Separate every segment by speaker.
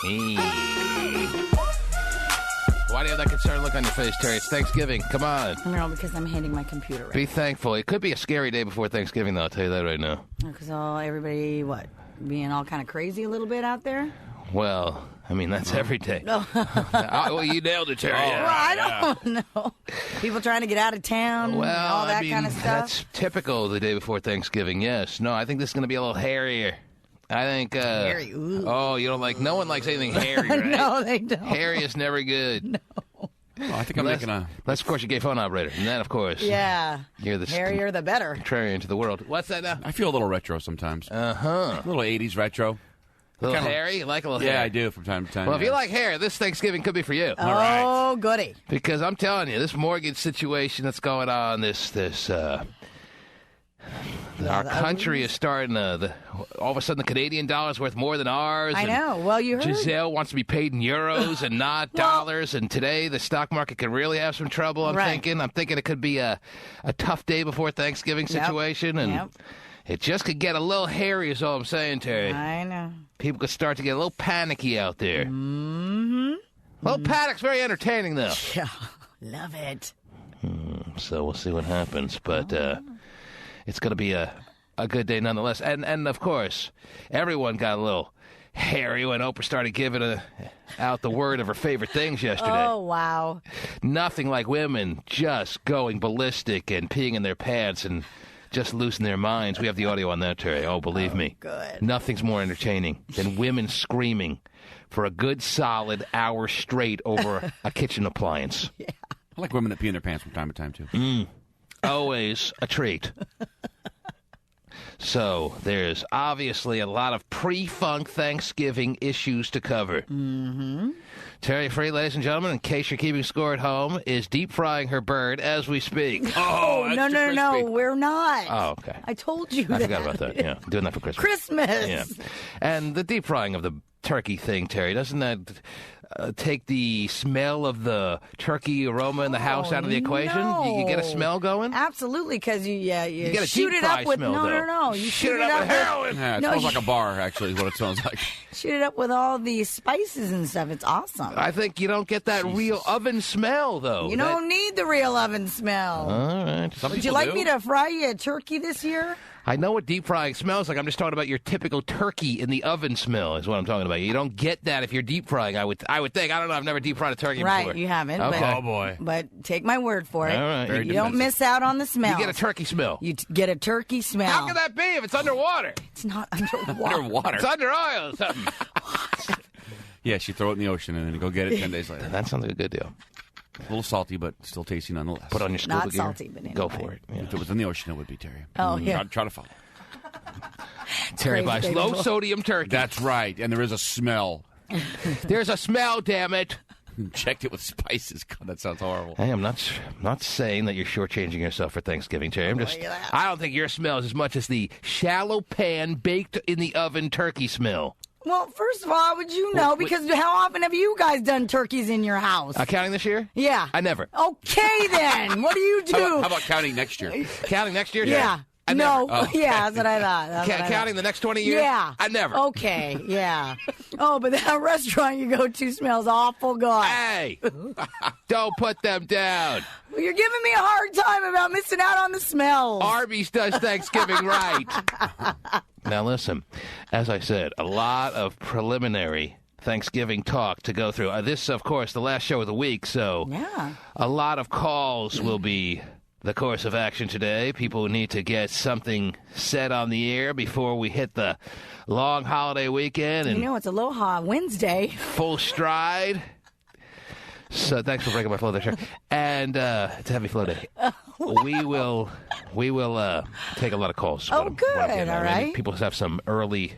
Speaker 1: Why do you have that concerned look on your face, Terry? It's Thanksgiving. Come on.
Speaker 2: No, because I'm hitting my computer right
Speaker 1: Be thankful. It could be a scary day before Thanksgiving, though. I'll tell you that right now.
Speaker 2: Because everybody, being all kind of crazy a little bit out there?
Speaker 1: Well, I mean, that's every day. Well, you nailed it, Terry.
Speaker 2: Well, I don't know. People trying to get out of town, all that kind of stuff.
Speaker 1: That's typical the day before Thanksgiving, yes. No, I think this is going to be a little hairier. I think,
Speaker 2: hairy. Ooh.
Speaker 1: Oh, you don't like, no one likes anything hairy, right?
Speaker 2: No, they don't.
Speaker 1: Hairy is never good.
Speaker 2: No.
Speaker 3: Oh, I think I'm making a...
Speaker 1: Unless, of course, you're a gay phone operator. And then, of course,
Speaker 2: yeah.
Speaker 1: You're the
Speaker 2: hairier, the better.
Speaker 1: Contrarian to the world. What's that now?
Speaker 3: I feel a little retro sometimes.
Speaker 1: Uh-huh.
Speaker 3: A little 80s retro.
Speaker 1: A little hairy? You like a little hair?
Speaker 3: Yeah, I do from time to time.
Speaker 1: Well, if you like hair, this Thanksgiving could be for you.
Speaker 2: Oh, right. Goody.
Speaker 1: Because I'm telling you, this mortgage situation that's going on, our country is starting to, all of a sudden the Canadian dollar's worth more than ours.
Speaker 2: I know. Well, you heard.
Speaker 1: Giselle wants to be paid in euros and not dollars. And today the stock market could really have some trouble, I'm thinking. I'm thinking it could be a tough day before Thanksgiving situation. And it just could get a little hairy is all I'm saying, Terry.
Speaker 2: I know.
Speaker 1: People could start to get a little panicky out there.
Speaker 2: Mm-hmm.
Speaker 1: Well, panic's very entertaining, though.
Speaker 2: Yeah, love it.
Speaker 1: So we'll see what happens. But it's going to be a good day nonetheless. And of course, everyone got a little hairy when Oprah started giving out the word of her favorite things yesterday.
Speaker 2: Oh, wow.
Speaker 1: Nothing like women just going ballistic and peeing in their pants and just losing their minds. We have the audio on that, Terry. Oh, believe me.
Speaker 2: Good.
Speaker 1: Nothing's more entertaining than women screaming for a good solid hour straight over a kitchen appliance.
Speaker 2: Yeah.
Speaker 3: I like women that pee in their pants from time to time, too.
Speaker 1: Always a treat. So there's obviously a lot of pre-funk Thanksgiving issues to cover.
Speaker 2: Mm-hmm.
Speaker 1: Terry Free, ladies and gentlemen, in case you're keeping score at home, is deep frying her bird as we speak.
Speaker 2: Oh, no, we're not.
Speaker 1: Oh, okay.
Speaker 2: I told you
Speaker 1: I
Speaker 2: that.
Speaker 1: forgot about that, yeah. Doing that for Christmas.
Speaker 2: Christmas.
Speaker 1: Yeah. And the deep frying of the turkey thing, Terry, doesn't that take the smell of the turkey aroma in the house out of the equation?
Speaker 2: No.
Speaker 1: You get a smell going?
Speaker 2: Absolutely, because you
Speaker 1: get a
Speaker 2: shoot
Speaker 1: deep
Speaker 2: it up
Speaker 1: fry
Speaker 2: with
Speaker 1: smell, though.
Speaker 2: No. You
Speaker 1: shoot it up with heroin.
Speaker 3: Yeah, it smells like a bar, actually, is what it smells like.
Speaker 2: Shoot it up with all these spices and stuff. It's awesome.
Speaker 1: I think you don't get that real oven smell, though.
Speaker 2: You don't need the real oven smell.
Speaker 1: All right.
Speaker 2: Would you like me to fry you a turkey this year?
Speaker 1: I know what deep frying smells like. I'm just talking about your typical turkey in the oven smell is what I'm talking about. You don't get that if you're deep frying, I would think. I don't know. I've never deep fried a turkey before.
Speaker 2: Right, you haven't.
Speaker 1: Okay.
Speaker 2: But,
Speaker 3: oh, boy.
Speaker 2: But take my word for it.
Speaker 1: All right.
Speaker 2: You don't miss out on the smell.
Speaker 1: You get a turkey smell.
Speaker 2: You get a turkey smell.
Speaker 1: How can that be if it's underwater?
Speaker 2: It's not underwater.
Speaker 3: Underwater.
Speaker 1: It's under oil or something.
Speaker 3: Yes, you throw it in the ocean and then you go get it 10 days later.
Speaker 1: That sounds like a good deal.
Speaker 3: A little salty, but still tasty nonetheless.
Speaker 1: Put on your scuba
Speaker 2: Not
Speaker 1: gear.
Speaker 2: salty, but anyway.
Speaker 1: Go for it. Yeah.
Speaker 3: If it was in the ocean, it would be, Terry.
Speaker 2: Oh, yeah.
Speaker 3: Try to follow.
Speaker 1: Terry
Speaker 2: crazy,
Speaker 1: buys
Speaker 2: baby.
Speaker 1: low sodium turkey.
Speaker 3: That's right, and there is a smell.
Speaker 1: There's a smell, damn it.
Speaker 3: Checked it with spices. God, that sounds horrible.
Speaker 1: Hey, I'm not saying that you're shortchanging yourself for Thanksgiving, Terry. I don't think your smell is as much as the shallow pan baked in the oven turkey smell.
Speaker 2: Well, first of all, how would you know? Because how often have you guys done turkeys in your house?
Speaker 1: Counting this year?
Speaker 2: Yeah.
Speaker 1: I never.
Speaker 2: Okay, then. What do you do?
Speaker 3: How about counting next year?
Speaker 1: Counting next year?
Speaker 2: Yeah.
Speaker 1: I
Speaker 2: No.
Speaker 1: never.
Speaker 2: Yeah, that's what I thought.
Speaker 1: Counting the next 20 years?
Speaker 2: Yeah.
Speaker 1: I never.
Speaker 2: Okay, yeah. Oh, but that restaurant you go to smells awful good.
Speaker 1: Hey, don't put them down.
Speaker 2: Well, you're giving me a hard time about missing out on the smells.
Speaker 1: Arby's does Thanksgiving right. Now listen, as I said, a lot of preliminary Thanksgiving talk to go through. This, of course, the last show of the week, so a lot of calls will be the course of action today. People need to get something said on the air before we hit the long holiday weekend. And
Speaker 2: it's Aloha Wednesday.
Speaker 1: full stride. So thanks for breaking my flow there, sir. And it's a heavy flow day. We will take a lot of calls.
Speaker 2: Oh, good. All right.
Speaker 1: People have some early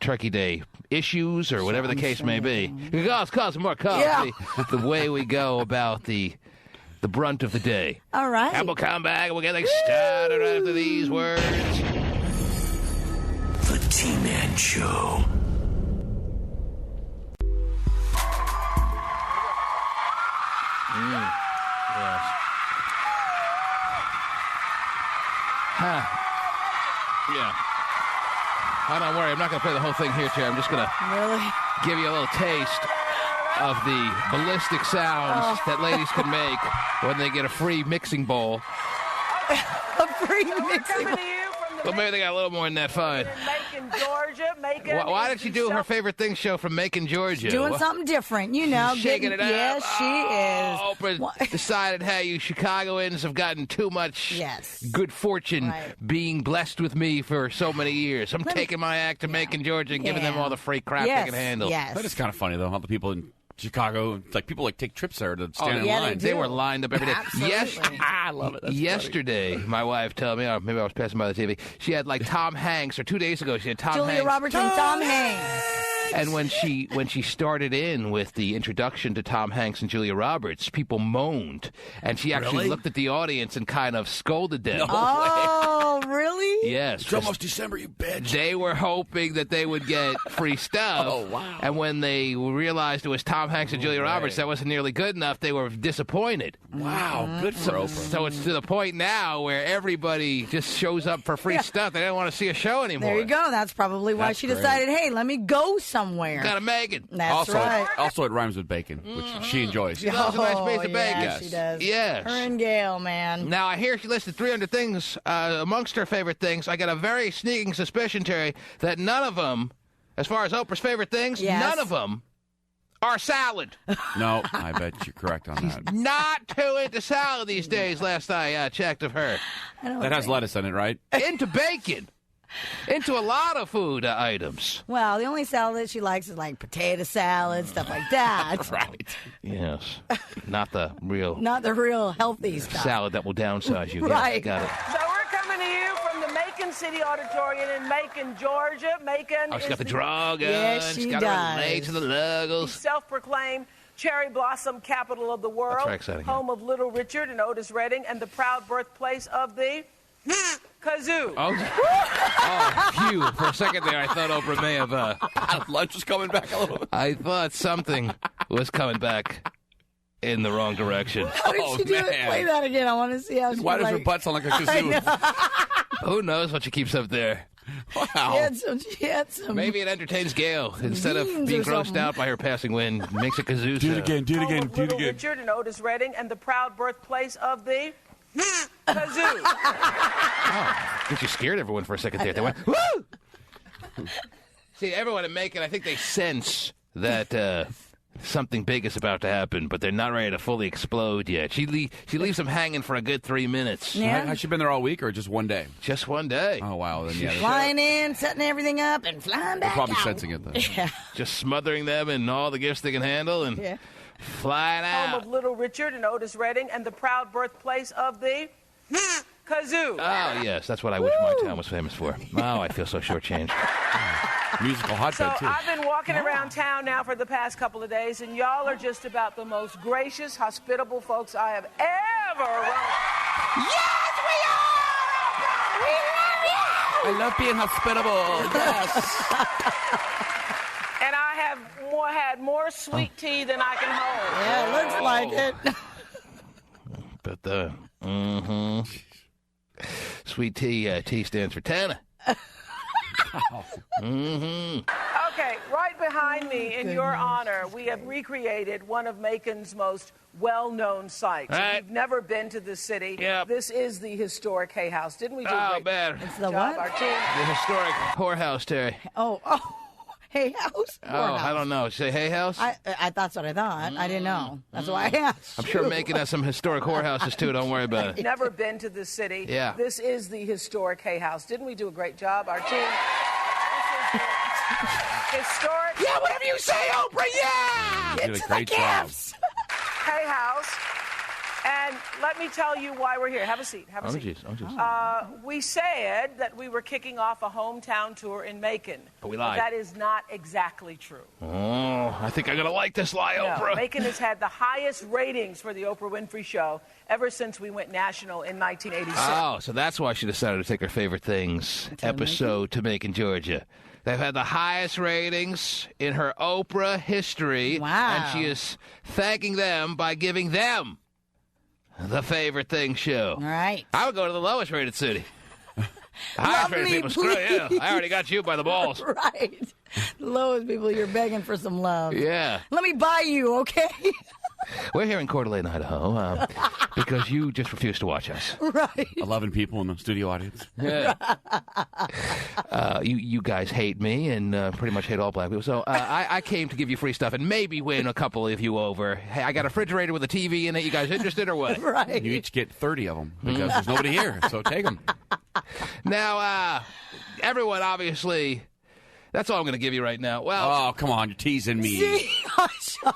Speaker 1: Turkey Day issues or whatever the case may be. You can call some more calls.
Speaker 2: Yeah.
Speaker 1: The way we go about the brunt of the day.
Speaker 2: All right.
Speaker 1: And we'll come back and we'll get things started after these words.
Speaker 4: The T-Man Show.
Speaker 1: Yes. Huh. Yeah. Oh, don't worry. I'm not going to play the whole thing here, Terry. I'm just going to give you a little taste of the ballistic sounds that ladies can make when they get a free mixing bowl.
Speaker 2: A free mixing bowl.
Speaker 1: Well, maybe they got a little more than that. Fine.
Speaker 5: Macon, Georgia. Macon.
Speaker 1: Why did she do her favorite thing show from Macon, Georgia?
Speaker 2: Doing something different, you know.
Speaker 1: Shaking it up.
Speaker 2: Yes, she is.
Speaker 1: Oprah decided, hey, you Chicagoans have gotten too much good fortune being blessed with me for so many years. I'm taking my act to Macon, Georgia, and giving them all the free crap they can handle.
Speaker 2: Yes.
Speaker 3: That is kind of funny, though, how the people in Chicago, like people like take trips there to stand in line.
Speaker 1: They were lined up every day.
Speaker 2: I love it. That's
Speaker 1: yesterday, my wife told me, or maybe I was passing by the TV, she had like Tom Hanks, or 2 days ago, she had
Speaker 2: Julia Roberts and Tom Hanks.
Speaker 1: And when she started in with the introduction to Tom Hanks and Julia Roberts, people moaned, and she actually looked at the audience and kind of scolded them.
Speaker 2: Oh, really?
Speaker 1: Yes.
Speaker 3: It's almost December, you bitch.
Speaker 1: They were hoping that they would get free stuff.
Speaker 3: Oh, wow.
Speaker 1: And when they realized it was Tom Hanks and Julia Roberts, that wasn't nearly good enough, they were disappointed.
Speaker 3: Wow, good for Oprah.
Speaker 1: So it's to the point now where everybody just shows up for free stuff. They don't want to see a show anymore.
Speaker 2: There you go. That's probably why she decided, hey, let me go somewhere.
Speaker 1: Got a Megan.
Speaker 2: That's right.
Speaker 3: Also, it rhymes with bacon, which she enjoys.
Speaker 1: She loves a nice piece of bacon.
Speaker 2: Yes, she does.
Speaker 1: Yes.
Speaker 2: Her and Gail, man.
Speaker 1: Now, I hear she listed 300 things amongst her favorite things. I got a very sneaking suspicion, Terry, that none of them, as far as Oprah's favorite things, none of them are salad.
Speaker 3: No, I bet you're correct on that.
Speaker 1: Not too into salad these days, last I checked of her.
Speaker 3: That has lettuce in it, right?
Speaker 1: Into bacon. Into a lot of food items.
Speaker 2: Well, the only salad that she likes is like potato salad, stuff like that.
Speaker 3: Right.
Speaker 1: Yes. Not the real
Speaker 2: healthy stuff.
Speaker 1: Salad that will downsize you.
Speaker 2: Right.
Speaker 1: Yes, got it.
Speaker 5: So we're coming to you from the Macon City Auditorium in Macon, Georgia. Macon
Speaker 1: She's got the drug on.
Speaker 2: Yes, she
Speaker 1: She's got
Speaker 2: does.
Speaker 1: her legs and the luggles.
Speaker 5: self-proclaimed cherry blossom capital of the world.
Speaker 1: That's very exciting.
Speaker 5: Home of Little Richard and Otis Redding, and the proud birthplace of the kazoo.
Speaker 1: Oh, phew. For a second there, I thought Oprah may have...
Speaker 3: lunch was coming back a little.
Speaker 1: I thought something was coming back in the wrong direction.
Speaker 2: How did she do it? Play that again. I want to see how she
Speaker 3: Why does her butt sound like a kazoo?
Speaker 1: Who knows what she keeps up there?
Speaker 3: Wow.
Speaker 2: She had some.
Speaker 1: Maybe it entertains Gail. Instead of
Speaker 2: beans
Speaker 1: being
Speaker 2: or
Speaker 1: grossed
Speaker 2: something.
Speaker 1: out by her passing wind, makes a kazoo
Speaker 3: Do it
Speaker 1: sound.
Speaker 3: again, do it
Speaker 5: Home
Speaker 3: again,
Speaker 5: of
Speaker 3: do it
Speaker 5: Little
Speaker 3: again.
Speaker 5: Richard and Otis Redding, and the proud birthplace of the kazoo.
Speaker 1: I think you scared everyone for a second there. They went, woo! See, everyone in Macon, I think they sense that something big is about to happen, but they're not ready to fully explode yet. She leaves them hanging for a good 3 minutes.
Speaker 2: Yeah.
Speaker 3: Has she been there all week or just one day?
Speaker 1: Just one day.
Speaker 3: Oh, wow. Then, yeah,
Speaker 2: Flying in, setting everything up, and flying back
Speaker 3: probably
Speaker 2: out.
Speaker 3: sensing it, then.
Speaker 2: Yeah.
Speaker 1: Just smothering them in all the gifts they can handle and flying
Speaker 5: Home
Speaker 1: out.
Speaker 5: of Little Richard and Otis Redding, and the proud birthplace of the kazoo.
Speaker 1: Oh, yes, that's what I wish my town was famous for. Oh, I feel so shortchanged.
Speaker 3: Musical
Speaker 5: So
Speaker 3: hotbed, too.
Speaker 5: I've been walking around town now for the past couple of days, and y'all are just about the most gracious, hospitable folks I have ever run.
Speaker 2: Yes, we are! We love you!
Speaker 3: I love being hospitable. Yes.
Speaker 5: And I have had more sweet tea than I can hold.
Speaker 2: Yeah, it looks like it.
Speaker 1: But sweet tea, T stands for Tana.
Speaker 5: Okay, right behind me, in your honor, we have recreated one of Macon's most well-known sites.
Speaker 1: Right.
Speaker 5: If you've never been to this city,
Speaker 1: Yep.
Speaker 5: this is the historic Hay House. Didn't we do a
Speaker 1: Oh,
Speaker 5: great
Speaker 1: man.
Speaker 2: It's the
Speaker 5: job,
Speaker 2: what?
Speaker 5: our team?
Speaker 1: The historic whorehouse, Terry.
Speaker 2: Oh, Hay House?
Speaker 1: Oh, I don't know. Say Hay House?
Speaker 2: That's what I thought. I didn't know. That's why I asked.
Speaker 1: I'm sure Macon has some historic whorehouses, too. Don't worry about it.
Speaker 5: Never been to this city.
Speaker 1: Yeah.
Speaker 5: This is the historic Hay House. Didn't we do a great job, our team? This is the historic
Speaker 1: Yeah, whatever you say, Oprah, yeah!
Speaker 3: You did a great job.
Speaker 5: Hay House. And let me tell you why we're here. Have a seat. Have a seat. We said that we were kicking off a hometown tour in Macon.
Speaker 1: But we lied.
Speaker 5: That is not exactly true.
Speaker 1: Oh, I think I'm going to like this lie,
Speaker 5: No,
Speaker 1: Oprah.
Speaker 5: Macon has had the highest ratings for the Oprah Winfrey Show ever since we went national in 1986.
Speaker 1: Oh, so that's why she decided to take her favorite things episode to Macon, Georgia. They've had the highest ratings in her Oprah history.
Speaker 2: Wow.
Speaker 1: And she is thanking them by giving them the favorite thing show.
Speaker 2: All right.
Speaker 1: I would go to the lowest rated city. Hi,
Speaker 2: Love me,
Speaker 1: people. Screw you. I already got you by the balls.
Speaker 2: Right. Lowest people, you're begging for some love.
Speaker 1: Yeah.
Speaker 2: Let me buy you, okay?
Speaker 1: We're here in Coeur d'Alene, Idaho, because you just refuse to watch us.
Speaker 2: Right.
Speaker 3: 11 people in the studio audience.
Speaker 1: Yeah. You guys hate me and pretty much hate all black people. So I came to give you free stuff and maybe win a couple of you over. Hey, I got a refrigerator with a TV in it. You guys interested or what?
Speaker 2: Right.
Speaker 3: You each get 30 of them because there's nobody here, so take them.
Speaker 1: Now, everyone, obviously, that's all I'm going to give you right now. Well,
Speaker 3: oh, come on, you're teasing me.
Speaker 2: See?
Speaker 1: All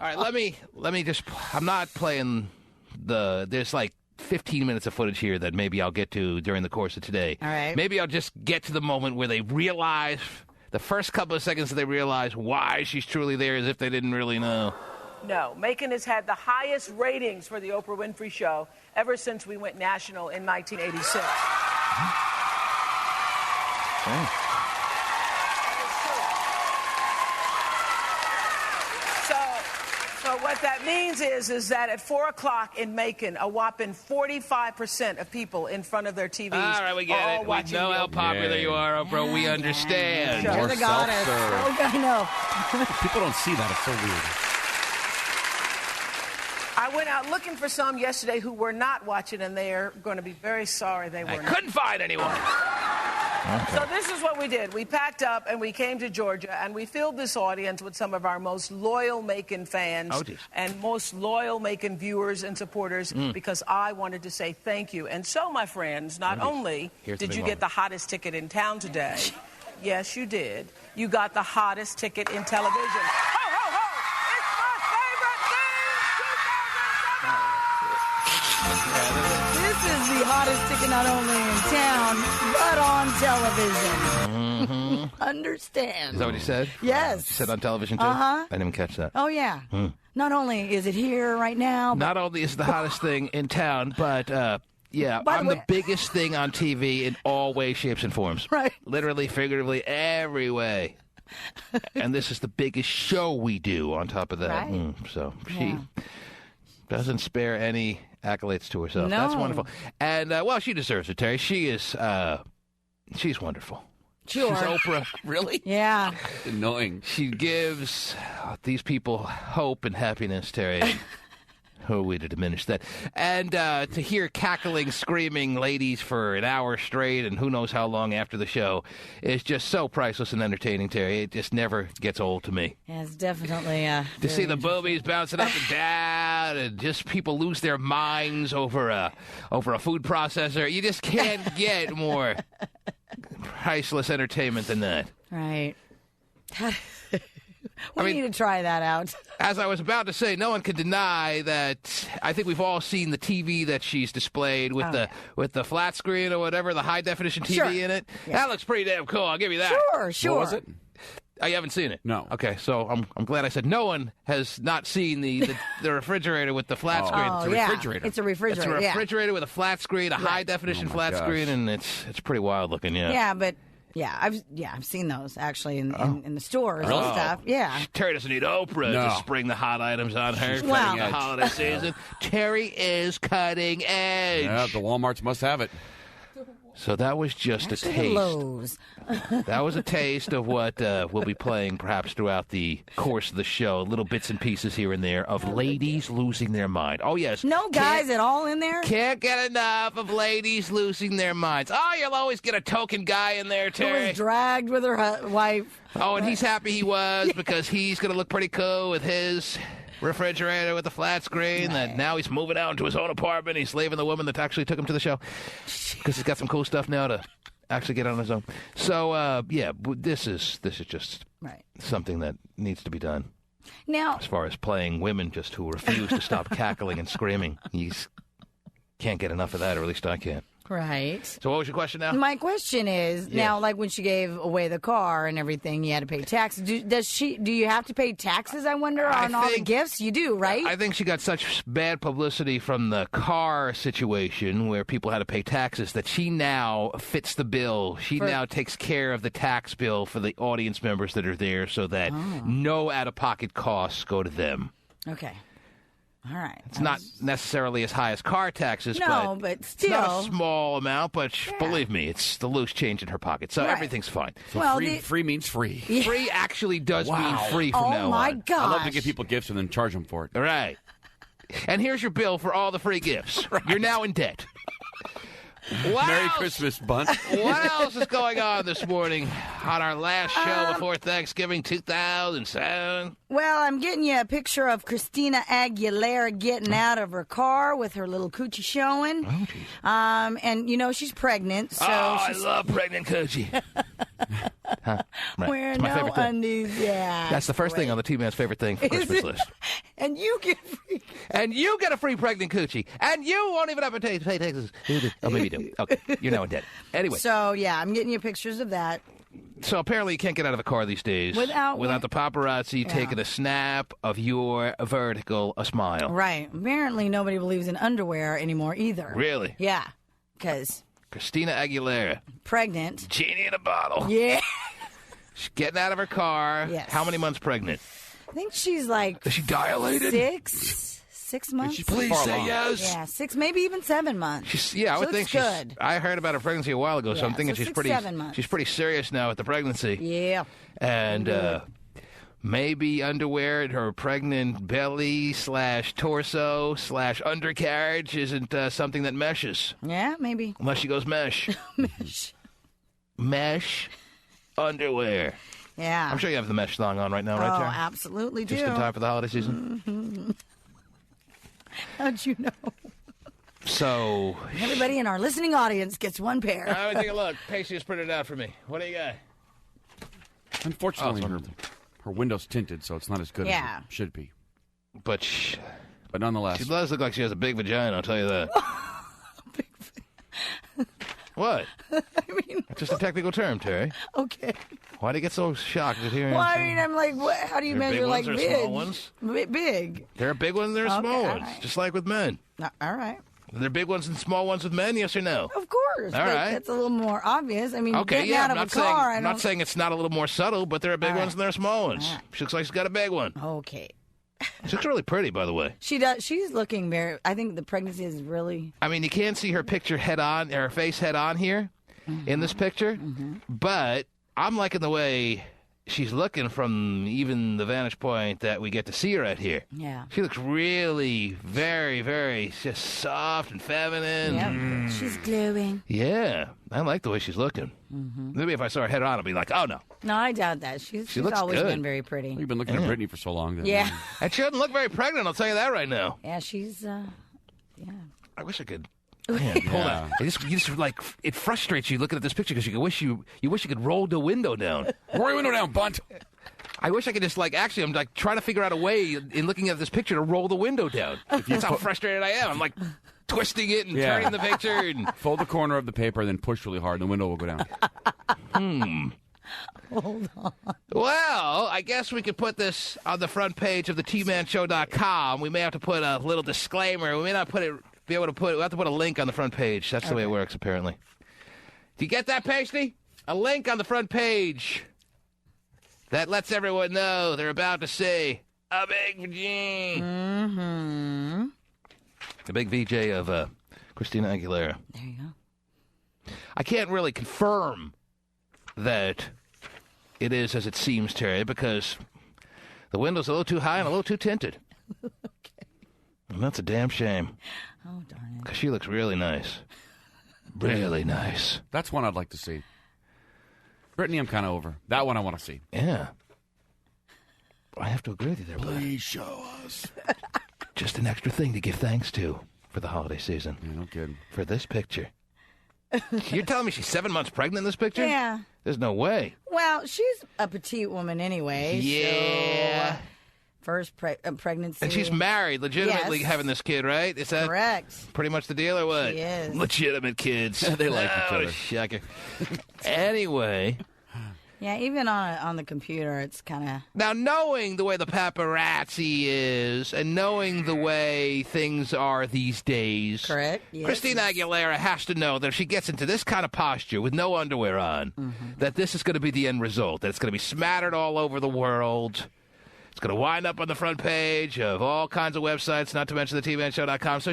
Speaker 1: right, let me just. I'm not playing there's like 15 minutes of footage here that maybe I'll get to during the course of today.
Speaker 2: All right.
Speaker 1: Maybe I'll just get to the moment where they realize, the first couple of seconds that they realize why she's truly there, as if they didn't really know.
Speaker 5: No, Macon has had the highest ratings for the Oprah Winfrey Show ever since we went national in 1986.
Speaker 1: Okay.
Speaker 5: So what that means is that at 4 o'clock in Macon, a whopping 45% of people in front of their TVs.
Speaker 1: All right, we get it. We know how popular you are, Oprah. We understand.
Speaker 2: You're the goddess. Okay, I know.
Speaker 3: People don't see that. It's so weird.
Speaker 5: I went out looking for some yesterday who were not watching, and they are going to be very sorry they were not.
Speaker 1: I couldn't find anyone. Okay.
Speaker 5: So this is what we did. We packed up and we came to Georgia, and we filled this audience with some of our most loyal Macon fans and most loyal Macon viewers and supporters because I wanted to say thank you. And so, my friends, not only did you get the hottest ticket in town today, yes, you did. You got the hottest ticket in television. Ho, ho, ho! It's my favorite thing, 2007!
Speaker 2: This is the hottest ticket not only in town, but on television.
Speaker 1: Mm-hmm.
Speaker 2: Understand.
Speaker 1: Is that what he said?
Speaker 2: Yes.
Speaker 1: He said on television, too?
Speaker 2: Uh-huh.
Speaker 1: I didn't catch that.
Speaker 2: Oh, yeah. Not only is it here right now, but...
Speaker 1: Not only is it the hottest thing in town, but... yeah, I'm the biggest thing on TV in all ways, shapes, and forms.
Speaker 2: Right.
Speaker 1: Literally, figuratively, every way. And this is the biggest show we do on top of that.
Speaker 2: Right.
Speaker 1: So she doesn't spare any accolades to herself.
Speaker 2: No.
Speaker 1: That's wonderful. And, well, she deserves it, Terry. She is, she's wonderful.
Speaker 2: Sure.
Speaker 1: She's Oprah.
Speaker 3: Really?
Speaker 2: Yeah.
Speaker 3: Annoying.
Speaker 1: She gives these people hope and happiness, Terry. Who are we to diminish that? And to hear cackling, screaming ladies for an hour straight and who knows how long after the show is just so priceless and entertaining, Terry. It just never gets old to me.
Speaker 2: Yeah, it's definitely...
Speaker 1: to see the boobies bouncing up and down and just people lose their minds over a food processor. You just can't get more priceless entertainment than that.
Speaker 2: Right. We need to try that out.
Speaker 1: As I was about to say, no one can deny that. I think we've all seen the TV that she's displayed with the flat screen or whatever, the high definition TV in it. Yeah. That looks pretty damn cool. I'll give you that.
Speaker 2: Sure.
Speaker 3: What was it?
Speaker 1: Oh, you haven't seen it?
Speaker 3: No.
Speaker 1: Okay, so I'm glad I said no one has not seen the refrigerator with the flat screen.
Speaker 2: Oh,
Speaker 1: It's a refrigerator.
Speaker 2: It's a refrigerator.
Speaker 1: It's a refrigerator with a flat screen, a high definition flat screen, and it's pretty wild looking. Yeah.
Speaker 2: Yeah, but. Yeah, I've seen those actually in the stores and stuff. Yeah,
Speaker 1: Terry doesn't need Oprah to spring the hot items on her for the holiday season. Terry is cutting edge.
Speaker 3: Yeah, the Walmarts must have it.
Speaker 1: So that was just a taste.
Speaker 2: Lowe's.
Speaker 1: That was a taste of what we'll be playing perhaps throughout the course of the show. Little bits and pieces here and there of ladies losing their mind. Oh, yes.
Speaker 2: No guys at all in there?
Speaker 1: Can't get enough of ladies losing their minds. Oh, you'll always get a token guy in there, Terry.
Speaker 2: Who was dragged with her wife.
Speaker 1: Oh, and he's happy he was because he's going to look pretty cool with his refrigerator with the flat screen that now he's moving out into his own apartment. He's leaving the woman that actually took him to the show because he's got some cool stuff now to actually get on his own. So, yeah, this is just something that needs to be done.
Speaker 2: Now,
Speaker 1: as far as playing women just who refuse to stop cackling and screaming, can't get enough of that, or at least I can't.
Speaker 2: Right.
Speaker 1: So what was your question now?
Speaker 2: My question is, now, like when she gave away the car and everything, you had to pay taxes. Do you have to pay taxes, I wonder, on all the gifts? You do, right?
Speaker 1: I think she got such bad publicity from the car situation where people had to pay taxes that she now fits the bill. She now takes care of the tax bill for the audience members that are there so that no out-of-pocket costs go to them.
Speaker 2: Okay. All right.
Speaker 1: It's not necessarily as high as car taxes,
Speaker 2: but still.
Speaker 1: It's not a small amount, but believe me, it's the loose change in her pocket, so everything's fine.
Speaker 3: So free means free.
Speaker 2: Yeah.
Speaker 1: Free actually does mean free from now on.
Speaker 2: Oh, my gosh.
Speaker 3: I love to give people gifts and then charge them for it.
Speaker 1: All right. And here's your bill for all the free gifts. Right. You're now in debt.
Speaker 3: Merry Christmas, Bunt.
Speaker 1: What else is going on this morning on our last show before Thanksgiving 2007?
Speaker 2: Well, I'm getting you a picture of Christina Aguilera getting out of her car with her little coochie showing.
Speaker 1: Oh, geez.
Speaker 2: And, she's pregnant. So
Speaker 1: I love pregnant coochie. Right.
Speaker 2: Wearing no undies, yeah.
Speaker 1: That's the first thing on the T-Man's favorite thing for Christmas list.
Speaker 2: And you get free.
Speaker 1: And you get a free pregnant coochie. And you won't even have to pay taxes. Oh, maybe you do. Okay, you're now in debt. Anyway.
Speaker 2: So, yeah, I'm getting you pictures of that.
Speaker 1: So apparently you can't get out of the car these days without the paparazzi taking a snap of your vertical smile.
Speaker 2: Right. Apparently nobody believes in underwear anymore either.
Speaker 1: Really?
Speaker 2: Yeah. Because
Speaker 1: Christina Aguilera.
Speaker 2: Pregnant.
Speaker 1: Genie in a bottle.
Speaker 2: Yeah.
Speaker 1: She's getting out of her car.
Speaker 2: Yes.
Speaker 1: How many months pregnant?
Speaker 2: I think she's like...
Speaker 1: Is she dilated?
Speaker 2: 6 months.
Speaker 1: Did she please say yes?
Speaker 2: Yeah, 6, maybe even 7 months.
Speaker 1: I would think she's
Speaker 2: good.
Speaker 1: I heard about her pregnancy a while ago, so I'm thinking she's
Speaker 2: 7 months.
Speaker 1: She's pretty serious now with the pregnancy.
Speaker 2: Yeah.
Speaker 1: And maybe underwear in her pregnant belly / torso / undercarriage isn't something that meshes.
Speaker 2: Yeah, maybe.
Speaker 1: Unless she goes mesh. Mesh underwear.
Speaker 2: Yeah.
Speaker 1: I'm sure you have the mesh thong on right now, right, Tara?
Speaker 2: Oh, absolutely do.
Speaker 1: Just in time for the holiday season?
Speaker 2: Mm-hmm. How'd you know?
Speaker 1: So...
Speaker 2: Everybody in our listening audience gets one pair.
Speaker 1: Let me take a look. Pasty just printed it out for me. What do you got?
Speaker 3: Unfortunately, her window's tinted, so it's not as good as it should be.
Speaker 1: But
Speaker 3: nonetheless.
Speaker 1: She does look like she has a big vagina, I'll tell you that. What?
Speaker 2: I mean...
Speaker 1: Just a technical term, Terry.
Speaker 2: Okay.
Speaker 1: Why do you get so shocked at hearing?
Speaker 2: Well, I mean, I'm like, how do you measure
Speaker 1: big
Speaker 2: like
Speaker 1: ones
Speaker 2: big?
Speaker 1: Small ones?
Speaker 2: Big.
Speaker 1: There are big ones, there are small ones,
Speaker 2: right.
Speaker 1: just like with men.
Speaker 2: All right.
Speaker 1: Are there big ones and small ones with men, yes or no?
Speaker 2: Of course.
Speaker 1: All right.
Speaker 2: That's a little more obvious. I mean,
Speaker 1: okay,
Speaker 2: getting out of a car,
Speaker 1: I'm not saying it's not a little more subtle, but there are big ones and there are small ones.
Speaker 2: Right.
Speaker 1: She looks like she's got a big one.
Speaker 2: Okay.
Speaker 1: She looks really pretty, by the way.
Speaker 2: She does. She's looking very... I think the pregnancy is really...
Speaker 1: I mean, you can't see her picture head on, her face head on here in this picture, but I'm liking the way she's looking from even the vantage point that we get to see her at here.
Speaker 2: Yeah.
Speaker 1: She looks really very, very just soft and feminine.
Speaker 2: Yep. She's glowing.
Speaker 1: Yeah. I like the way she's looking. Maybe if I saw her head on, I'd be like, oh, no.
Speaker 2: No, I doubt that. She's
Speaker 1: looks
Speaker 2: always
Speaker 1: good.
Speaker 2: been very pretty.
Speaker 3: You've been looking at Brittany for so long. Then.
Speaker 2: Yeah.
Speaker 1: And she doesn't look very pregnant, I'll tell you that right now.
Speaker 2: Yeah, she's... yeah.
Speaker 1: I wish I could... Man, pull that. You just like it frustrates you looking at this picture because you wish you could roll the window down.
Speaker 3: Roll your window down, Bunt.
Speaker 1: I wish I could just I'm like trying to figure out a way in looking at this picture to roll the window down. That's how frustrated I am. I'm like twisting it and turning the picture and
Speaker 3: fold the corner of the paper, then push really hard, and the window will go down.
Speaker 2: Hold on.
Speaker 1: Well, I guess we could put this on the front page of the tmanshow.com. We may have to put a little disclaimer. We may not put it. We have to put a link on the front page. That's the way it works, apparently. Do you get that, Pasty? A link on the front page that lets everyone know they're about to see a big VJ. A big VJ of Christina Aguilera.
Speaker 2: There you go.
Speaker 1: I can't really confirm that it is as it seems, Terry, because the window's a little too high and a little too tinted.
Speaker 2: Okay.
Speaker 1: And that's a damn shame.
Speaker 2: Oh, darn it.
Speaker 1: Because she looks really nice. Really nice.
Speaker 3: That's one I'd like to see. Brittany, I'm kind of over. That one I want to see.
Speaker 1: Yeah. I have to agree with you there, bud.
Speaker 3: Please show us.
Speaker 1: Just an extra thing to give thanks to for the holiday season.
Speaker 3: Yeah, no kidding.
Speaker 1: For this picture. You're telling me she's 7 months pregnant in this picture?
Speaker 2: Yeah.
Speaker 1: There's no way.
Speaker 2: Well, she's a petite woman anyway.
Speaker 1: Yeah.
Speaker 2: So first pregnancy.
Speaker 1: And she's married, legitimately
Speaker 2: Yes.
Speaker 1: having this kid, right? Is that
Speaker 2: correct?
Speaker 1: pretty much the deal or what?
Speaker 2: She is.
Speaker 1: Legitimate kids.
Speaker 3: They like each other.
Speaker 1: Shucker. Anyway.
Speaker 2: Yeah, even on the computer, it's kind of...
Speaker 1: Now, knowing the way the paparazzi is and knowing the way things are these days,
Speaker 2: Correct. Yes.
Speaker 1: Christina Aguilera has to know that if she gets into this kind of posture with no underwear on, that this is going to be the end result, that it's going to be smattered all over the world. It's going to wind up on the front page of all kinds of websites, not to mention the TManShow.com. So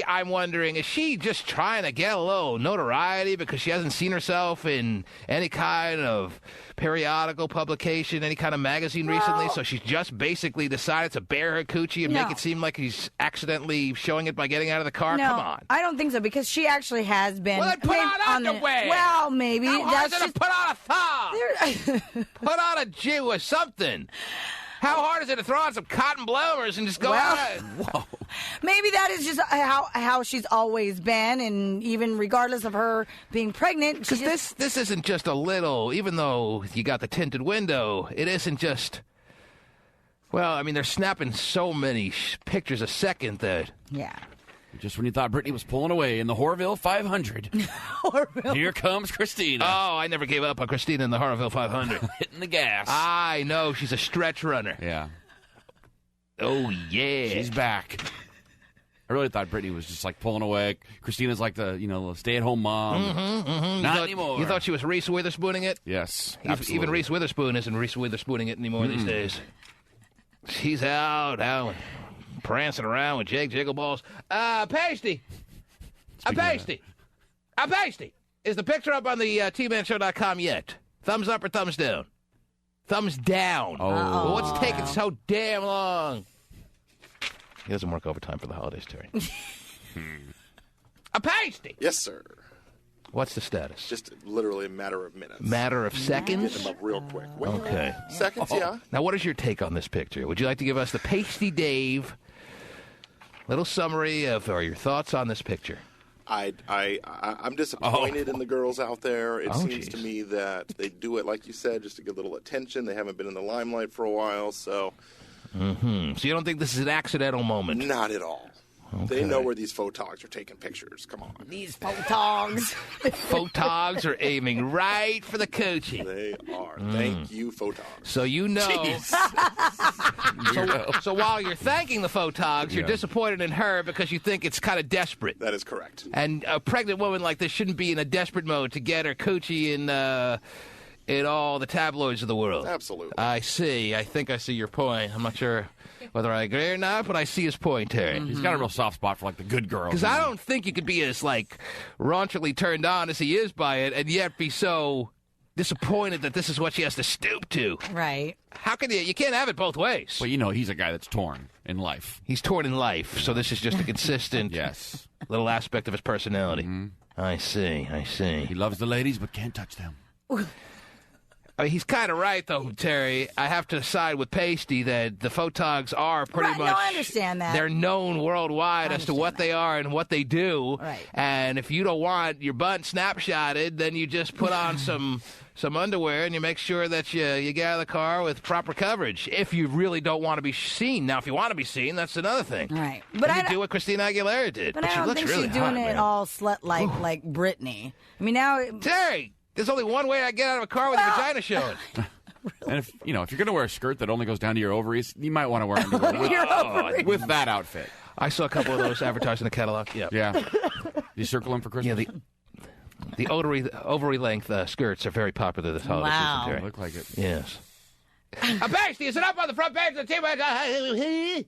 Speaker 1: I'm wondering, is she just trying to get a little notoriety because she hasn't seen herself in any kind of periodical publication, any kind of magazine recently? So she's just basically decided to bare her coochie and make it seem like he's accidentally showing it by getting out of the car?
Speaker 2: No,
Speaker 1: Come on.
Speaker 2: I don't think so, because she actually has been...
Speaker 1: Well, then put on underwear.
Speaker 2: Well, maybe.
Speaker 1: How hard is it to put on a thong? Put on a Jew or something. How hard is it to throw on some cotton bloomers and just go out?
Speaker 3: Whoa.
Speaker 2: Maybe that is just how she's always been, and even regardless of her being pregnant.
Speaker 1: Because this isn't just a little, even though you got the tinted window, it isn't just... Well, I mean, they're snapping so many pictures a second that...
Speaker 2: Yeah.
Speaker 3: Just when you thought Brittany was pulling away in the Horville 500. Here comes Christina.
Speaker 1: Oh, I never gave up on Christina in the Horville 500.
Speaker 3: Hitting the gas.
Speaker 1: I know. She's a stretch runner.
Speaker 3: Yeah.
Speaker 1: Oh, yeah.
Speaker 3: She's back. I really thought Brittany was just like pulling away. Christina's like the stay-at-home mom. Not anymore.
Speaker 1: You thought she was Reese Witherspooning it?
Speaker 3: Yes,
Speaker 1: Even Reese Witherspoon isn't Reese Witherspooning it anymore these days. She's out prancing around with Jake Jiggleballs. Pasty. Pasty. Is the picture up on the TManShow.com yet? Thumbs up or thumbs down? Thumbs down.
Speaker 3: Oh.
Speaker 1: Well, what's taking so damn long? He doesn't work overtime for the holidays, Terry. Pasty.
Speaker 6: Yes, sir.
Speaker 1: What's the status?
Speaker 6: Just literally a matter of minutes.
Speaker 1: Matter of seconds?
Speaker 6: Get them up real quick.
Speaker 1: Okay.
Speaker 6: Seconds, yeah.
Speaker 1: Now, what is your take on this picture? Would you like to give us the Pasty Dave little summary of your thoughts on this picture?
Speaker 6: I'm disappointed in the girls out there. It seems
Speaker 1: geez.
Speaker 6: to me that they do it, like you said, just to get a little attention. They haven't been in the limelight for a while, so...
Speaker 1: So you don't think this is an accidental moment?
Speaker 6: Not at all. Okay. They know where these photogs are taking pictures. Come on.
Speaker 2: These photogs.
Speaker 1: Photogs are aiming right for the coochie.
Speaker 6: They are. Thank you, photogs.
Speaker 1: So you know. So while you're thanking the photogs, you're disappointed in her because you think it's kind of desperate.
Speaker 6: That is correct.
Speaker 1: And a pregnant woman like this shouldn't be in a desperate mode to get her coochie in all the tabloids of the world.
Speaker 6: Absolutely.
Speaker 1: I see. I think I see your point. I'm not sure whether I agree or not, but I see his point, Terry.
Speaker 3: He's got a real soft spot for, like, the good girls.
Speaker 1: Because I don't think you could be as, like, raunchily turned on as he is by it and yet be so disappointed that this is what she has to stoop to.
Speaker 2: Right.
Speaker 1: How can you can't have it both ways.
Speaker 3: Well, he's a guy that's torn in life.
Speaker 1: He's torn in life, so this is just a consistent
Speaker 3: Yes.
Speaker 1: little aspect of his personality. I see.
Speaker 3: He loves the ladies but can't touch them.
Speaker 1: I mean, he's kind of right, though, Terry. I have to side with Pasty that the photogs are pretty much...
Speaker 2: No, I understand that.
Speaker 1: They're known worldwide as to what they are and what they do.
Speaker 2: Right.
Speaker 1: And if you don't want your butt snapshotted, then you just put on some underwear and you make sure that you get out of the car with proper coverage. If you really don't want to be seen. Now, if you want to be seen, that's another thing.
Speaker 2: Right. But
Speaker 1: you do what Christina Aguilera did.
Speaker 2: But
Speaker 1: she
Speaker 2: I don't
Speaker 1: looks
Speaker 2: think
Speaker 1: really
Speaker 2: she's doing
Speaker 1: hot,
Speaker 2: it
Speaker 1: man.
Speaker 2: all slut-like like Britney. I mean, now...
Speaker 1: Terry! There's only one way I get out of a car with a vagina showing.
Speaker 3: And if you're going to wear a skirt that only goes down to your ovaries, you might want to wear underwear with that outfit.
Speaker 1: I saw a couple of those advertised in the catalog. Yep.
Speaker 3: Yeah. You circle them for Christmas?
Speaker 1: Yeah, the ovary length skirts are very popular this holiday season, Terry.
Speaker 3: Look like it.
Speaker 1: Yes. Pasty, is it up on the front page of the TV?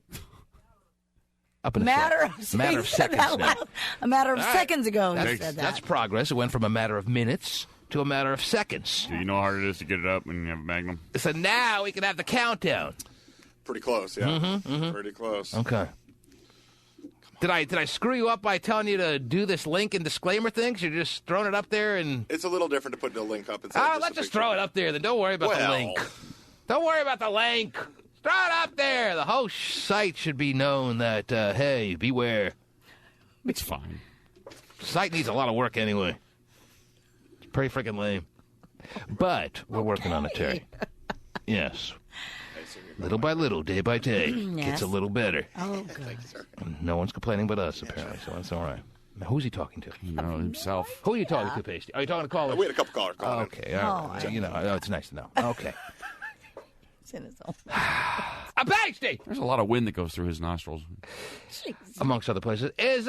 Speaker 1: Up in
Speaker 2: matter
Speaker 1: of seconds now.
Speaker 2: A matter of seconds ago, he said that.
Speaker 1: That's progress. It went from a matter of minutes to a matter of seconds.
Speaker 3: Do you know how hard it is to get it up when you have a Magnum?
Speaker 1: So now we can have the countdown.
Speaker 6: Pretty close, yeah. Pretty close.
Speaker 1: Okay. Did I screw you up by telling you to do this link and disclaimer thing? 'Cause you're just throwing it up there and...
Speaker 6: It's a little different to put the link up.
Speaker 1: Let's just throw it up there. Then don't worry about the link. Don't worry about the link. Throw it up there. The whole site should be known that, hey, beware.
Speaker 3: It's fine.
Speaker 1: The site needs a lot of work anyway. It's pretty freaking lame. But we're working on it, Terry. Yes. Little by little, day by day, gets a little better.
Speaker 2: Oh, good.
Speaker 1: No one's complaining but us, apparently, so that's all right. Now, who's he talking to?
Speaker 3: Himself.
Speaker 1: Who are you talking to, Pasty? Are you talking to callers?
Speaker 6: We had a couple callers.
Speaker 1: Okay, all right. It's nice to know. Okay. A Pasty!
Speaker 3: There's a lot of wind that goes through his nostrils.
Speaker 1: Amongst other places. Is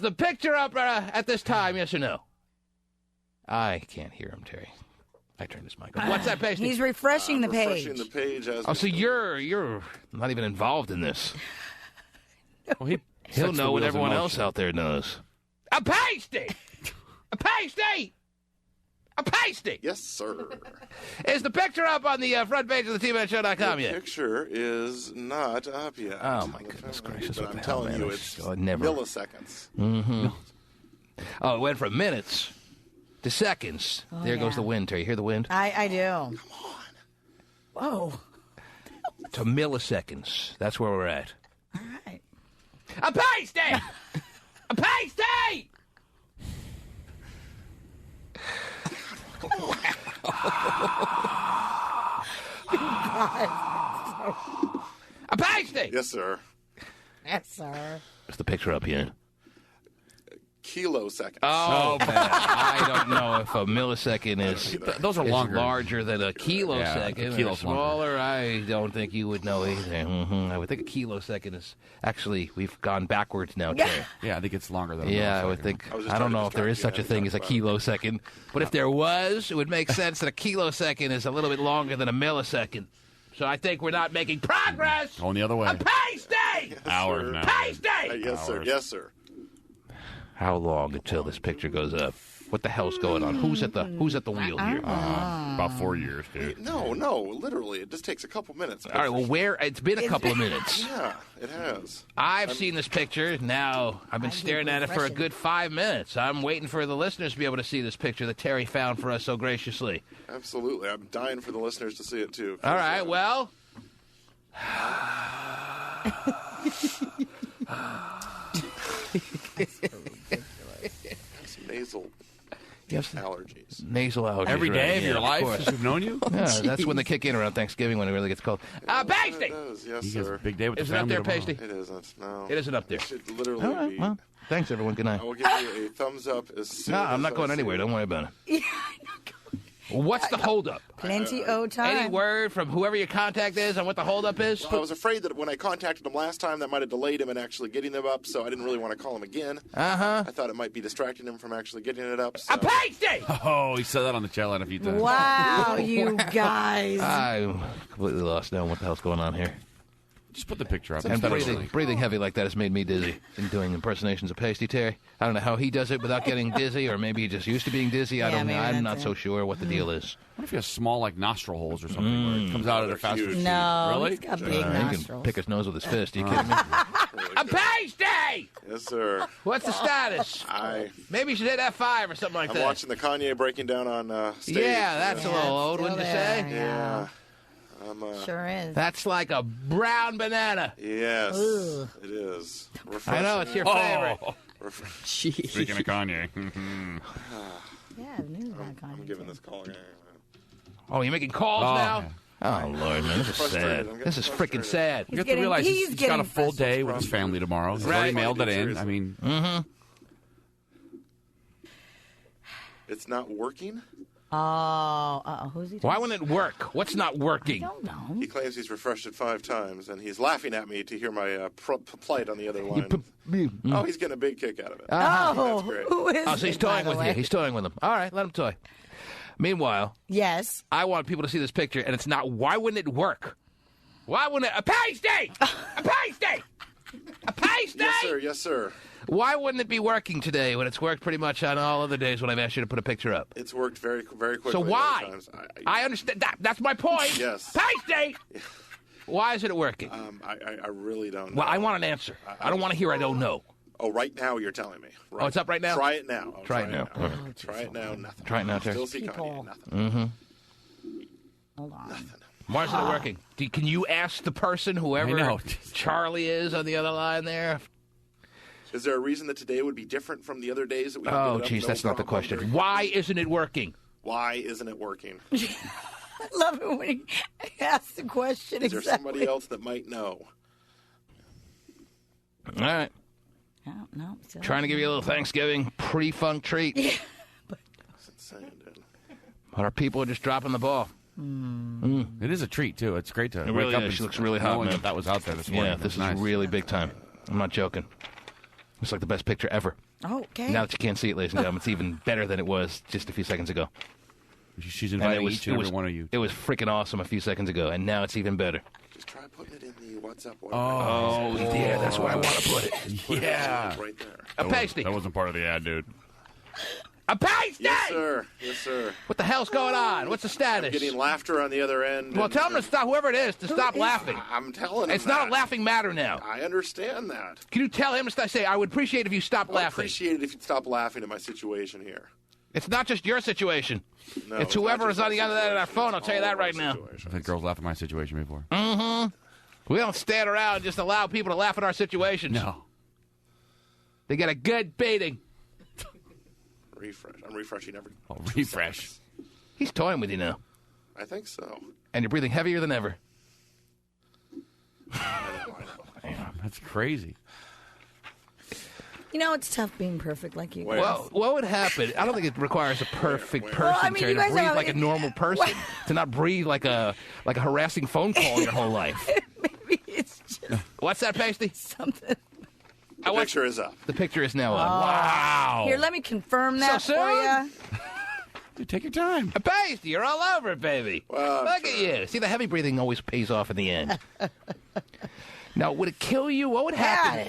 Speaker 1: the picture up at this time, yes or no? I can't hear him, Terry. I turned this mic off. What's that, Pasty?
Speaker 2: He's refreshing the page.
Speaker 6: Refreshing the page as
Speaker 1: so you're not even involved in this.
Speaker 3: Well,
Speaker 1: He'll know what everyone else out there knows. A pasty! A pasty! A pasty!
Speaker 6: Yes, sir.
Speaker 1: Is the picture up on the front page of the TMNShow.com
Speaker 6: The
Speaker 1: yet?
Speaker 6: picture is not up yet.
Speaker 1: Oh, my goodness gracious.
Speaker 6: But
Speaker 1: What
Speaker 6: I'm
Speaker 1: the hell,
Speaker 6: telling
Speaker 1: man?
Speaker 6: you, it's
Speaker 1: never.
Speaker 6: milliseconds.
Speaker 1: Mm-hmm. Oh, it went from minutes to seconds.
Speaker 2: Oh,
Speaker 1: there goes the wind, Terry. You hear the wind?
Speaker 2: I do.
Speaker 6: Come on.
Speaker 2: Whoa.
Speaker 1: To milliseconds. That's where we're at.
Speaker 2: All right.
Speaker 1: A pasty! A pasty! A pasty!
Speaker 6: Yes, sir.
Speaker 2: Yes, sir.
Speaker 1: What's the picture up here?
Speaker 6: Kiloseconds.
Speaker 1: Oh, man. I don't know if a millisecond is,
Speaker 3: Those are longer.
Speaker 1: larger than a kilosecond.
Speaker 3: Yeah, a
Speaker 1: And
Speaker 3: kilo's
Speaker 1: smaller, I don't think you would know either. I would think a kilosecond is actually, we've gone backwards now, Terry.
Speaker 3: Yeah, I think it's longer than a
Speaker 1: Yeah, I
Speaker 3: millisecond.
Speaker 1: would think.
Speaker 6: I was just
Speaker 1: I don't
Speaker 6: trying to
Speaker 1: know if there is
Speaker 6: distract
Speaker 1: such a
Speaker 6: you.
Speaker 1: thing as a kilosecond, but if there was, it would make sense that a kilosecond is a little bit longer than a millisecond. So I think we're not making progress.
Speaker 3: Going the other way.
Speaker 1: A pasty!
Speaker 3: Hours
Speaker 6: sir.
Speaker 3: now.
Speaker 1: Pasty!
Speaker 6: Yes, sir.
Speaker 3: Hours.
Speaker 6: Yes, sir.
Speaker 1: How long until this picture goes up? What the hell's going on? Who's at the wheel here?
Speaker 3: About 4 years, dude.
Speaker 6: No, literally. It just takes a couple minutes.
Speaker 1: All right, well, it's been a couple of minutes.
Speaker 6: Yeah, it has.
Speaker 1: I've seen this picture. Now, I've been staring at it for a good 5 minutes. I'm waiting for the listeners to be able to see this picture that Terry found for us so graciously.
Speaker 6: Absolutely. I'm dying for the listeners to see it, too.
Speaker 1: All right, well.
Speaker 6: Some nasal allergies.
Speaker 1: Nasal allergies.
Speaker 3: Every
Speaker 1: right,
Speaker 3: day of
Speaker 1: yeah,
Speaker 3: your life
Speaker 1: course.
Speaker 3: since we've known you?
Speaker 1: Yeah, that's when they kick in around Thanksgiving when it really gets cold. Pasty!
Speaker 6: It does, yes,
Speaker 3: He has
Speaker 6: sir.
Speaker 3: a big day with
Speaker 1: Is
Speaker 3: the
Speaker 1: it up
Speaker 3: family
Speaker 1: there,
Speaker 3: tomorrow.
Speaker 1: Pasty?
Speaker 6: It isn't, no.
Speaker 1: It isn't up there.
Speaker 6: It should literally
Speaker 1: All right,
Speaker 6: be.
Speaker 1: well, thanks, everyone. Good night.
Speaker 6: I will give you a thumbs up as soon
Speaker 1: No,
Speaker 6: as
Speaker 1: I'm not
Speaker 6: I
Speaker 1: going
Speaker 6: see
Speaker 1: anywhere.
Speaker 6: it.
Speaker 1: Don't worry about it.
Speaker 2: Yeah, I'm not going.
Speaker 1: What's the holdup?
Speaker 2: Plenty of time.
Speaker 1: Any word from whoever your contact is on what the holdup is?
Speaker 6: Well, I was afraid that when I contacted him last time, that might have delayed him in actually getting them up, so I didn't really want to call him again.
Speaker 1: Uh-huh.
Speaker 6: I thought it might be distracting him from actually getting it up. So.
Speaker 1: A pasty!
Speaker 3: Oh, he said that on the chat line a few times.
Speaker 2: Wow, you guys.
Speaker 1: I'm completely lost now. What the hell's going on here?
Speaker 3: Just put the picture up.
Speaker 1: And
Speaker 3: It's better
Speaker 1: breathing heavy like that has made me dizzy in doing impersonations of Pasty, Terry. I don't know how he does it without getting dizzy, or maybe he just used to being dizzy. I
Speaker 2: Yeah,
Speaker 1: don't know.
Speaker 2: maybe
Speaker 1: I'm
Speaker 2: that's
Speaker 1: not
Speaker 2: it.
Speaker 1: so sure what the deal is.
Speaker 3: What if he has small, like, nostril holes or something where it comes out at a faster
Speaker 6: huge.
Speaker 3: speed?
Speaker 2: No,
Speaker 3: Really?
Speaker 2: he's got big
Speaker 1: He can
Speaker 2: nostrils.
Speaker 1: pick his nose with his fist. Are you kidding me? A pasty!
Speaker 6: Yes, sir.
Speaker 1: What's the status? Maybe you should hit F5 or something like
Speaker 6: I'm
Speaker 1: that.
Speaker 6: watching the Kanye breaking down on stage.
Speaker 1: Yeah, that's a
Speaker 2: Yeah,
Speaker 1: little old,
Speaker 2: still
Speaker 1: wouldn't you
Speaker 2: there.
Speaker 1: say?
Speaker 6: Yeah.
Speaker 2: Sure is.
Speaker 1: That's like a brown banana.
Speaker 6: Yes,
Speaker 2: Ugh.
Speaker 6: it is.
Speaker 1: I know, it's your favorite.
Speaker 3: Speaking of Kanye.
Speaker 2: Yeah, I knew that kind
Speaker 6: I'm
Speaker 2: of
Speaker 6: giving
Speaker 2: thing.
Speaker 6: this call.
Speaker 1: Oh, you're making calls
Speaker 3: Oh,
Speaker 1: now?
Speaker 3: yeah.
Speaker 1: Oh, Lord, man, this is
Speaker 6: Frustrated.
Speaker 1: sad.
Speaker 6: I'm getting
Speaker 1: This is freaking sad.
Speaker 3: You have to
Speaker 2: getting-
Speaker 3: realize
Speaker 2: he's
Speaker 3: he's got a
Speaker 2: getting
Speaker 3: full day with his family tomorrow. He's already
Speaker 1: Right.
Speaker 3: mailed it in.
Speaker 6: Seriously.
Speaker 3: I mean,
Speaker 6: It's not working.
Speaker 2: Who's he talking?
Speaker 1: Why wouldn't it work? What's not working?
Speaker 2: I don't know.
Speaker 6: He claims he's refreshed it 5 times, and he's laughing at me to hear my plight on the other line. Oh, he's getting a big kick out of it.
Speaker 2: Oh,
Speaker 6: That's great.
Speaker 2: who is
Speaker 1: Oh, so he's
Speaker 2: it, by
Speaker 1: toying
Speaker 2: the
Speaker 1: with
Speaker 2: way?
Speaker 1: you. He's toying with him. All right, let him toy. Meanwhile,
Speaker 2: Yes.
Speaker 1: I want people to see this picture, and it's not. Why wouldn't it work? Why wouldn't it? A pasty! A pasty! A pasty!
Speaker 6: Yes, sir. Yes, sir.
Speaker 1: Why wouldn't it be working today when it's worked pretty much on all other days when I've asked you to put a picture up?
Speaker 6: It's worked very, very quickly.
Speaker 1: So why?
Speaker 6: other times.
Speaker 1: I understand that. That's my point.
Speaker 6: Yes.
Speaker 1: Pasty! Why isn't it working?
Speaker 6: I really don't know.
Speaker 1: Well, I want an answer. I don't want to hear I don't know.
Speaker 6: Oh, right now you're telling me. Right.
Speaker 1: Oh, it's up right now?
Speaker 6: Try it now. Oh,
Speaker 1: Try it now.
Speaker 6: Try it now. Nothing.
Speaker 1: Try it now, Terry.
Speaker 6: Still see
Speaker 2: People.
Speaker 6: Kanye. Nothing.
Speaker 2: Hold on.
Speaker 1: Why isn't it working? Can you ask the person, whoever
Speaker 3: I know.
Speaker 1: Charlie is on the other line there?
Speaker 6: Is there a reason that today would be different from the other days that we?
Speaker 1: Oh,
Speaker 6: geez,
Speaker 1: geez, that's not the question. Why isn't it working?
Speaker 6: Why isn't it working?
Speaker 2: I love it when he asks the question
Speaker 6: Is there
Speaker 2: exactly.
Speaker 6: somebody else that might know?
Speaker 1: All right.
Speaker 2: No,
Speaker 1: Trying to give you a little Thanksgiving pre-funk treat.
Speaker 6: It's insane, dude.
Speaker 1: But our people are just dropping the ball.
Speaker 3: it is a treat, too. It's great to
Speaker 1: It really
Speaker 3: wake up
Speaker 1: is.
Speaker 3: and
Speaker 1: She looks really hot,
Speaker 3: knowing
Speaker 1: man.
Speaker 3: that was out there this morning.
Speaker 1: Yeah, this
Speaker 3: That's nice.
Speaker 1: is really big time. I'm not joking. It's like the best picture ever.
Speaker 2: Okay.
Speaker 1: Now that you can't see it, ladies and gentlemen, it's even better than it was just a few seconds ago.
Speaker 3: She's inviting each and every one of you.
Speaker 1: It was freaking awesome a few seconds ago, and now it's even better.
Speaker 6: Just try putting it in the WhatsApp.
Speaker 1: Oh, yeah, that's where I want to put it.
Speaker 3: Yeah.
Speaker 6: Right there.
Speaker 1: A pasty.
Speaker 3: That wasn't part of the ad, dude.
Speaker 1: A pasty!
Speaker 6: Yes, sir. Yes, sir.
Speaker 1: What the hell's going on? What's the status?
Speaker 6: I'm getting laughter on the other end.
Speaker 1: Well, tell them to stop, whoever it is, to stop laughing.
Speaker 6: I'm telling him
Speaker 1: it's not a laughing matter now.
Speaker 6: I understand that.
Speaker 1: Can you tell him to stop? Say, I would appreciate if you stopped laughing.
Speaker 6: I appreciate it if you'd stop laughing at my situation here.
Speaker 1: It's not just your situation.
Speaker 6: No,
Speaker 1: it's whoever is on the other end of that phone. I'll tell you that right now.
Speaker 3: I've had girls laugh at my situation before.
Speaker 1: Mm-hmm. We don't stand around and just allow people to laugh at our situations.
Speaker 3: No.
Speaker 1: They get a good beating.
Speaker 6: Refresh. I'm refreshing every...
Speaker 3: Oh, refresh.
Speaker 1: He's toying with you now.
Speaker 6: I think so.
Speaker 1: And you're breathing heavier than ever.
Speaker 6: I know.
Speaker 3: That's crazy.
Speaker 2: You know, it's tough being perfect like you.
Speaker 1: Well, what would happen? I don't think it requires a perfect person to breathe like a normal person, to not breathe like a harassing phone call your whole life.
Speaker 2: Maybe it's just...
Speaker 1: What's that, Pasty?
Speaker 2: Something.
Speaker 6: The picture is up.
Speaker 1: The picture is now up.
Speaker 3: Wow.
Speaker 2: Here, let me confirm that
Speaker 1: so
Speaker 2: for you.
Speaker 3: Dude, take your time.
Speaker 1: Pasty, you're all over it, baby.
Speaker 6: Well,
Speaker 1: look at you. See, the heavy breathing always pays off in the end. Now, would it kill you? What would happen?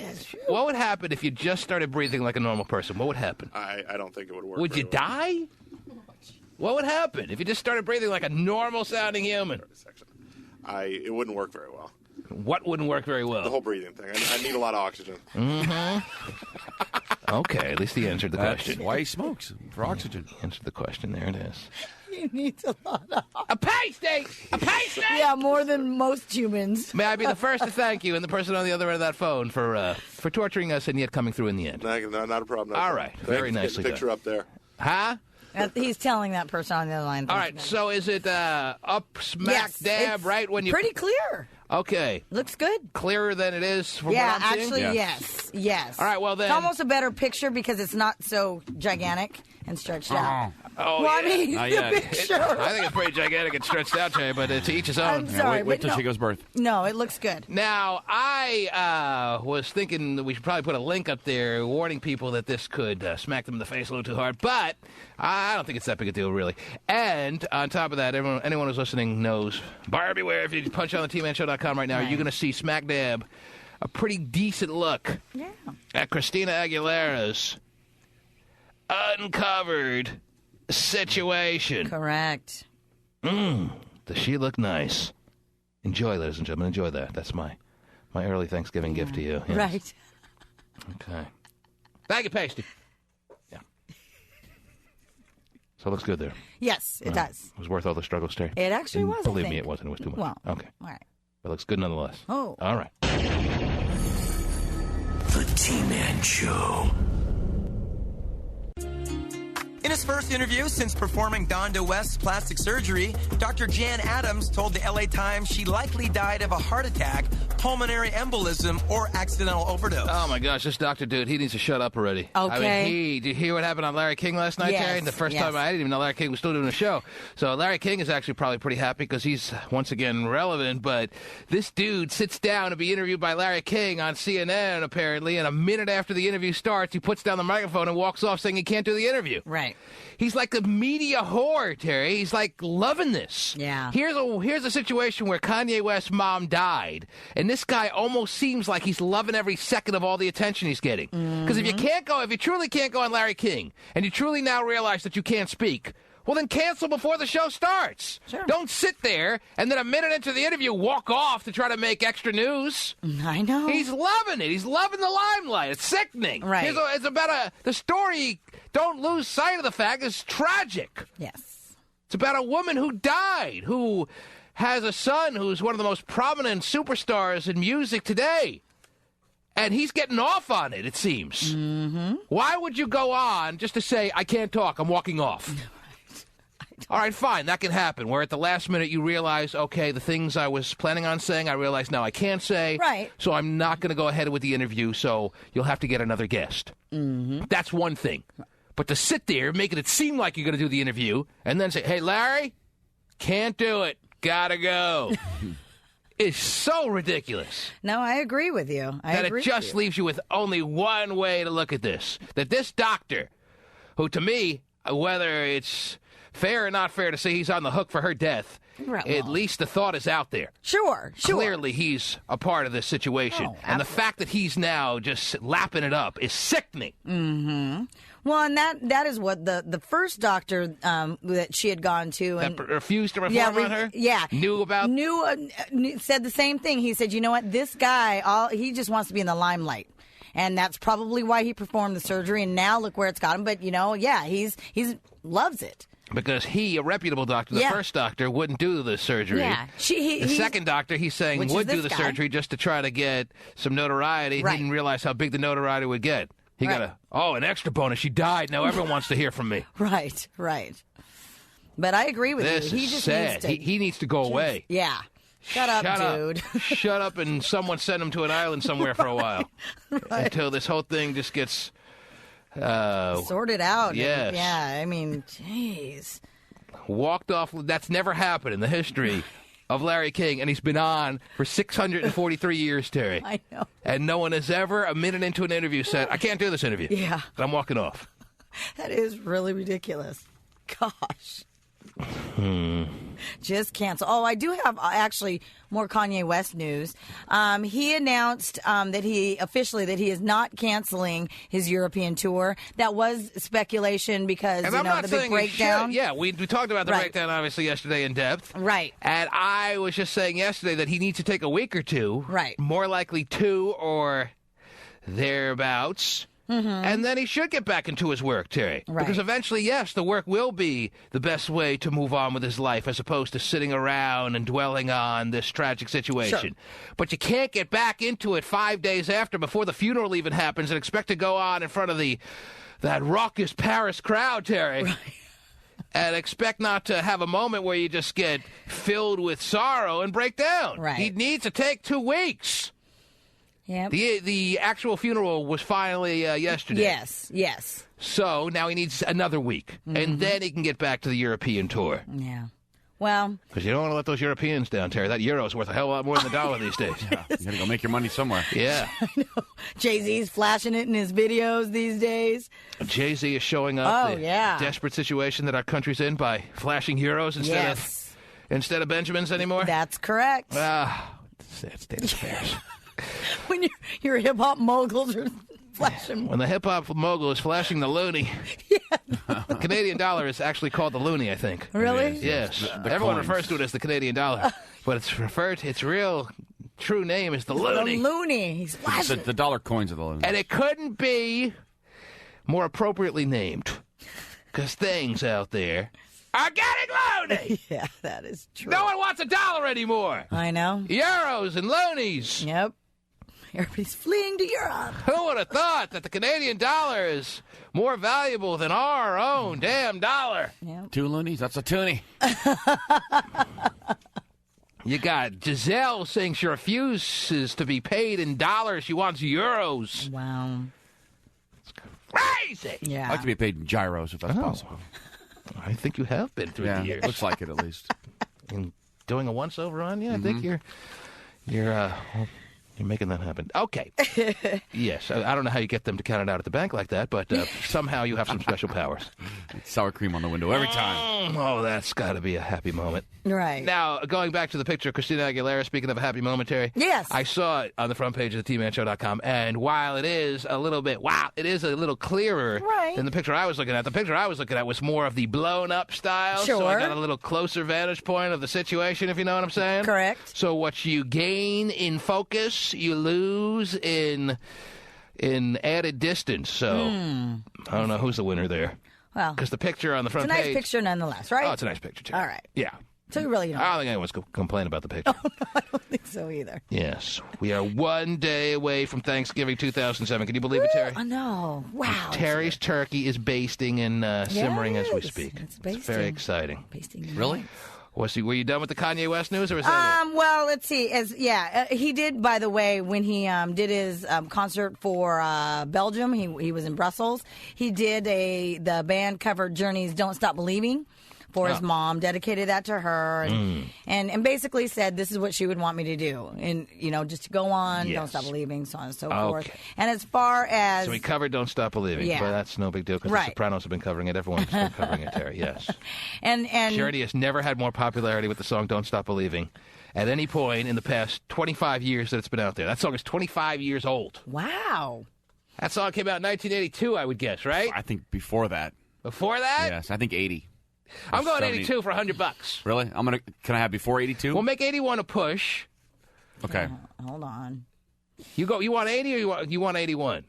Speaker 1: What would happen if you just started breathing like a normal person? What would happen?
Speaker 6: I don't think it would work.
Speaker 1: Would you die? What would happen if you just started breathing like a normal-sounding human?
Speaker 6: It wouldn't work very well.
Speaker 1: What wouldn't work very well?
Speaker 6: The whole breathing thing. I need a lot of oxygen.
Speaker 1: Mm-hmm. Okay, at least he answered the question.
Speaker 3: Why he smokes, for oxygen.
Speaker 1: He answered the question. There it is.
Speaker 2: He needs a lot of...
Speaker 1: A pasty! A pasty!
Speaker 2: Yeah, more than most humans.
Speaker 1: May I be the first to thank you and the person on the other end of that phone for torturing us and yet coming through in the end.
Speaker 6: No, not a problem.
Speaker 1: All right. Very nicely
Speaker 6: done. Picture up there.
Speaker 1: Huh?
Speaker 2: He's telling that person on the other line.
Speaker 1: All right, so is it up, smack, dab, right when you...
Speaker 2: pretty clear.
Speaker 1: Okay.
Speaker 2: Looks good.
Speaker 1: Clearer than it is from what I'm seeing?
Speaker 2: Actually, yes.
Speaker 1: All right, well then...
Speaker 2: It's almost a better picture because it's not so gigantic and stretched out.
Speaker 1: Oh,
Speaker 2: well,
Speaker 1: yeah.
Speaker 2: I mean, the picture.
Speaker 1: I think it's pretty gigantic and stretched out, Jay, but to each his own.
Speaker 2: I'm sorry,
Speaker 3: wait till she goes birth.
Speaker 2: No, it looks good.
Speaker 1: Now, I was thinking that we should probably put a link up there warning people that this could smack them in the face a little too hard, but I don't think it's that big a deal, really. And on top of that, anyone who's listening knows, buyer beware, if you punch on the tmanshow.com right now, you're going to see smack dab a pretty decent look at Christina Aguilera's uncovered situation.
Speaker 2: Correct.
Speaker 1: Does she look nice? Enjoy, ladies and gentlemen. Enjoy that. That's my early Thanksgiving gift to you. Yes.
Speaker 2: Right.
Speaker 1: Okay. Thank you, Pasty. Yeah. So it looks good there.
Speaker 2: Yes, it does.
Speaker 1: It was worth all the struggle, Terry.
Speaker 2: It actually was.
Speaker 1: Believe me, it wasn't. It was too much.
Speaker 2: Well,
Speaker 1: okay.
Speaker 2: All right.
Speaker 1: It looks good nonetheless.
Speaker 2: Oh.
Speaker 1: All right.
Speaker 4: The T-Man Show.
Speaker 7: In his first interview since performing Donda West's plastic surgery, Dr. Jan Adams told the LA Times she likely died of a heart attack, pulmonary embolism, or accidental overdose.
Speaker 1: Oh, my gosh, this doctor dude, he needs to shut up already.
Speaker 2: Okay.
Speaker 1: I mean, did you hear what happened on Larry King last night, Terry? The first time, I didn't even know Larry King was still doing a show. So Larry King is actually probably pretty happy because he's, once again, relevant. But this dude sits down to be interviewed by Larry King on CNN, apparently, and a minute after the interview starts, he puts down the microphone and walks off saying he can't do the interview.
Speaker 2: Right.
Speaker 1: He's like a media whore, Terry. He's like loving this.
Speaker 2: Yeah.
Speaker 1: Here's a situation where Kanye West's mom died, and this guy almost seems like he's loving every second of all the attention he's getting. Because if you truly can't go on Larry King, and you truly now realize that you can't speak, well, then cancel before the show starts.
Speaker 2: Sure.
Speaker 1: Don't sit there and then a minute into the interview walk off to try to make extra news.
Speaker 2: I know.
Speaker 1: He's loving it. He's loving the limelight. It's sickening.
Speaker 2: Right.
Speaker 1: It's about the story. Don't lose sight of the fact it's tragic.
Speaker 2: Yes.
Speaker 1: It's about a woman who died, who has a son who's one of the most prominent superstars in music today. And he's getting off on it, it seems. Mm-hmm. Why would you go on just to say, I can't talk, I'm walking off? All right, fine, that can happen. Where at the last minute you realize, okay, the things I was planning on saying, I realize now I can't say.
Speaker 2: Right.
Speaker 1: So I'm not going to go ahead with the interview, so you'll have to get another guest. Mm-hmm. That's one thing. But to sit there, making it seem like you're going to do the interview, and then say, hey, Larry, can't do it, gotta go, is so ridiculous.
Speaker 2: No, I agree with you.
Speaker 1: It just leaves you with only one way to look at this. That this doctor, who to me, whether it's fair or not fair to say he's on the hook for her death, at least the thought is out there.
Speaker 2: Sure.
Speaker 1: Clearly, he's a part of this situation. And the fact that he's now just lapping it up is sickening.
Speaker 2: Mm-hmm. Well, and that is what the first doctor that she had gone to and
Speaker 1: that refused to perform on her.
Speaker 2: Yeah,
Speaker 1: knew
Speaker 2: said the same thing. He said, "You know what? This guy, he just wants to be in the limelight." And that's probably why he performed the surgery. And now look where it's got him. But he's loves it.
Speaker 1: Because he, a reputable doctor, the first doctor, wouldn't do the surgery.
Speaker 2: Yeah.
Speaker 1: The second doctor, he's saying, would do the surgery just to try to get some notoriety.
Speaker 2: Right.
Speaker 1: He didn't realize how big the notoriety would get. He got an extra bonus. She died. Now everyone wants to hear from me.
Speaker 2: Right. But I agree with
Speaker 1: you.
Speaker 2: He
Speaker 1: is
Speaker 2: just
Speaker 1: sad.
Speaker 2: Needs to,
Speaker 1: he needs to go away.
Speaker 2: Yeah. Shut up, dude.
Speaker 1: Shut up, and someone send him to an island somewhere for a while. Until this whole thing just gets
Speaker 2: sorted out.
Speaker 1: Yes.
Speaker 2: I mean, jeez.
Speaker 1: Walked off. That's never happened in the history of Larry King, and he's been on for 643 years, Terry.
Speaker 2: I know.
Speaker 1: And no one has ever, a minute into an interview, said, I can't do this interview.
Speaker 2: Yeah.
Speaker 1: I'm walking off.
Speaker 2: That is really ridiculous. Gosh. Just cancel. Oh, I do have actually more Kanye West news. He announced that he is not canceling his European tour. That was speculation because the big breakdown.
Speaker 1: Yeah, we talked about the breakdown obviously yesterday in depth.
Speaker 2: Right.
Speaker 1: And I was just saying yesterday that he needs to take a week or two.
Speaker 2: Right.
Speaker 1: More likely 2 or thereabouts. Mm-hmm. And then he should get back into his work, Terry.
Speaker 2: Right.
Speaker 1: Because eventually, yes, the work will be the best way to move on with his life as opposed to sitting around and dwelling on this tragic situation. Sure. But you can't get back into it 5 days after, before the funeral even happens, and expect to go on in front of that raucous Paris crowd, Terry.
Speaker 2: Right.
Speaker 1: And expect not to have a moment where you just get filled with sorrow and break down.
Speaker 2: Right.
Speaker 1: He needs to take 2 weeks.
Speaker 2: Yep.
Speaker 1: The actual funeral was finally yesterday.
Speaker 2: Yes.
Speaker 1: So now he needs another week, and then he can get back to the European tour.
Speaker 2: Yeah. Well,
Speaker 1: because you don't want to let those Europeans down, Terry. That euro's worth a hell of a lot more than the dollar these days.
Speaker 3: Yeah, you got to go make your money somewhere.
Speaker 1: Yeah.
Speaker 2: I know. Jay-Z's flashing it in his videos these days.
Speaker 1: Jay-Z is showing up the
Speaker 2: yeah.
Speaker 1: desperate situation that our country's in by flashing euros instead of Benjamins anymore.
Speaker 2: That's correct.
Speaker 1: Sad state of affairs.
Speaker 2: When your hip-hop moguls are flashing.
Speaker 1: When the hip-hop mogul is flashing the loonie. The Canadian dollar is actually called the loonie, I think.
Speaker 2: Really?
Speaker 1: Yes. Everyone refers to it as the Canadian dollar. But its real true name is the loonie.
Speaker 2: The loonie. He's flashing.
Speaker 3: The dollar coins are the loonie.
Speaker 1: And it couldn't be more appropriately named. Because things out there are getting loony.
Speaker 2: Yeah, that is true.
Speaker 1: No one wants a dollar anymore.
Speaker 2: I know.
Speaker 1: Euros and loonies.
Speaker 2: Yep. Everybody's fleeing to Europe.
Speaker 1: Who would have thought that the Canadian dollar is more valuable than our own damn dollar?
Speaker 2: Yep.
Speaker 3: 2 loonies, that's a toonie.
Speaker 1: You got Giselle saying she refuses to be paid in dollars. She wants euros.
Speaker 2: Wow.
Speaker 1: It's crazy.
Speaker 2: Yeah.
Speaker 3: I'd like to be paid in gyros if that's possible.
Speaker 1: I think you have been through the years.
Speaker 3: Looks like it at least.
Speaker 1: And doing a once-over on you, I think you're making that happen. Okay. Yes. I don't know how you get them to count it out at the bank like that, but somehow you have some special powers.
Speaker 3: Sour cream on the window every time.
Speaker 1: Oh, that's got to be a happy moment.
Speaker 2: Right.
Speaker 1: Now, going back to the picture of Christina Aguilera, speaking of a happy momentary.
Speaker 2: Yes.
Speaker 1: I saw it on the front page of the TManShow.com, and while it is a little bit, it is a little clearer than the picture I was looking at. The picture I was looking at was more of the blown-up style.
Speaker 2: Sure.
Speaker 1: So I got a little closer vantage point of the situation, if you know what I'm saying.
Speaker 2: Correct.
Speaker 1: So what you gain in focus, you lose in added distance. So I don't know who's the winner there.
Speaker 2: Well,
Speaker 1: because the picture on the front
Speaker 2: page. It's a nice
Speaker 1: page,
Speaker 2: picture nonetheless, right?
Speaker 1: Oh, it's a nice picture, too.
Speaker 2: All right.
Speaker 1: Yeah.
Speaker 2: So you really don't.
Speaker 1: I don't think anyone's complain about the picture.
Speaker 2: Oh, no, I don't think so either.
Speaker 1: Yes. We are 1 day away from Thanksgiving 2007. Can you believe it, Terry?
Speaker 2: I know. Wow.
Speaker 1: Terry's turkey is basting and simmering as we speak.
Speaker 2: It's basting.
Speaker 1: It's very exciting.
Speaker 2: Basting.
Speaker 3: Really?
Speaker 1: Were you done with the Kanye West news, or was that it?
Speaker 2: Well, let's see. He did, by the way, when he did his concert for Belgium, he was in Brussels. He did the band covered Journey's "Don't Stop Believing" for his mom, dedicated that to her, and basically said this is what she would want me to do. And, just to go on, Don't Stop Believing, so on and so forth. And as far as...
Speaker 1: So we covered Don't Stop Believing, but that's no big deal because The Sopranos have been covering it. Everyone's been covering it, Terry, yes.
Speaker 2: And
Speaker 1: Charity has never had more popularity with the song Don't Stop Believing at any point in the past 25 years that it's been out there. That song is 25 years old.
Speaker 2: Wow.
Speaker 1: That song came out in 1982, I would guess, right?
Speaker 3: I think before that.
Speaker 1: Before that?
Speaker 3: Yes, I think 80.
Speaker 1: I'm going 82 for $100.
Speaker 3: Really? Can I have before 82?
Speaker 1: We'll make 81 a push.
Speaker 3: Okay.
Speaker 2: Hold on.
Speaker 1: You want 80 or you want 81?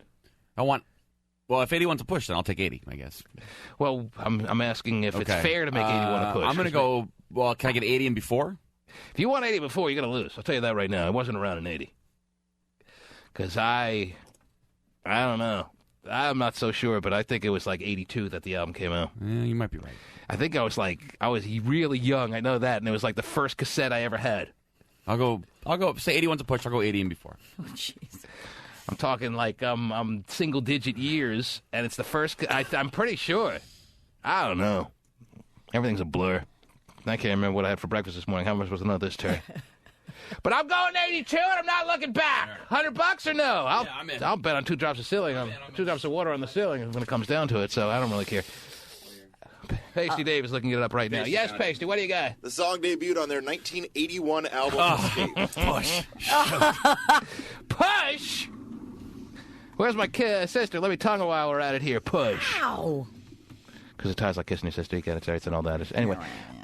Speaker 3: Well, if 81's a push, then I'll take 80, I guess.
Speaker 1: Well, I'm asking if it's fair to make 81 a push.
Speaker 3: I'm going to go, can I get 80 and before?
Speaker 1: If you want 80 before, you're going to lose. I'll tell you that right now. I wasn't around in 80. Because I don't know. I'm not so sure, but I think it was like 82 that the album came out.
Speaker 3: Yeah, you might be right.
Speaker 1: I think I was really young. I know that, and it was like the first cassette I ever had.
Speaker 3: I'll go. Say 81's a push. I'll go 80 and before.
Speaker 2: Oh, jeez.
Speaker 1: I'm talking like I'm single-digit years, and it's the first. I'm pretty sure. I don't know. Everything's a blur. I can't remember what I had for breakfast this morning. How am I supposed to know this, Terry? But I'm going 82, and I'm not looking back. $100 or no? I'll bet on 2 drops of ceiling, 2 drops of water on the ceiling when it comes down to it. So I don't really care. Pasty Dave is looking it up right now. Yes, Pasty, what do you got?
Speaker 6: The song debuted on their 1981 album, Escape.
Speaker 3: Push.
Speaker 1: Push? Where's my sister? Let me tongue a while we're at it here. Push.
Speaker 2: Ow.
Speaker 1: Because it ties like kissing your sister. You get it, Terry, and all that. Anyway.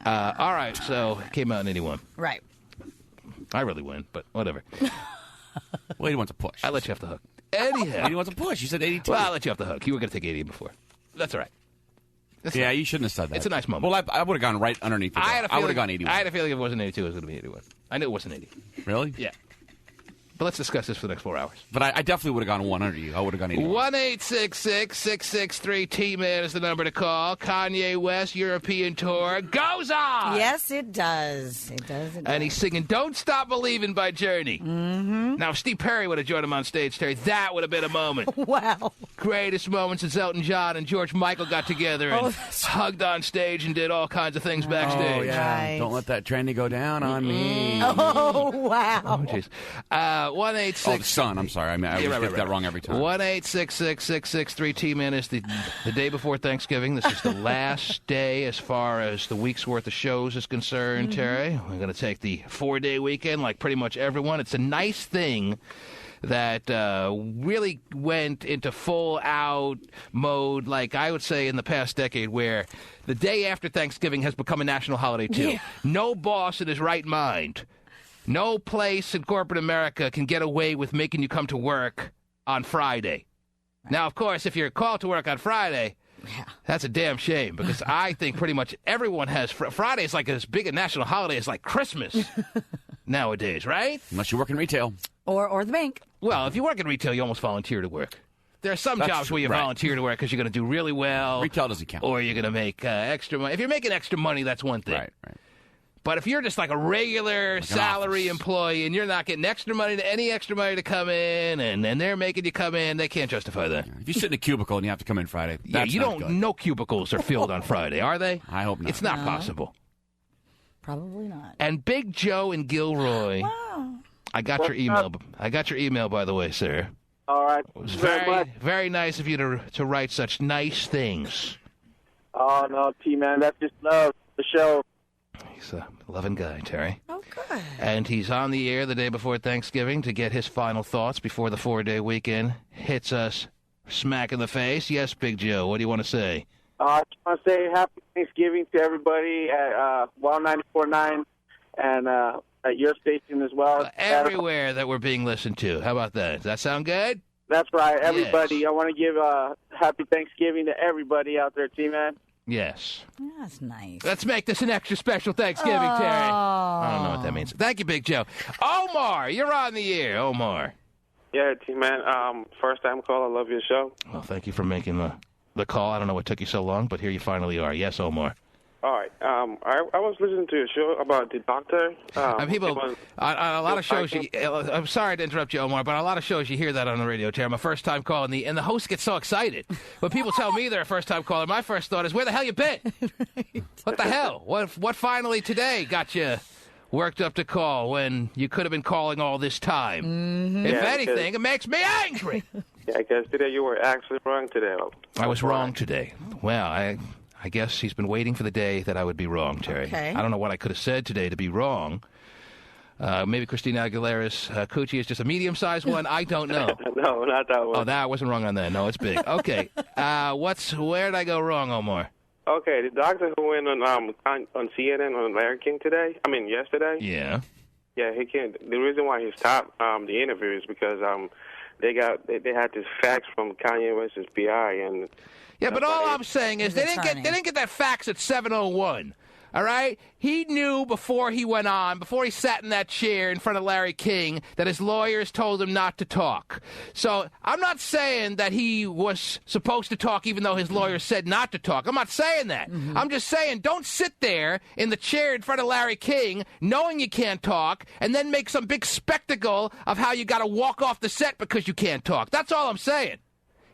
Speaker 1: All right, so it came out in 81.
Speaker 2: Right.
Speaker 1: I really win, but whatever.
Speaker 3: Well, 81's a push.
Speaker 1: I let you off the hook. Anyhow.
Speaker 3: 81's a push. You said 82.
Speaker 1: Well, I let you off the hook. You were going to take 80 before. That's all right.
Speaker 3: You shouldn't have said that.
Speaker 1: It's a nice moment.
Speaker 3: Well, I would have gone right underneath it. I would have gone 81.
Speaker 1: I had a feeling if it wasn't 82, it was going to be 81. I knew it wasn't 80.
Speaker 3: Really?
Speaker 1: Yeah. But let's discuss this for the next 4 hours.
Speaker 3: But I definitely would have gone 1 under you. I would have gone 81.
Speaker 1: 1-866-663-T-Man is the number to call. Kanye West European tour goes on.
Speaker 2: Yes, it does. It does.
Speaker 1: And he's singing "Don't Stop Believing" by Journey. Mm-hmm. Now, if Steve Perry would have joined him on stage, Terry, that would have been a moment.
Speaker 2: Wow.
Speaker 1: Greatest moments since Elton John and George Michael got together and hugged on stage and did all kinds of things backstage.
Speaker 3: Oh, yeah. Right. Don't let that trendy go down on me.
Speaker 2: Oh, wow.
Speaker 1: Oh, jeez. 1-866.
Speaker 3: Oh, the sun. I'm sorry. I get that wrong every time.
Speaker 1: 1-866-663-T-Man is the day before Thanksgiving. This is the last day as far as the week's worth of shows is concerned, Terry. We're going to take the 4-day weekend like pretty much everyone. It's a nice thing that really went into full-out mode, like I would say in the past decade, where the day after Thanksgiving has become a national holiday, too. Yeah. No boss in his right mind, no place in corporate America can get away with making you come to work on Friday. Now, of course, if you're called to work on Friday, that's a damn shame, because I think pretty much everyone has... Friday is like as big a national holiday as like Christmas nowadays, right?
Speaker 3: Unless you work in retail.
Speaker 2: Or the bank.
Speaker 1: Well, if you work in retail, you almost volunteer to work. There are some jobs where you volunteer to work because you're going to do really well.
Speaker 3: Retail doesn't count.
Speaker 1: Or you're going to make extra money. If you're making extra money, that's one thing.
Speaker 3: Right.
Speaker 1: But if you're just like a regular salary employee and you're not getting any extra money to come in, and they're making you come in, they can't justify that.
Speaker 3: If you sit in a cubicle and you have to come in Friday, that's
Speaker 1: you
Speaker 3: not
Speaker 1: don't.
Speaker 3: good.
Speaker 1: No cubicles are filled on Friday, are they?
Speaker 3: I hope not.
Speaker 1: It's not possible.
Speaker 2: Probably not.
Speaker 1: And Big Joe in Gilroy.
Speaker 2: Wow.
Speaker 1: I got your email. I got your email, by the way, sir.
Speaker 8: All right.
Speaker 1: It was very nice of you to write such nice things.
Speaker 8: Oh, no, T-Man, that's just love, the show.
Speaker 1: He's a loving guy, Terry.
Speaker 2: Oh, good.
Speaker 1: And he's on the air the day before Thanksgiving to get his final thoughts before the 4-day weekend hits us smack in the face. Yes, Big Joe, what do you want to say?
Speaker 8: I just want to say happy Thanksgiving to everybody at Wild 94.9 and at your station as well.
Speaker 1: Everywhere that we're being listened to. How about that? Does that sound good?
Speaker 8: That's right, everybody.
Speaker 1: Yes.
Speaker 8: I want to give happy Thanksgiving to everybody out there, T-Man.
Speaker 1: Yes.
Speaker 2: That's nice.
Speaker 1: Let's make this an extra special Thanksgiving, Terry. I don't know what that means. Thank you, Big Joe. Omar, you're on the air. Omar.
Speaker 9: Yeah, T-Man. First time call. I love your show.
Speaker 1: Well, thank you for making the call. I don't know what took you so long, but here you finally are. Yes, Omar.
Speaker 9: All right. I was listening to a show about the doctor.
Speaker 1: People on a lot of shows. I'm sorry to interrupt you, Omar, but on a lot of shows you hear that on the radio. Terry, I'm a first-time caller, and the host gets so excited when people tell me they're a first-time caller. My first thought is, "Where the hell you been? Right. What the hell? What finally today got you worked up to call when you could have been calling all this time?
Speaker 2: Mm-hmm.
Speaker 1: If anything, it makes me angry."
Speaker 9: Yeah, I guess today you were actually wrong today.
Speaker 1: I was wrong today. Well, I guess he's been waiting for the day that I would be wrong, Terry.
Speaker 2: Okay.
Speaker 1: I don't know what I could have said today to be wrong. Maybe Christina Aguilera's coochie is just a medium-sized one. I don't know.
Speaker 9: No, not that one.
Speaker 1: Oh, I wasn't wrong on that. No, it's big. Okay. Where did I go wrong, Omar?
Speaker 9: Okay, the doctor who went on CNN on Larry King yesterday.
Speaker 1: Yeah.
Speaker 9: Yeah, he can't. The reason why he stopped the interview is because they had this fax from Kanye West's PI and.
Speaker 1: Yeah, but all I'm saying is they didn't get that fax at 7:01. All right? He knew before he went on, before he sat in that chair in front of Larry King, that his lawyers told him not to talk. So I'm not saying that he was supposed to talk even though his lawyers said not to talk. I'm not saying that. Mm-hmm. I'm just saying don't sit there in the chair in front of Larry King knowing you can't talk and then make some big spectacle of how you got to walk off the set because you can't talk. That's all I'm saying.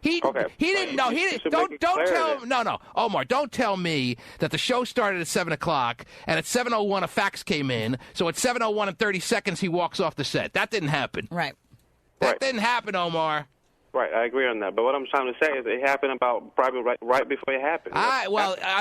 Speaker 1: He didn't know. He didn't. Don't tell him. No, Omar. Don't tell me that the show started at 7 o'clock and at 7:01 a fax came in. So at 7:01 and 30 seconds he walks off the set. That didn't happen.
Speaker 2: Right.
Speaker 1: That didn't happen, Omar.
Speaker 9: Right, I agree on that. But what I'm trying to say is it happened about probably right before it happened.
Speaker 1: I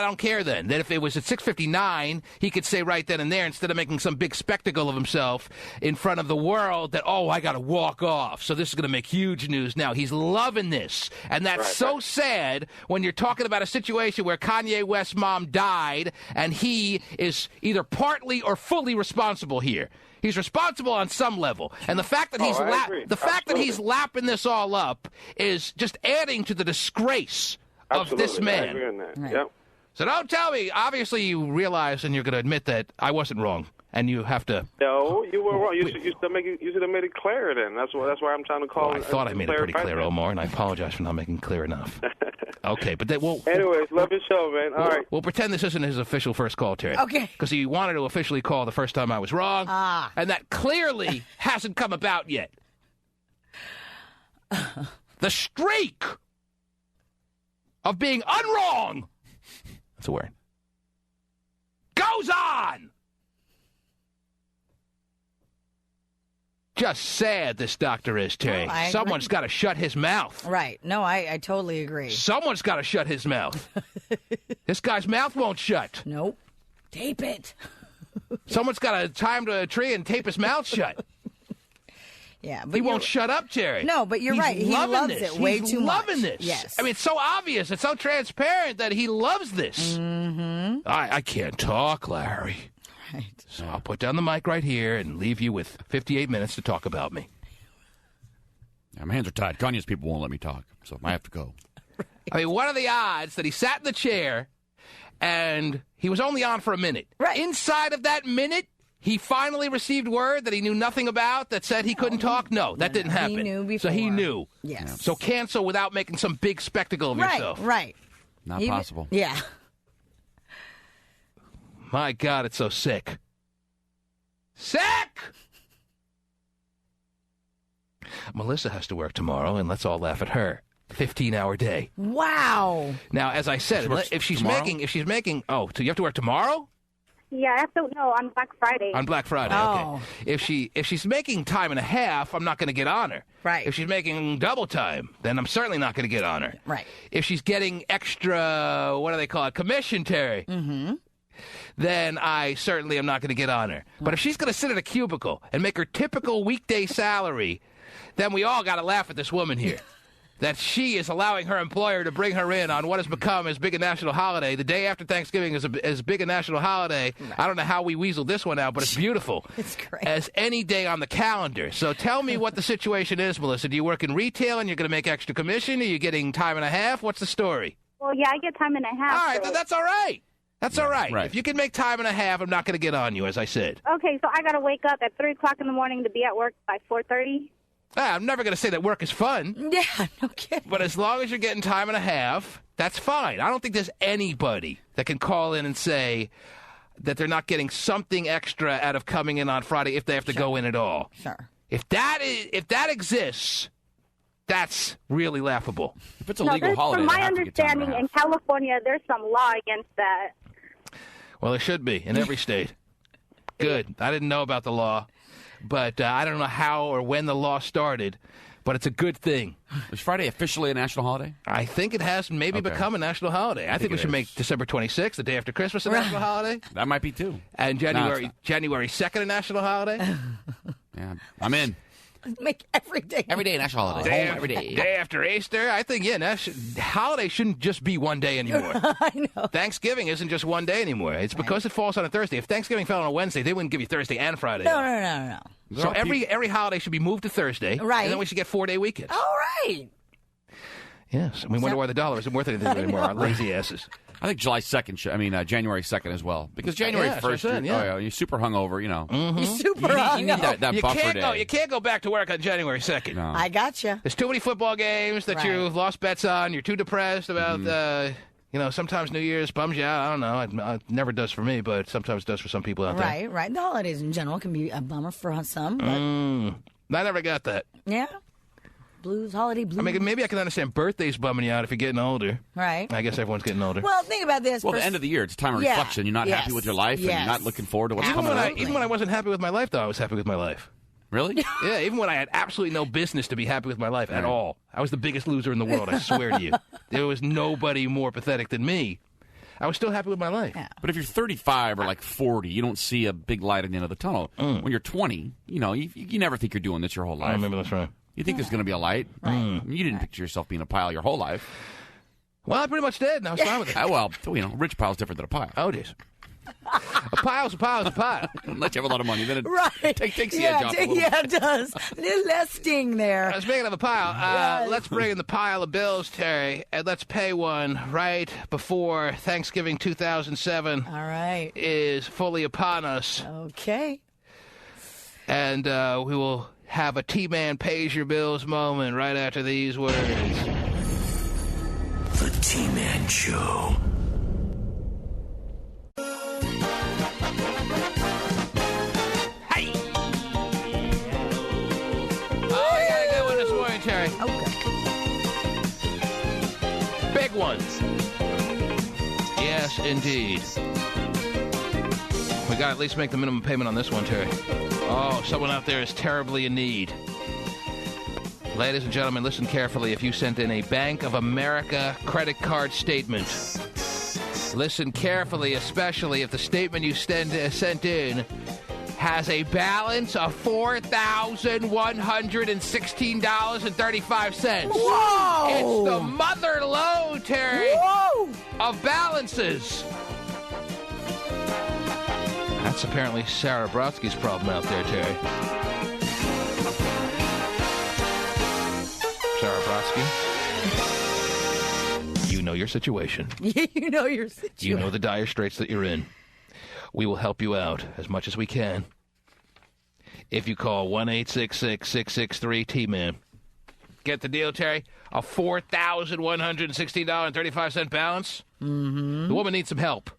Speaker 1: don't care then. That if it was at 6:59, he could say right then and there instead of making some big spectacle of himself in front of the world that, I got to walk off. So this is going to make huge news now. He's loving this. And that's sad when you're talking about a situation where Kanye West's mom died and he is either partly or fully responsible here. He's responsible on some level, and the fact that he's lapping this all up is just adding to the disgrace of this man.
Speaker 9: I agree on that.
Speaker 2: Right.
Speaker 9: Yep.
Speaker 1: So don't tell me. Obviously, you realize and you're going to admit that I wasn't wrong, and you have to.
Speaker 9: No, you were wrong. You should have made it clearer. Then that's why I'm trying to call.
Speaker 1: Well, I thought I made it pretty clear, Omar, and I apologize for not making it clear enough. Okay, but
Speaker 9: anyways, love your show, man. All right.
Speaker 1: We'll pretend this isn't his official first call, Terry.
Speaker 2: Okay.
Speaker 1: Because he wanted to officially call the first time I was wrong, and that clearly hasn't come about yet. The streak of being unwrong, that's a word, goes on. Just sad this doctor is, Terry.
Speaker 2: Oh,
Speaker 1: Someone's got to shut his mouth.
Speaker 2: Right. No, I totally agree.
Speaker 1: Someone's got to shut his mouth. This guy's mouth won't shut.
Speaker 2: Nope. Tape it.
Speaker 1: Someone's got to tie him to a tree and tape his mouth shut.
Speaker 2: Yeah, but
Speaker 1: he won't shut up, Terry.
Speaker 2: No, but you're right. He loves it way too much.
Speaker 1: He's loving this.
Speaker 2: Yes.
Speaker 1: I mean, it's so obvious. It's so transparent that he loves this.
Speaker 2: Mm-hmm.
Speaker 1: I can't talk, Larry.
Speaker 2: Right.
Speaker 1: So I'll put down the mic right here and leave you with 58 minutes to talk about me.
Speaker 3: Yeah, my hands are tied. Kanye's people won't let me talk, so I have to go.
Speaker 2: Right.
Speaker 1: I mean, what are the odds that he sat in the chair and he was only on for a minute?
Speaker 2: Right.
Speaker 1: Inside of that minute, he finally received word that he knew nothing about that said he couldn't talk? No, that didn't happen.
Speaker 2: He knew before.
Speaker 1: So he knew.
Speaker 2: Yes.
Speaker 1: So cancel without making some big spectacle of yourself.
Speaker 2: Right.
Speaker 3: Not possible.
Speaker 2: Yeah.
Speaker 1: My God, it's so sick. Sick! Melissa has to work tomorrow, and let's all laugh at her. 15-hour day.
Speaker 2: Wow.
Speaker 1: Now, as I said, if she's making, so you have to work tomorrow?
Speaker 10: Yeah, I have to. No, on Black Friday.
Speaker 1: On Black Friday,
Speaker 2: Oh.
Speaker 1: okay. If she's making time and a half, I'm not going to get on her.
Speaker 2: Right.
Speaker 1: If she's making double time, then I'm certainly not going to get on her.
Speaker 2: Right.
Speaker 1: If she's getting extra, what do they call it, commission, Terry? Mm-hmm. Then I certainly am not going to get on her. But if she's going to sit at a cubicle and make her typical weekday salary, then we all got to laugh at this woman here. That she is allowing her employer to bring her in on what has become as big a national holiday. The day after Thanksgiving is as big a national holiday. Right. I don't know how we weaseled this one out, but it's beautiful.
Speaker 2: It's great.
Speaker 1: As any day on the calendar. So tell me what the situation is, Melissa. Do you work in retail and you're going to make extra commission? Are you getting time and a half? What's the story?
Speaker 10: Well, yeah, I get time and a half.
Speaker 1: All right,
Speaker 10: so.
Speaker 1: that's all right. That's all right.
Speaker 3: Right.
Speaker 1: If you can make time and a half, I'm not going to get on you, as I said.
Speaker 10: Okay, so I got to wake up at 3 o'clock in the morning to be at work by 4:30?
Speaker 1: I'm never going to say that work is fun.
Speaker 2: Yeah, no kidding.
Speaker 1: But as long as you're getting time and a half, that's fine. I don't think there's anybody that can call in and say that they're not getting something extra out of coming in on Friday if they have to go in at all.
Speaker 2: Sure.
Speaker 1: If that exists, that's really laughable.
Speaker 3: If it's a legal holiday,
Speaker 10: from my understanding, in California, there's some law against that.
Speaker 1: Well, there should be in every state. Good. I didn't know about the law, but I don't know how or when the law started, but it's a good thing.
Speaker 3: Is Friday officially a national holiday?
Speaker 1: I think it has maybe become a national holiday. I think we should make December 26th, the day after Christmas, a national holiday.
Speaker 3: That might be too.
Speaker 1: And January 2nd, a national holiday.
Speaker 3: Yeah, I'm in.
Speaker 2: Make every day
Speaker 3: a national holiday. Every day.
Speaker 1: Day after Easter. I think, holiday shouldn't just be one day anymore.
Speaker 2: I know.
Speaker 1: Thanksgiving isn't just one day anymore. It's because it falls on a Thursday. If Thanksgiving fell on a Wednesday, they wouldn't give you Thursday and Friday.
Speaker 2: No.
Speaker 1: So every holiday should be moved to Thursday.
Speaker 2: Right.
Speaker 1: And then we should get 4-day weekends.
Speaker 2: All right.
Speaker 1: Yes. And we wonder why the dollar isn't worth anything anymore. Our lazy asses.
Speaker 3: I think January 2nd as well. Because January 1st, you're super hungover,
Speaker 2: Mm-hmm. You're super hungover.
Speaker 3: You need that buffer day.
Speaker 1: You can't go back to work on January 2nd.
Speaker 3: No.
Speaker 2: I gotcha.
Speaker 1: There's too many football games that you've lost bets on. You're too depressed about, sometimes New Year's bums you out. I don't know. It never does for me, but sometimes it does for some people out there.
Speaker 2: Right. The holidays in general can be a bummer for some. But...
Speaker 1: I never got that.
Speaker 2: Yeah. Holiday blues.
Speaker 1: I mean, maybe I can understand birthdays bumming you out if you're getting older.
Speaker 2: Right.
Speaker 1: I guess everyone's getting older.
Speaker 2: Well, think about this.
Speaker 3: Well, the end of the year, it's a time of reflection. You're not happy with your life, and you're not looking forward to what's coming up.
Speaker 1: Even when I wasn't happy with my life, though, I was happy with my life.
Speaker 3: Really?
Speaker 1: Yeah, even when I had absolutely no business to be happy with my life at all. I was the biggest loser in the world, I swear to you. There was nobody more pathetic than me. I was still happy with my life.
Speaker 2: Yeah.
Speaker 3: But if you're 35 or like 40, you don't see a big light at the end of the tunnel. When you're 20, you never think you're doing this your whole life.
Speaker 1: I remember that's right.
Speaker 3: You think there's going to be a light.
Speaker 2: Right.
Speaker 3: You didn't picture yourself being a pile your whole life.
Speaker 1: Well, I pretty much did, and I was fine with it.
Speaker 3: Well, rich pile's different than a pile.
Speaker 1: Oh, it is. A pile's a pile.
Speaker 3: Unless you have a lot of money, then
Speaker 2: it
Speaker 3: takes the edge off a little.
Speaker 2: Yeah, it does. A little less sting there.
Speaker 1: Speaking of a pile, let's bring in the pile of bills, Terry, and let's pay one right before Thanksgiving 2007
Speaker 2: All right.
Speaker 1: is fully upon us.
Speaker 2: Okay.
Speaker 1: And we will have a T-Man pays your bills moment right after these words.
Speaker 4: The T-Man Show.
Speaker 1: Hey! Oh, I got a good one this morning, Terry.
Speaker 2: Okay.
Speaker 1: Big ones. Yes, indeed. We got to at least make the minimum payment on this one, Terry. Oh, someone out there is terribly in need. Ladies and gentlemen, listen carefully. If you sent in a Bank of America credit card statement, listen carefully, especially if the statement you sent in has a balance of $4,116.35.
Speaker 2: Whoa!
Speaker 1: It's the mother lode, Terry, of balances. That's apparently Sarah Brodsky's problem out there, Terry. Sarah Brodsky, you know your situation.
Speaker 2: You know your situation.
Speaker 1: You know the dire straits that you're in. We will help you out as much as we can. If you call 1-866-663-T-MAN. Get the deal, Terry? A $4,116.35 balance? Mm-hmm. The woman needs some help.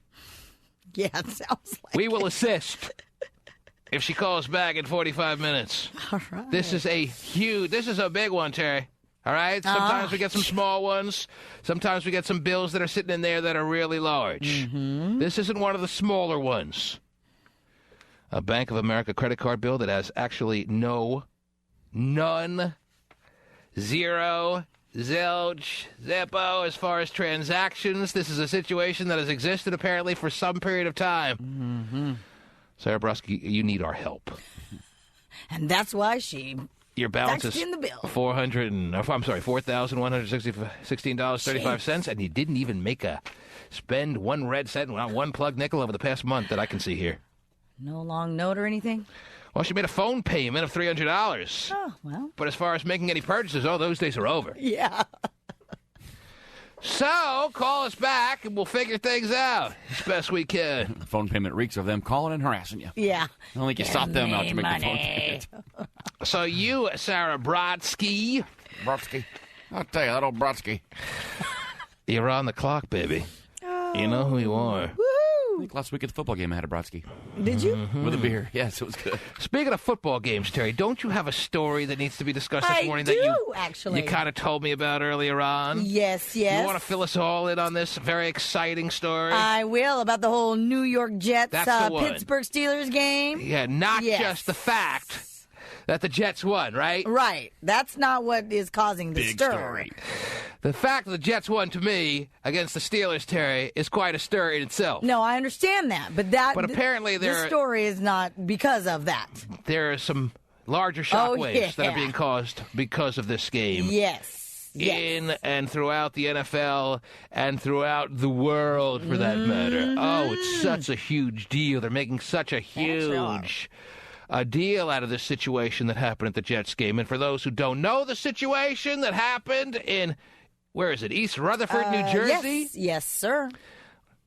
Speaker 2: Yeah, it sounds like
Speaker 1: we will assist if she calls back in 45 minutes.
Speaker 2: All right.
Speaker 1: This is a big one, Terry. All right? Sometimes we get some small ones. Sometimes we get some bills that are sitting in there that are really large. Mm-hmm. This isn't one of the smaller ones. A Bank of America credit card bill that has actually none, zero, zilch, zippo as far as transactions. This is a situation that has existed apparently for some period of time. Mm-hmm. Sarah Brodsky, you need our help.
Speaker 2: And that's why
Speaker 1: your balance is
Speaker 2: in the bill.
Speaker 1: $416.35, and you didn't even spend one red cent, one plug nickel over the past month that I can see here.
Speaker 2: No long note or anything?
Speaker 1: Well, she made a phone payment of $300.
Speaker 2: Oh, well.
Speaker 1: But as far as making any purchases, those days are over.
Speaker 2: Yeah.
Speaker 1: So, call us back and we'll figure things out as best we can.
Speaker 3: The phone payment reeks of them calling and harassing you.
Speaker 2: Yeah.
Speaker 3: I don't think you sought them out to make the phone payment.
Speaker 1: So you, Sarah Brodsky.
Speaker 3: Brodsky. I'll tell you, that old Brodsky.
Speaker 1: You're on the clock, baby. You know who you are.
Speaker 3: I think last week at the football game I had a Brodsky.
Speaker 2: Did you?
Speaker 3: With a beer. Yes, it was good.
Speaker 1: Speaking of football games, Terry, don't you have a story that needs to be discussed this morning
Speaker 2: I do,
Speaker 1: that
Speaker 2: actually.
Speaker 1: you kind of told me about earlier on?
Speaker 2: Yes.
Speaker 1: You want to fill us all in on this very exciting story?
Speaker 2: I will, about the whole New York Jets
Speaker 1: That's the one.
Speaker 2: Pittsburgh Steelers game.
Speaker 1: Yeah, not just the fact that the Jets won, right?
Speaker 2: Right. That's not what is causing the
Speaker 3: Big
Speaker 2: stir.
Speaker 3: story.
Speaker 1: The fact that the Jets won, to me, against the Steelers, Terry, is quite a stir in itself.
Speaker 2: No, I understand that, but
Speaker 1: apparently
Speaker 2: this story is not because of that.
Speaker 1: There are some larger shockwaves that are being caused because of this game.
Speaker 2: Yes.
Speaker 1: In and throughout the NFL and throughout the world, for that matter. Oh, it's such a huge deal. They're making such a huge deal out of this situation that happened at the Jets game. And for those who don't know the situation that happened in, where is it, East Rutherford, New Jersey?
Speaker 2: Yes, sir.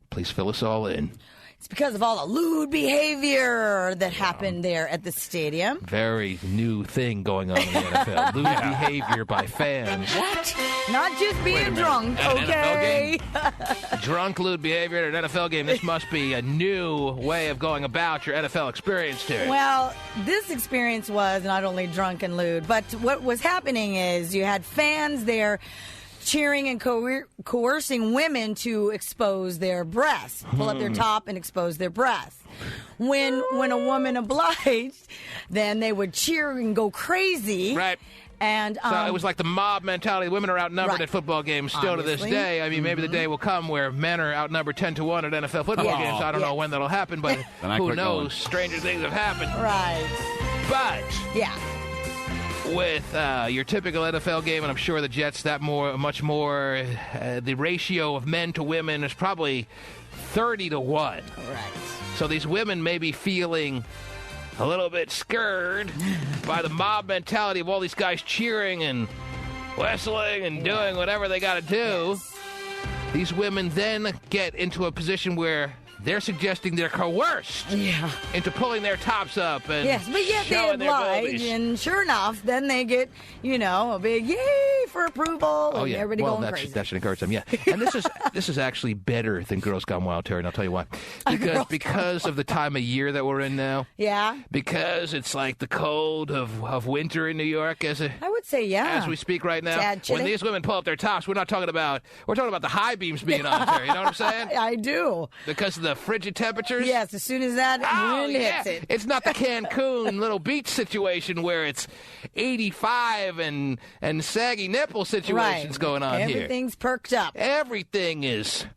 Speaker 1: Please fill us all in.
Speaker 2: It's because of all the lewd behavior that happened there at the stadium.
Speaker 1: Very new thing going on in the NFL. Lewd behavior by fans.
Speaker 2: What? Not just being drunk, okay?
Speaker 1: Drunk, lewd behavior at an NFL game. This must be a new way of going about your NFL experience, Terry.
Speaker 2: Well, this experience was not only drunk and lewd, but what was happening is you had fans there cheering and coercing women to expose their breasts, pull up their top and expose their breasts. When a woman obliged, then they would cheer and go crazy.
Speaker 1: Right.
Speaker 2: And
Speaker 1: so it was like the mob mentality. Women are outnumbered at football games still to this
Speaker 2: Obviously.
Speaker 1: day. I mean, maybe the day will come where men are outnumbered 10-1 at NFL football games. I don't know when that'll happen, but who knows? Stranger things have happened.
Speaker 2: Right.
Speaker 1: But
Speaker 2: yeah.
Speaker 1: With your typical NFL game, and I'm sure the Jets, much more, the ratio of men to women is probably 30-1.
Speaker 2: Right.
Speaker 1: So these women may be feeling a little bit scared by the mob mentality of all these guys cheering and whistling and doing whatever they got to do. These women then get into a position where they're suggesting they're coerced into pulling their tops up and
Speaker 2: but yet they
Speaker 1: showing their
Speaker 2: oblige,
Speaker 1: boobies.
Speaker 2: and sure enough, then they get, a big yay for approval, and everybody going crazy.
Speaker 1: That should encourage them, And this is actually better than Girls Gone Wild, Terry, and I'll tell you why. Because of the time of year that we're in now. Yeah. Because it's like the cold of winter in New York,
Speaker 2: I would say,
Speaker 1: as we speak right now. When these women pull up their tops, we're talking about the high beams being on, Terry. You know what I'm saying?
Speaker 2: I do.
Speaker 1: Because of the frigid temperatures?
Speaker 2: Yes, as soon as that wind hits it.
Speaker 1: It's not the Cancun little beach situation where it's 85 and saggy nipple situations going on here.
Speaker 2: Everything's perked up.
Speaker 1: Everything is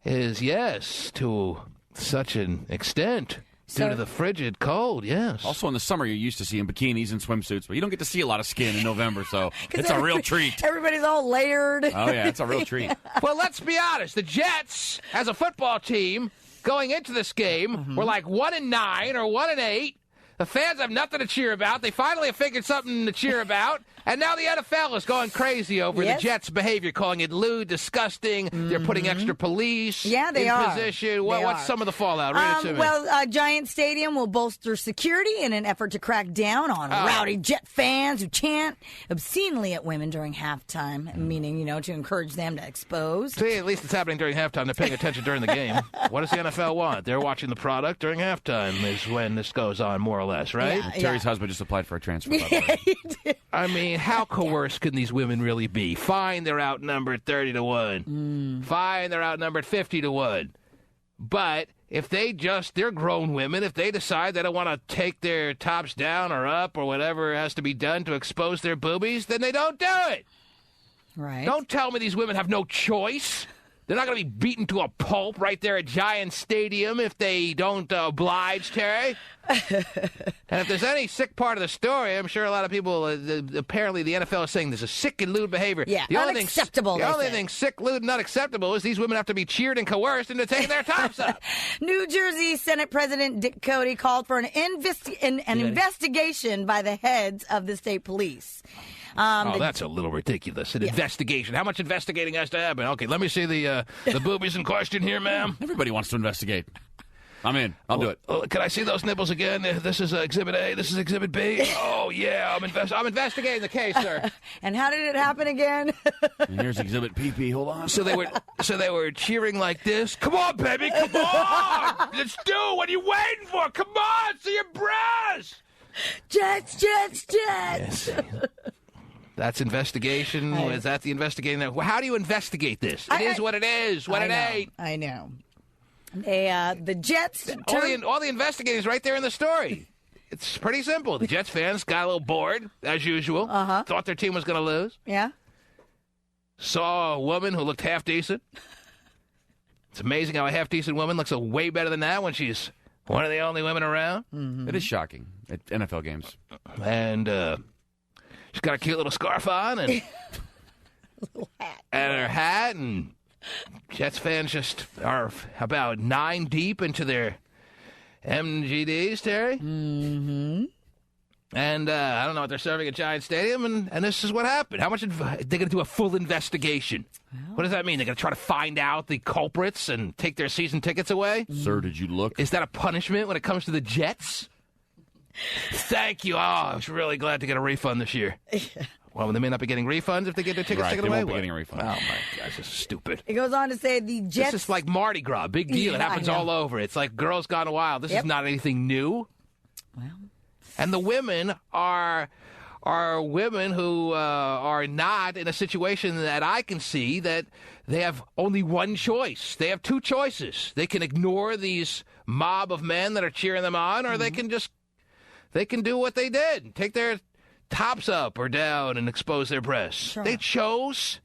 Speaker 1: yes, to such an extent. Due to the frigid cold, yes.
Speaker 3: Also in the summer, you're used to seeing bikinis and swimsuits, but you don't get to see a lot of skin in November, so it's a real treat.
Speaker 2: Everybody's all layered.
Speaker 3: Oh, yeah, it's a real treat.
Speaker 1: Well, let's be honest. The Jets, as a football team, going into this game, were like 1-9 or 1-8. The fans have nothing to cheer about. They finally have figured something to cheer about. And now the NFL is going crazy over the Jets' behavior, calling it lewd, disgusting. They're putting extra police in position. What's some of the fallout? Read it to me.
Speaker 2: Well, Giant Stadium will bolster security in an effort to crack down on rowdy Jet fans who chant obscenely at women during halftime, meaning, to encourage them to expose.
Speaker 1: See, at least it's happening during halftime. They're paying attention during the game. What does the NFL want? They're watching the product during halftime is when this goes on, more or less, right?
Speaker 3: Yeah, Terry's husband just applied for a transfer, by the way.
Speaker 1: I mean, how coerced can these women really be? Fine, they're outnumbered 30-1. Fine, they're outnumbered 50-1. But if they're grown women, if they decide they don't want to take their tops down or up or whatever has to be done to expose their boobies, then they don't do it.
Speaker 2: Right.
Speaker 1: Don't tell me these women have no choice. They're not going to be beaten to a pulp right there at Giant Stadium if they don't oblige, Terry. And if there's any sick part of the story, I'm sure a lot of people, apparently the NFL is saying there's a sick and lewd behavior.
Speaker 2: Yeah, unacceptable.
Speaker 1: The only thing sick, lewd, and unacceptable is these women have to be cheered and coerced into taking their tops up.
Speaker 2: New Jersey Senate President Dick Cody called for an investigation by the heads of the state police.
Speaker 1: That's a little ridiculous. An investigation. How much investigating has to happen? Okay, let me see the boobies in question here, ma'am.
Speaker 3: Everybody wants to investigate. I'm in. I'll do it.
Speaker 1: Can I see those nipples again? This is Exhibit A. This is Exhibit B. Oh, yeah. I'm investigating the case, sir.
Speaker 2: And how did it happen again?
Speaker 3: And here's Exhibit PP. Hold on.
Speaker 1: So they were cheering like this. Come on, baby. Come on. Let's do it. What are you waiting for? Come on. See your breasts.
Speaker 2: Jets. Yes.
Speaker 1: That's investigation. Is that the investigating? How do you investigate this? It is what it is. What it ain't.
Speaker 2: I know. The Jets...
Speaker 1: All the investigating is right there in the story. It's pretty simple. The Jets fans got a little bored, as usual. Thought their team was going to lose.
Speaker 2: Yeah.
Speaker 1: Saw a woman who looked half decent. It's amazing how a half decent woman looks way better than that when she's one of the only women around.
Speaker 3: Mm-hmm. It is shocking at NFL games.
Speaker 1: And she's got a cute little scarf on and
Speaker 2: little hat.
Speaker 1: And her hat, and Jets fans just are about 9 deep into their MGDs, Terry.
Speaker 2: Mm-hmm.
Speaker 1: And I don't know what they're serving at Giant Stadium, and this is what happened. How much they're going to do a full investigation? Well, what does that mean? They're going to try to find out the culprits and take their season tickets away?
Speaker 3: Sir, did you look?
Speaker 1: Is that a punishment when it comes to the Jets? Thank you. Oh, I was really glad to get a refund this year. Well, they may not be getting refunds if they get their tickets taken away.
Speaker 3: They won't be getting a refund.
Speaker 1: Oh, my gosh, this is stupid.
Speaker 2: It goes on to say the Jets...
Speaker 1: This is like Mardi Gras. Big deal. It happens all over. It's like Girls Gone Wild. This is not anything new.
Speaker 2: Well...
Speaker 1: And the women are women who are not in a situation that I can see that they have only one choice. They have two choices. They can ignore these mob of men that are cheering them on, or they can do what they did, take their tops up or down and expose their breasts.
Speaker 2: Sure.
Speaker 1: They chose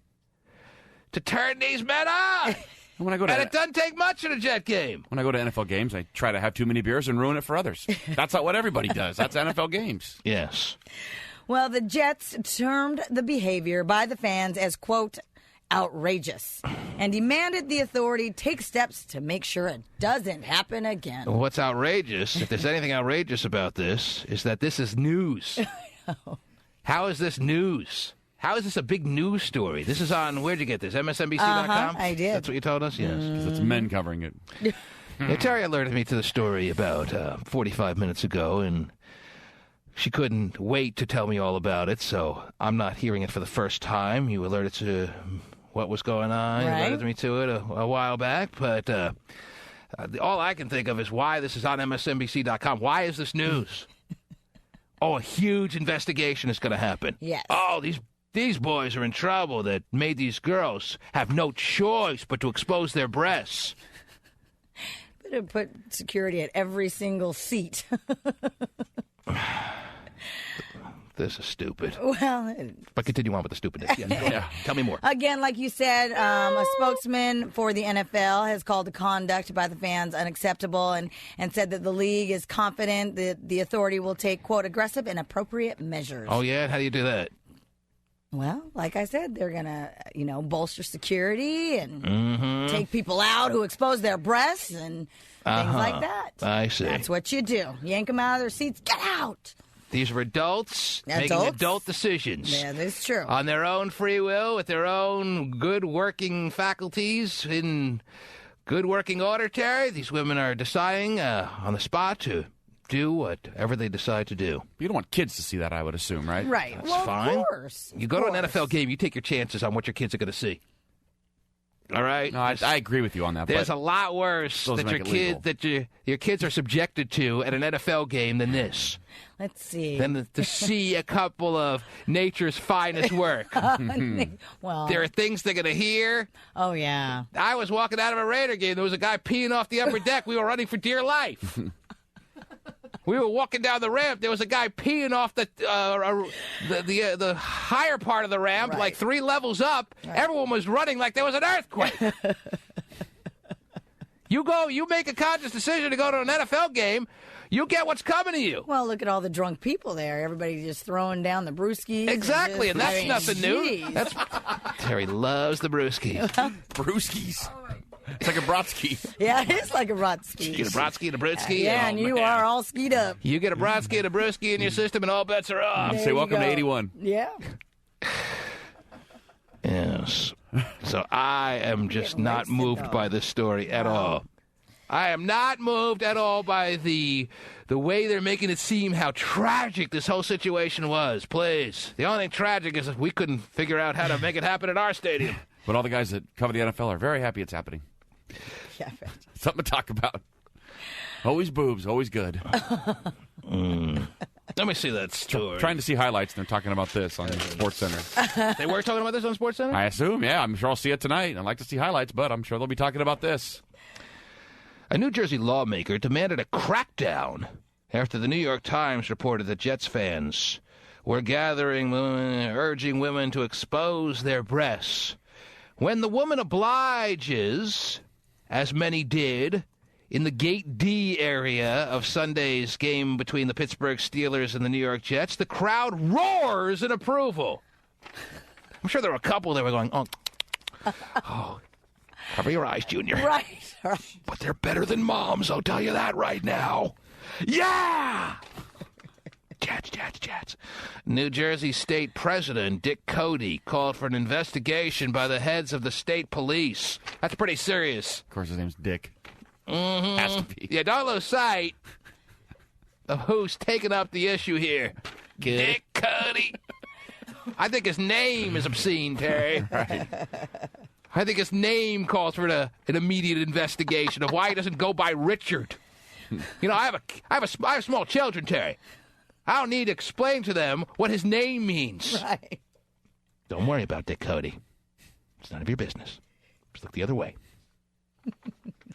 Speaker 1: to turn these men on.
Speaker 3: When I go to
Speaker 1: and it doesn't take much in a Jet game.
Speaker 3: When I go to NFL games, I try to have too many beers and ruin it for others. That's not what everybody does. That's NFL games.
Speaker 1: Yes.
Speaker 2: Well, the Jets termed the behavior by the fans as, quote, outrageous, and demanded the authority take steps to make sure it doesn't happen again.
Speaker 1: What's outrageous, if there's anything outrageous about this, is that this is news. How is this news? How is this a big news story? This is on, where'd you get this, MSNBC.com?
Speaker 2: I did.
Speaker 1: That's what you told us? Yes.
Speaker 3: Because it's men covering it.
Speaker 1: Yeah, Tari alerted me to the story about 45 minutes ago, and she couldn't wait to tell me all about it, so I'm not hearing it for the first time. You alerted to what was going on.
Speaker 2: Right.
Speaker 1: You alerted me to it a while back, but all I can think of is why this is on MSNBC.com. Why is this news? A huge investigation is going to happen.
Speaker 2: Yes.
Speaker 1: Oh, these boys are in trouble that made these girls have no choice but to expose their breasts.
Speaker 2: Better put security at every single seat.
Speaker 1: This is stupid.
Speaker 2: Well,
Speaker 1: but continue on with the stupidness. Yeah. Tell me more.
Speaker 2: Again, like you said, a spokesman for the NFL has called the conduct by the fans unacceptable and said that the league is confident that the authority will take, quote, aggressive and appropriate measures.
Speaker 1: Oh, yeah? How do you do that?
Speaker 2: Well, like I said, they're going to, bolster security and take people out who expose their breasts and things like that.
Speaker 1: I see.
Speaker 2: That's what you do. Yank them out of their seats. Get out.
Speaker 1: These are adults making adult decisions.
Speaker 2: Yeah, that's true.
Speaker 1: On their own free will, with their own good working faculties, in good working order, Terry. These women are deciding on the spot to do whatever they decide to do.
Speaker 3: You don't want kids to see that, I would assume, right?
Speaker 2: Right.
Speaker 1: That's fine.
Speaker 2: Of course.
Speaker 1: You go to an NFL game, you take your chances on what your kids are going to see. All right?
Speaker 3: No, I agree with you on that.
Speaker 1: There's a lot worse that your kids are subjected to at an NFL game than this.
Speaker 2: Let's see.
Speaker 1: Than to see a couple of nature's finest work.
Speaker 2: Well,
Speaker 1: there are things they're going to hear.
Speaker 2: Oh, yeah.
Speaker 1: I was walking out of a Raider game. There was a guy peeing off the upper deck. We were running for dear life. We were walking down the ramp. There was a guy peeing off the higher part of the ramp,
Speaker 2: right.
Speaker 1: like 3 levels up. Right. Everyone was running like there was an earthquake. You make a conscious decision to go to an NFL game, you get what's coming to you.
Speaker 2: Well, look at all the drunk people there. Everybody just throwing down the brewskis.
Speaker 1: Exactly, and that's nothing new. Terry loves the brewski.
Speaker 3: Brewskis. It's like a brodsky.
Speaker 2: Yeah, it is like a brodsky.
Speaker 1: You get a brodsky and a brewski.
Speaker 2: Yeah, and you are all skied up.
Speaker 1: You get a brodsky and a brewski in your system, and all bets are off.
Speaker 3: Say welcome to 81.
Speaker 2: Yeah.
Speaker 1: fans. So I am just not moved by this story at all. I am not moved at all by the way they're making it seem how tragic this whole situation was. Please. The only thing tragic is that we couldn't figure out how to make it happen at our stadium.
Speaker 3: But all the guys that cover the NFL are very happy it's happening.
Speaker 2: Yeah.
Speaker 3: Something to talk about. Always boobs, always good.
Speaker 1: Let me see that story.
Speaker 3: Trying to see highlights, and they're talking about this on SportsCenter.
Speaker 1: They were talking about this on SportsCenter?
Speaker 3: I assume, yeah. I'm sure I'll see it tonight. I'd like to see highlights, but I'm sure they'll be talking about this.
Speaker 1: A New Jersey lawmaker demanded a crackdown after the New York Times reported that Jets fans were gathering women, urging women to expose their breasts. When the woman obliges, as many did, in the Gate D area of Sunday's game between the Pittsburgh Steelers and the New York Jets, the crowd roars in approval. I'm sure there were a couple that were going, oh, cover your eyes, Junior.
Speaker 2: Right.
Speaker 1: But they're better than moms, I'll tell you that right now. Yeah! Jets. New Jersey State President Dick Cody called for an investigation by the heads of the state police. That's pretty serious.
Speaker 3: Of course, his name's Dick.
Speaker 1: Mm-hmm.
Speaker 3: Has to be.
Speaker 1: Yeah, don't lose sight of who's taking up the issue here. Dick Cody. I think his name is obscene, Terry.
Speaker 3: Right.
Speaker 1: I think his name calls for an immediate investigation of why he doesn't go by Richard. You know, I have small children, Terry. I don't need to explain to them what his name means.
Speaker 2: Right.
Speaker 1: Don't worry about Dick Cody. It's none of your business. Just look the other way.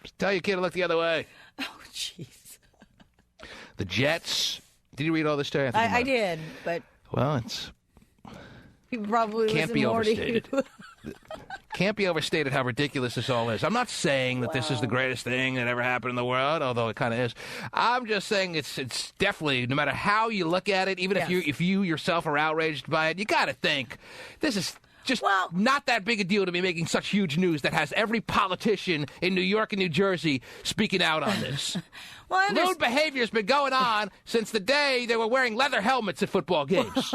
Speaker 1: Just tell your kid to look the other way.
Speaker 2: Oh, jeez.
Speaker 1: The Jets. Did you read all this, Terry?
Speaker 2: I did, but...
Speaker 1: Well, it's...
Speaker 2: People probably
Speaker 1: can't be
Speaker 2: more
Speaker 1: overstated.
Speaker 2: To you.
Speaker 1: Can't be overstated how ridiculous this all is. I'm not saying that this is the greatest thing that ever happened in the world, although it kind of is. I'm just saying it's definitely, no matter how you look at it, even if you yourself are outraged by it, you got to think this is just not that big a deal to be making such huge news that has every politician in New York and New Jersey speaking out on this. Lewd behavior has been going on since the day they were wearing leather helmets at football games.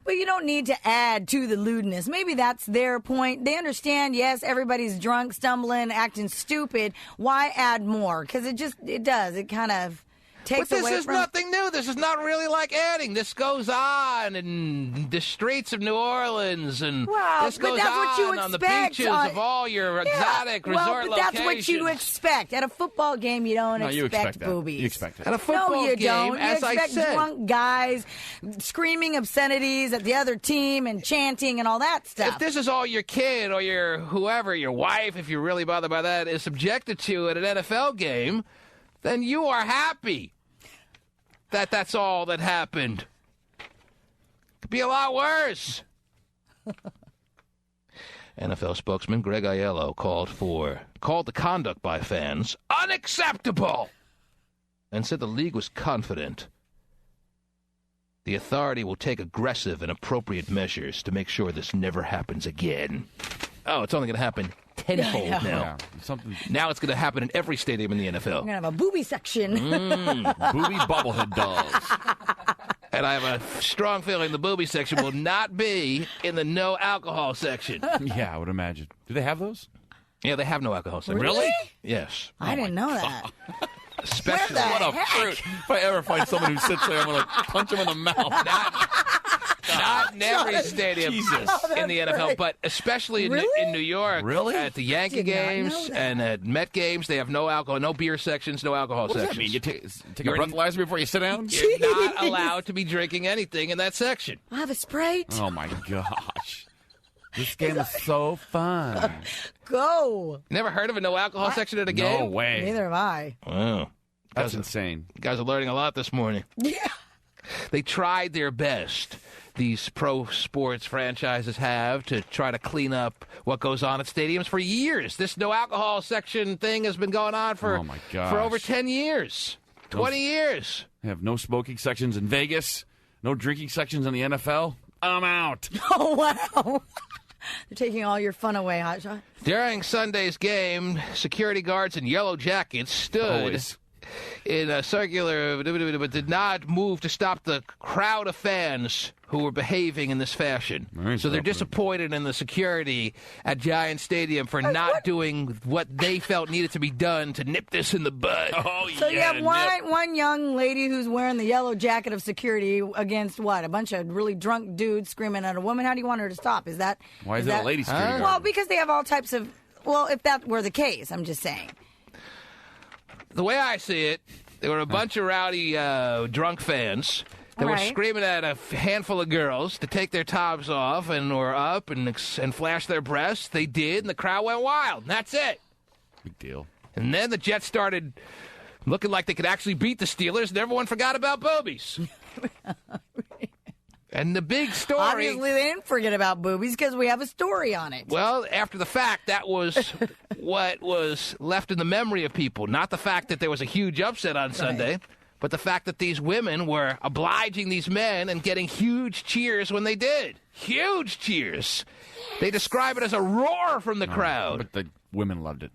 Speaker 2: But you don't need to add to the lewdness. Maybe that's their point. They understand, yes, everybody's drunk, stumbling, acting stupid. Why add more? Because it does. It kind of takes away from...
Speaker 1: But this is nothing new. This is not really like adding. This goes on in the streets of New Orleans, and this goes on the beaches of all your exotic resort locations.
Speaker 2: That's what you expect. At a football game, you don't expect boobies.
Speaker 3: You expect it.
Speaker 1: At a football game,
Speaker 2: don't.
Speaker 1: as
Speaker 2: you expect
Speaker 1: I said,
Speaker 2: drunk guys screaming obscenities at the other team and chanting and all that stuff.
Speaker 1: If this is all your kid or your whoever, your wife, if you're really bothered by that, is subjected to at an NFL game, then you are happy that's all that happened. Could be a lot worse. NFL spokesman Greg Aiello called the conduct by fans unacceptable and said the league was confident the authority will take aggressive and appropriate measures to make sure this never happens again. Oh, it's only going to happen tenfold now.
Speaker 3: Yeah,
Speaker 1: now it's going to happen in every stadium in the NFL.
Speaker 2: We're going to have a booby section.
Speaker 3: Booby bobblehead dolls.
Speaker 1: And I have a strong feeling the booby section will not be in the no alcohol section.
Speaker 3: Yeah, I would imagine. Do they have those?
Speaker 1: Yeah, they have no alcohol section.
Speaker 2: Really?
Speaker 1: Yes.
Speaker 2: I didn't know that.
Speaker 1: Especially
Speaker 3: what a fruit. If I ever find someone who sits there, I'm going to punch him in the mouth.
Speaker 1: Not in every stadium in the NFL, but especially in New York.
Speaker 3: Really?
Speaker 1: At the Yankee games and at Met games, they have no alcohol, no beer sections, no alcohol sections.
Speaker 3: What does that mean? You take a breathalyzer before you sit down?
Speaker 1: You're not allowed to be drinking anything in that section.
Speaker 2: I have a Sprite.
Speaker 3: Oh, my gosh. This game is so fun.
Speaker 2: Go.
Speaker 1: Never heard of a no alcohol section at a game?
Speaker 3: No way.
Speaker 2: Neither have I.
Speaker 1: Wow.
Speaker 3: That's insane.
Speaker 1: You guys are learning a lot this morning.
Speaker 2: Yeah.
Speaker 1: They tried their best, these pro sports franchises have, to try to clean up what goes on at stadiums for years. This no alcohol section thing has been going on for over 10 years, 20 years.
Speaker 3: They have no smoking sections in Vegas, no drinking sections in the NFL. I'm out.
Speaker 2: Oh, wow. They're taking all your fun away, Hotshot.
Speaker 1: During Sunday's game, security guards in yellow jackets stood in a circular, but did not move to stop the crowd of fans who were behaving in this fashion. So they're disappointed in the security at Giant Stadium for not doing what they felt needed to be done to nip this in the bud.
Speaker 2: So you have one young lady who's wearing the yellow jacket of security against what? A bunch of really drunk dudes screaming at a woman. How do you want her to stop?
Speaker 3: Why is that a lady security guard?
Speaker 2: Well, because they have all types of... Well, if that were the case, I'm just saying.
Speaker 1: The way I see it, there were a bunch of rowdy drunk fans that were screaming at a handful of girls to take their tops off and were up and flash their breasts. They did, and the crowd went wild. And that's it.
Speaker 3: Big deal.
Speaker 1: And then the Jets started looking like they could actually beat the Steelers, and everyone forgot about boobies. And the big story...
Speaker 2: Obviously, they didn't forget about boobies because we have a story on it.
Speaker 1: Well, after the fact, that was what was left in the memory of people. Not the fact that there was a huge upset on Sunday, but the fact that these women were obliging these men and getting huge cheers when they did. Huge cheers. They describe it as a roar from the crowd.
Speaker 3: But the women loved it.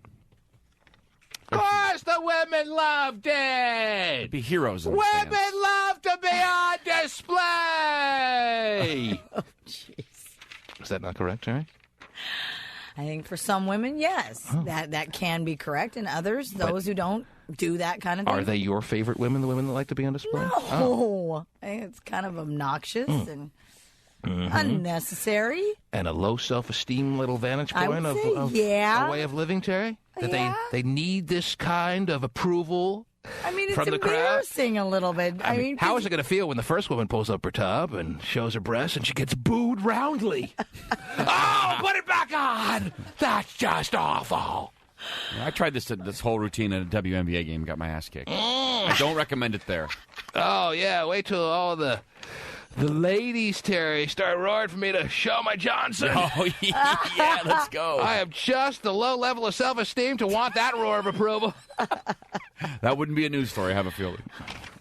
Speaker 1: Of course the women loved it!
Speaker 3: Be heroes in the
Speaker 1: Women
Speaker 3: stands.
Speaker 1: love to be on display!
Speaker 2: Oh, jeez.
Speaker 1: Is that not correct, Tari?
Speaker 2: I think for some women, yes. That can be correct. And others, those who don't do that kind of thing.
Speaker 1: Are they your favorite women, the women that like to be on display?
Speaker 2: No.
Speaker 1: Oh.
Speaker 2: I think it's kind of obnoxious and unnecessary.
Speaker 1: And a low self-esteem little vantage point of a way of living, Tari? That they need this kind of approval
Speaker 2: it's
Speaker 1: from the crowd?
Speaker 2: embarrassing a little bit. I mean,
Speaker 1: how is it going to feel when the first woman pulls up her top and shows her breasts and she gets booed roundly? Oh, put it back on! That's just awful.
Speaker 3: I tried this whole routine at a WNBA game and got my ass kicked. I don't recommend it there.
Speaker 1: Oh, yeah. Wait till all the ladies, Terry, start roaring for me to show my Johnson.
Speaker 3: Oh, yeah, let's go.
Speaker 1: I have just the low level of self-esteem to want that roar of approval.
Speaker 3: That wouldn't be a news story, I have a feeling.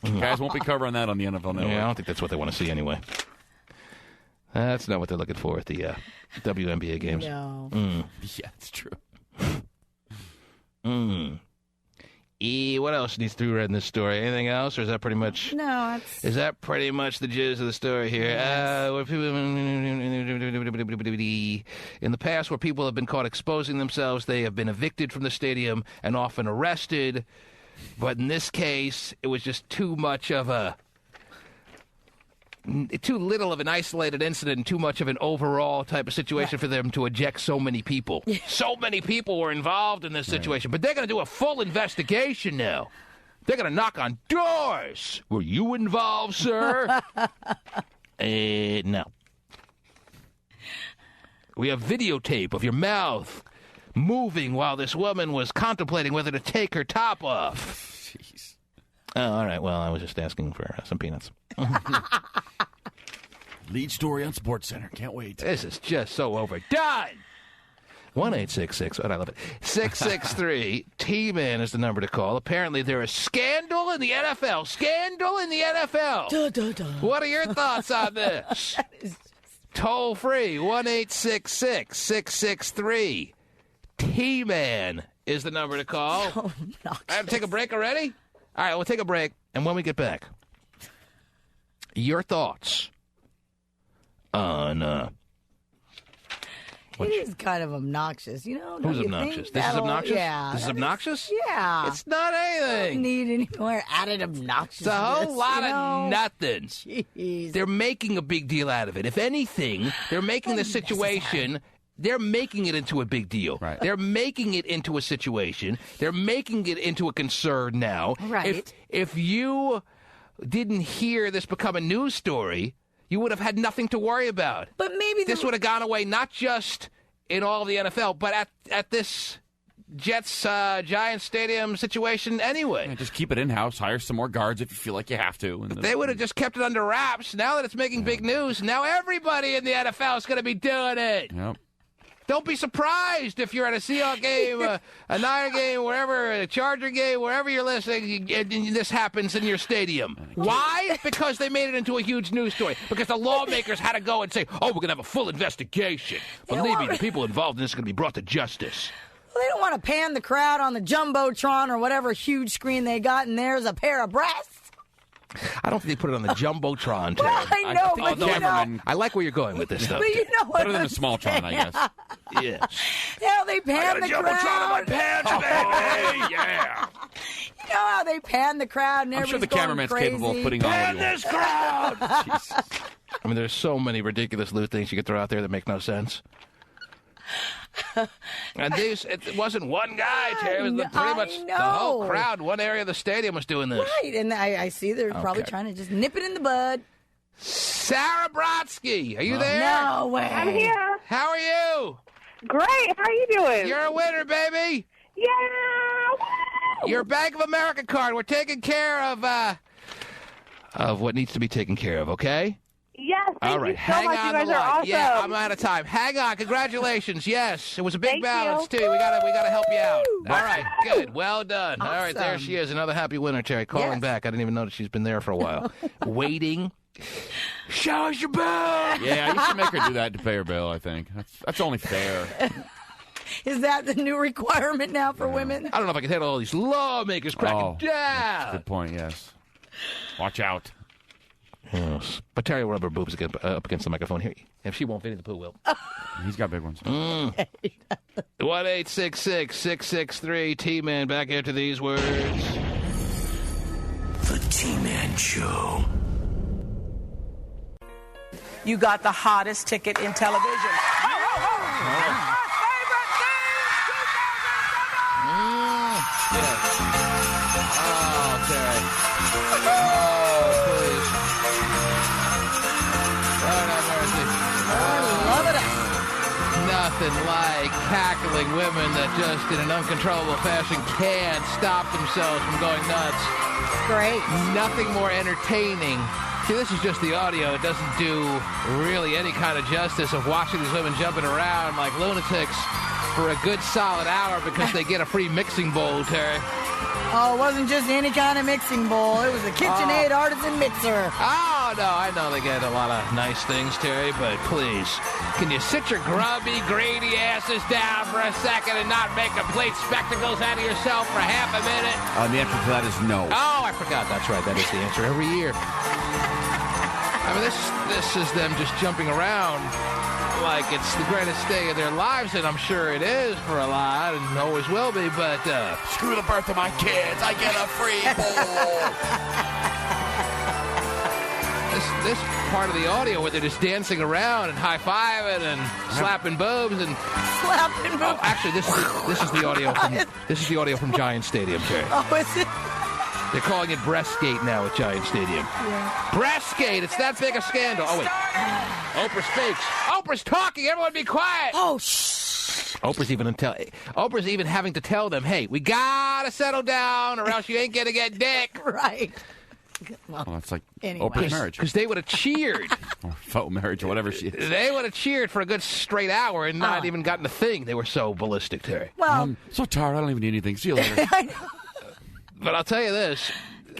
Speaker 3: Guys won't be covering that on the NFL Network.
Speaker 1: Yeah, I don't think that's what they want to see anyway. That's not what they're looking for at the WNBA games.
Speaker 2: No.
Speaker 3: Yeah, it's true.
Speaker 1: What else needs to be read in this story? Anything else, or is that pretty much?
Speaker 2: No, it's...
Speaker 1: Is that pretty much the gist of the story here?
Speaker 2: Yes.
Speaker 1: In the past, where people have been caught exposing themselves, they have been evicted from the stadium and often arrested. But in this case, it was just too little of an isolated incident and too much of an overall type of situation for them to eject so many people. So many people were involved in this situation, but they're going to do a full investigation now. They're going to knock on doors. Were you involved, sir? No. We have videotape of your mouth moving while this woman was contemplating whether to take her top off.
Speaker 3: Jeez.
Speaker 1: Oh, all right. Well, I was just asking for some peanuts.
Speaker 3: Lead story on SportsCenter. Can't wait.
Speaker 1: This is just so overdone. 1-866, I love it. 663 T-Man is the number to call. Apparently, there is scandal in the NFL. Scandal in the NFL. What are your thoughts on this? Toll free 1-866-663 T-Man is the number to call. I have to take a break already? All right, we'll take a break, and when we get back, your thoughts on
Speaker 2: it is kind of obnoxious, you know.
Speaker 1: Who's obnoxious? This is obnoxious?
Speaker 2: Yeah.
Speaker 1: This is obnoxious?
Speaker 2: Yeah.
Speaker 1: It's not anything.
Speaker 2: Don't need any more added obnoxiousness.
Speaker 1: It's a whole lot of nothing.
Speaker 2: Jeez.
Speaker 1: They're making a big deal out of it. If anything, they're making the situation... They're making it into a big deal.
Speaker 3: Right.
Speaker 1: They're making it into a situation. They're making it into a concern now.
Speaker 2: Right.
Speaker 1: If you didn't hear this become a news story, you would have had nothing to worry about.
Speaker 2: But maybe
Speaker 1: this would have gone away not just in all of the NFL, but at this Jets Giants Stadium situation anyway.
Speaker 3: Yeah, just keep it in-house. Hire some more guards if you feel like you have to.
Speaker 1: But they would have just kept it under wraps. Now that it's making big news, now everybody in the NFL is going to be doing it.
Speaker 3: Yep.
Speaker 1: Don't be surprised if you're at a Seahawks game, a Niner game, wherever, a Charger game, wherever you're listening, and this happens in your stadium. Why? Because they made it into a huge news story. Because the lawmakers had to go and say, oh, we're going to have a full investigation. Believe me, the people involved in this are going to be brought to justice.
Speaker 2: Well, they don't want to pan the crowd on the Jumbotron or whatever huge screen they got, and there's a pair of breasts.
Speaker 1: I don't think they put it on the Jumbotron.
Speaker 2: Well, I know, but you know.
Speaker 1: I like where you're going with this stuff.
Speaker 2: But you know what
Speaker 3: Better than the Smalltron, I guess.
Speaker 1: Yes.
Speaker 2: Yeah, they pan the crowd.
Speaker 1: Jumbotron in my pants, baby. Yeah.
Speaker 2: You know how they pan the crowd and
Speaker 3: I'm sure the
Speaker 2: everybody's
Speaker 3: cameraman's
Speaker 2: going
Speaker 3: capable of
Speaker 2: crazy?
Speaker 3: putting on
Speaker 1: Pan
Speaker 3: what he
Speaker 1: this crowd. Jesus. I mean, there's so many ridiculous loot things you could throw out there that make no sense. And it wasn't one guy, Terry. It was pretty much the whole crowd. One area of the stadium was doing this.
Speaker 2: Right, and I see they're probably trying to just nip it in the bud.
Speaker 1: Sarah Brodsky, are you there?
Speaker 2: No way.
Speaker 10: I'm here.
Speaker 1: How are you?
Speaker 10: Great. How are you doing?
Speaker 1: You're a winner, baby.
Speaker 10: Yeah.
Speaker 1: Your Bank of America card. We're taking care of what needs to be taken care of, okay?
Speaker 10: Yes.
Speaker 1: All right,
Speaker 10: Thank you so
Speaker 1: hang
Speaker 10: much.
Speaker 1: on
Speaker 10: You guys
Speaker 1: the line.
Speaker 10: are awesome.
Speaker 1: Yeah, I'm out of time. Hang on. Congratulations. Yes, it was a big
Speaker 10: Thank
Speaker 1: balance
Speaker 10: you.
Speaker 1: too. We gotta help you out. All right, good. Well done.
Speaker 2: Awesome.
Speaker 1: All right, there she is, another happy winner, Terry. Calling back. I didn't even notice she's been there for a while. Waiting. Show us your bill.
Speaker 3: Yeah, you should make her do that to pay her bill, I think. That's only fair.
Speaker 2: Is that the new requirement now for women?
Speaker 1: I don't know if I can handle all these lawmakers cracking down.
Speaker 3: Good point, yes. Watch out.
Speaker 1: Yes. But Terry will rub her boobs up against the microphone here. If she won't, Vinnie the Pooh will.
Speaker 3: He's got big ones.
Speaker 1: 1-866-663 T-Man. Back after these words.
Speaker 4: The T-Man Show.
Speaker 5: You got the hottest ticket in television.
Speaker 1: Terry. Oh, please. Lord have mercy.
Speaker 2: Love it.
Speaker 1: Nothing like cackling women that just in an uncontrollable fashion can't stop themselves from going nuts.
Speaker 2: Great.
Speaker 1: Nothing more entertaining. See, this is just the audio. It doesn't do really any kind of justice of watching these women jumping around like lunatics for a good solid hour because they get a free mixing bowl, Terry.
Speaker 2: Oh, it wasn't just any kind of mixing bowl. It was a KitchenAid artisan mixer.
Speaker 1: Oh, no, I know they get a lot of nice things, Terry, but please, can you sit your grubby, greedy asses down for a second and not make complete spectacles out of yourself for half a minute?
Speaker 3: The answer to that is no.
Speaker 1: Oh, I forgot. That's right. That is the answer every year. I mean, this is them just jumping around like it's the greatest day of their lives, and I'm sure it is for a lot, and always will be, but
Speaker 3: Screw the birth of my kids. I get a free bowl.
Speaker 1: this part of the audio where they're just dancing around and high-fiving and slapping boobs and
Speaker 2: Slapping boobs.
Speaker 1: Oh, actually, this is the audio from Giant Stadium, Terry.
Speaker 2: Oh, is it?
Speaker 1: They're calling it Breastgate now at Giant Stadium.
Speaker 2: Yeah.
Speaker 1: Breastgate! It's that big a scandal. Oh, wait. Oprah speaks. Oprah's talking. Everyone be quiet.
Speaker 2: Oh, shh.
Speaker 1: Oprah's even having to tell them, hey, we gotta settle down or else you ain't gonna get dick.
Speaker 2: Right.
Speaker 3: Well, that's like
Speaker 2: Anyway.
Speaker 3: Oprah's marriage.
Speaker 1: Because they would have cheered.
Speaker 3: Or faux marriage or whatever she is.
Speaker 1: They would have cheered for a good straight hour and not even gotten a thing. They were so ballistic, Terry.
Speaker 2: Well,
Speaker 3: So tired, I don't even need anything. See you later.
Speaker 2: I know.
Speaker 1: But I'll tell you this,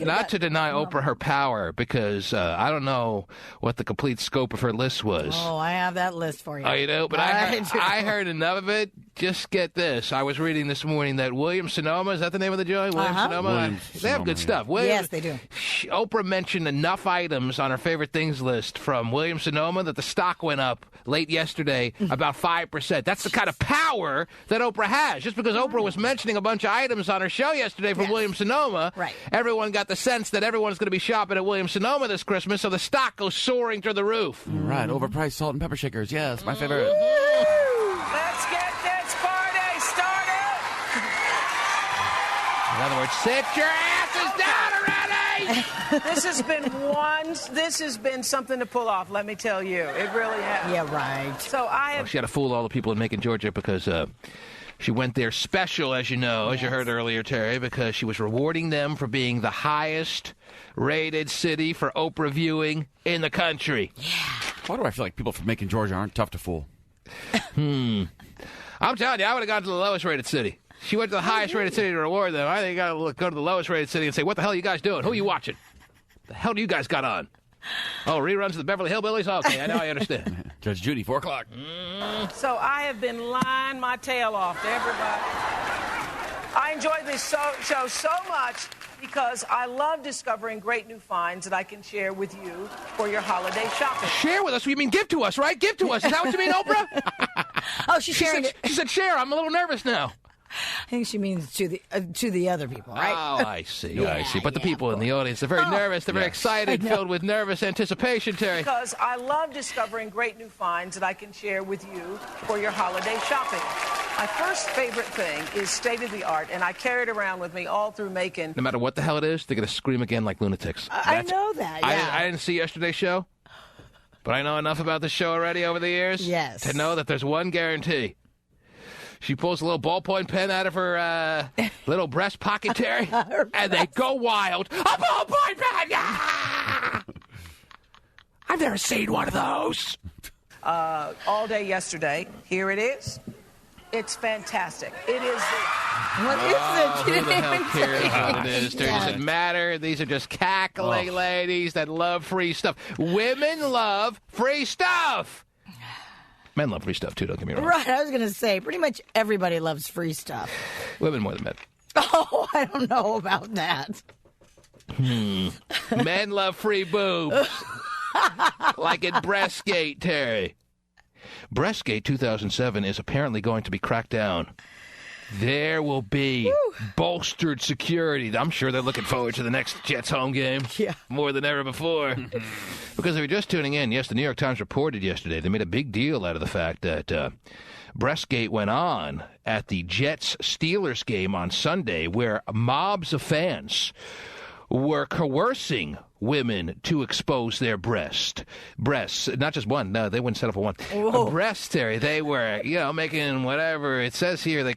Speaker 1: not to deny Oprah her power, because I don't know what the complete scope of her list was.
Speaker 2: Oh, I have that list for you.
Speaker 1: Oh, you do? But I heard enough of it. Just get this. I was reading this morning that Williams-Sonoma, is that the name of the joint? Williams-Sonoma? They have good stuff.
Speaker 2: Yes, they do.
Speaker 1: Oprah mentioned enough items on her favorite things list from Williams-Sonoma that the stock went up late yesterday about 5%. That's the kind of power that Oprah has. Just because Oprah was mentioning a bunch of items on her show yesterday from Williams-Sonoma, everyone got the sense that everyone's going to be shopping at Williams-Sonoma this Christmas, so the stock goes soaring through the roof.
Speaker 3: Right, overpriced salt and pepper shakers. Yes, my favorite.
Speaker 5: Let's get this party started.
Speaker 1: In other words, sit your asses down already!
Speaker 5: This has been something to pull off, let me tell you. It really has.
Speaker 2: Yeah, right.
Speaker 5: So
Speaker 1: she had to fool all the people in Macon, Georgia, because she went there special, as you know, as you heard earlier, Terry, because she was rewarding them for being the highest-rated city for Oprah viewing in the country.
Speaker 2: Yeah.
Speaker 3: Why do I feel like people from Macon, Georgia aren't tough to fool?
Speaker 1: I'm telling you, I would have gone to the lowest-rated city. She went to the highest-rated city to reward them. I think you got to go to the lowest-rated city and say, what the hell are you guys doing? Who are you watching? The hell do you guys got on? Oh, reruns of the Beverly Hillbillies? Okay, I know, I understand.
Speaker 3: Judge Judy, 4 o'clock.
Speaker 5: So I have been lying my tail off to everybody. I enjoy this show so much because I love discovering great new finds that I can share with you for your holiday shopping.
Speaker 1: Share with us? You mean give to us, right? Give to us. Is that what you mean, Oprah?
Speaker 2: Oh, she's sharing it.
Speaker 1: She said share. I'm a little nervous now.
Speaker 2: I think she means to the other people, right?
Speaker 1: Oh, I see. I see. But the people in the audience, they're very nervous. They're very excited, filled with nervous anticipation, Terry.
Speaker 5: Because I love discovering great new finds that I can share with you for your holiday shopping. My first favorite thing is state-of-the-art, and I carry it around with me all through Macon.
Speaker 1: No matter what the hell it is, they're going to scream again like lunatics.
Speaker 2: I know that, yeah.
Speaker 1: I didn't see yesterday's show, but I know enough about the show already over the years to know that there's one guarantee. She pulls a little ballpoint pen out of her little breast pocket, Terry, and they go wild. A ballpoint pen! Yeah! I've never seen one of those.
Speaker 5: All day yesterday. Here it is. It's fantastic. It is.
Speaker 2: What is it?
Speaker 1: Who the hell cares what it is? Does it matter? These are just cackling ladies that love free stuff. Women love free stuff. Men love free stuff, too, don't get me wrong.
Speaker 2: Right, I was going to say, pretty much everybody loves free stuff.
Speaker 1: Women more than men.
Speaker 2: Oh, I don't know about that.
Speaker 1: Men love free boobs. Like at Breastgate, Terry. Breastgate 2007 is apparently going to be cracked down. There will be bolstered security. I'm sure they're looking forward to the next Jets home game more than ever before. Because if you're just tuning in, yes, the New York Times reported yesterday, they made a big deal out of the fact that Breastgate went on at the Jets-Steelers game on Sunday where mobs of fans were coercing women to expose their breasts. Not just one. No, they wouldn't settle for one. Breasts, Terry. They were, making whatever. It says here they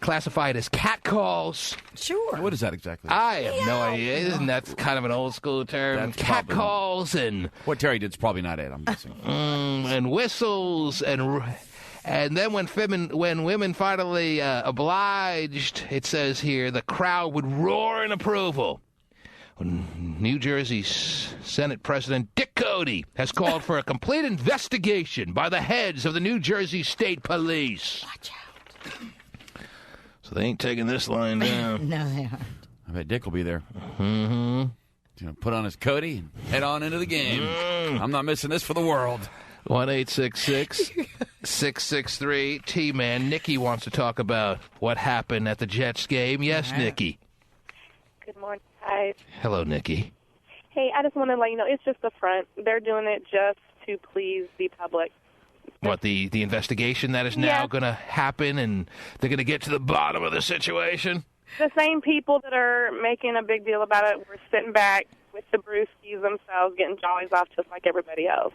Speaker 1: classify it as catcalls.
Speaker 2: Sure.
Speaker 3: What is that exactly?
Speaker 1: I have no idea. Isn't that kind of an old school term? Catcalls and...
Speaker 3: What Terry did's probably not it, I'm guessing.
Speaker 1: And whistles and then when women finally obliged, it says here, the crowd would roar in approval. New Jersey Senate President Dick Cody has called for a complete investigation by the heads of the New Jersey State Police.
Speaker 2: Watch out.
Speaker 1: So they ain't taking this line down.
Speaker 2: No, they aren't.
Speaker 3: I bet Dick will be there.
Speaker 1: Mm-hmm.
Speaker 3: Put on his Cody and head on into the game. I'm not missing this for the world.
Speaker 1: 1-866-663-T-Man. Nikki wants to talk about what happened at the Jets game. Yes, Nikki.
Speaker 11: Good morning, guys.
Speaker 1: Hello, Nikki.
Speaker 11: Hey, I just want to let you know, it's just a front. They're doing it just to please the public.
Speaker 1: What, the investigation that is now going to happen, and they're going to get to the bottom of the situation?
Speaker 11: The same people that are making a big deal about it were sitting back with the brewskis themselves, getting jollies off just like everybody else.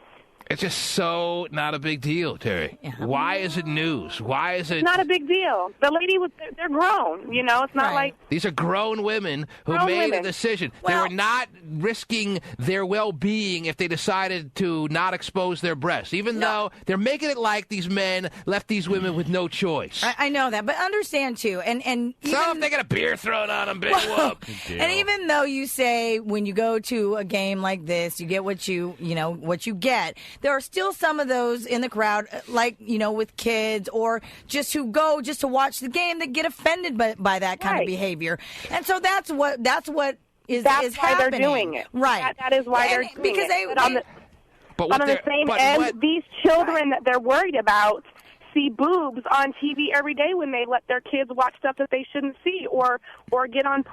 Speaker 1: It's just so not a big deal, Terry. Why is it news? Why is it...
Speaker 11: It's not a big deal. The lady they're grown, It's not like...
Speaker 1: These are grown women who made a decision. They were not risking their well-being if they decided to not expose their breasts, even though they're making it like these men left these women with no choice.
Speaker 2: I know that, but understand, too, and even...
Speaker 1: So if they get a beer thrown on them, big whoop.
Speaker 2: And even though you say when you go to a game like this, you get what you get... There are still some of those in the crowd, like, with kids or just who go just to watch the game that get offended by that kind of behavior. And so that's what is
Speaker 11: why
Speaker 2: happening.
Speaker 11: They're doing it.
Speaker 2: Right.
Speaker 11: That is why they're doing
Speaker 2: because
Speaker 11: it. But on the same end, these children that they're worried about see boobs on TV every day when they let their kids watch stuff that they shouldn't see, or get on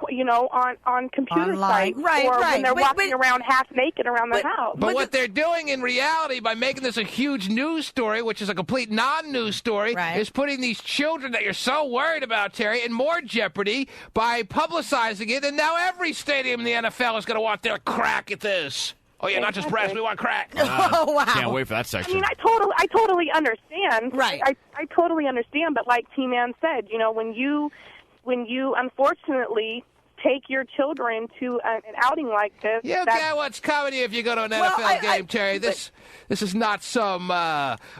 Speaker 11: on computer sites, or when they're walking around half naked around the house.
Speaker 1: But what they're doing in reality by making this a huge news story, which is a complete non-news story, is putting these children that you're so worried about, Terry, in more jeopardy by publicizing it, and now every stadium in the NFL is going to want their crack at this. Oh, yeah, not just breasts. We want crack.
Speaker 2: Oh, wow.
Speaker 3: Can't wait for that section.
Speaker 11: I mean, I totally understand.
Speaker 2: Right.
Speaker 11: I totally understand. But like T-Man said, when you unfortunately take your children to an outing like this.
Speaker 1: You get what's coming if you go to an NFL game, Terry. This is not some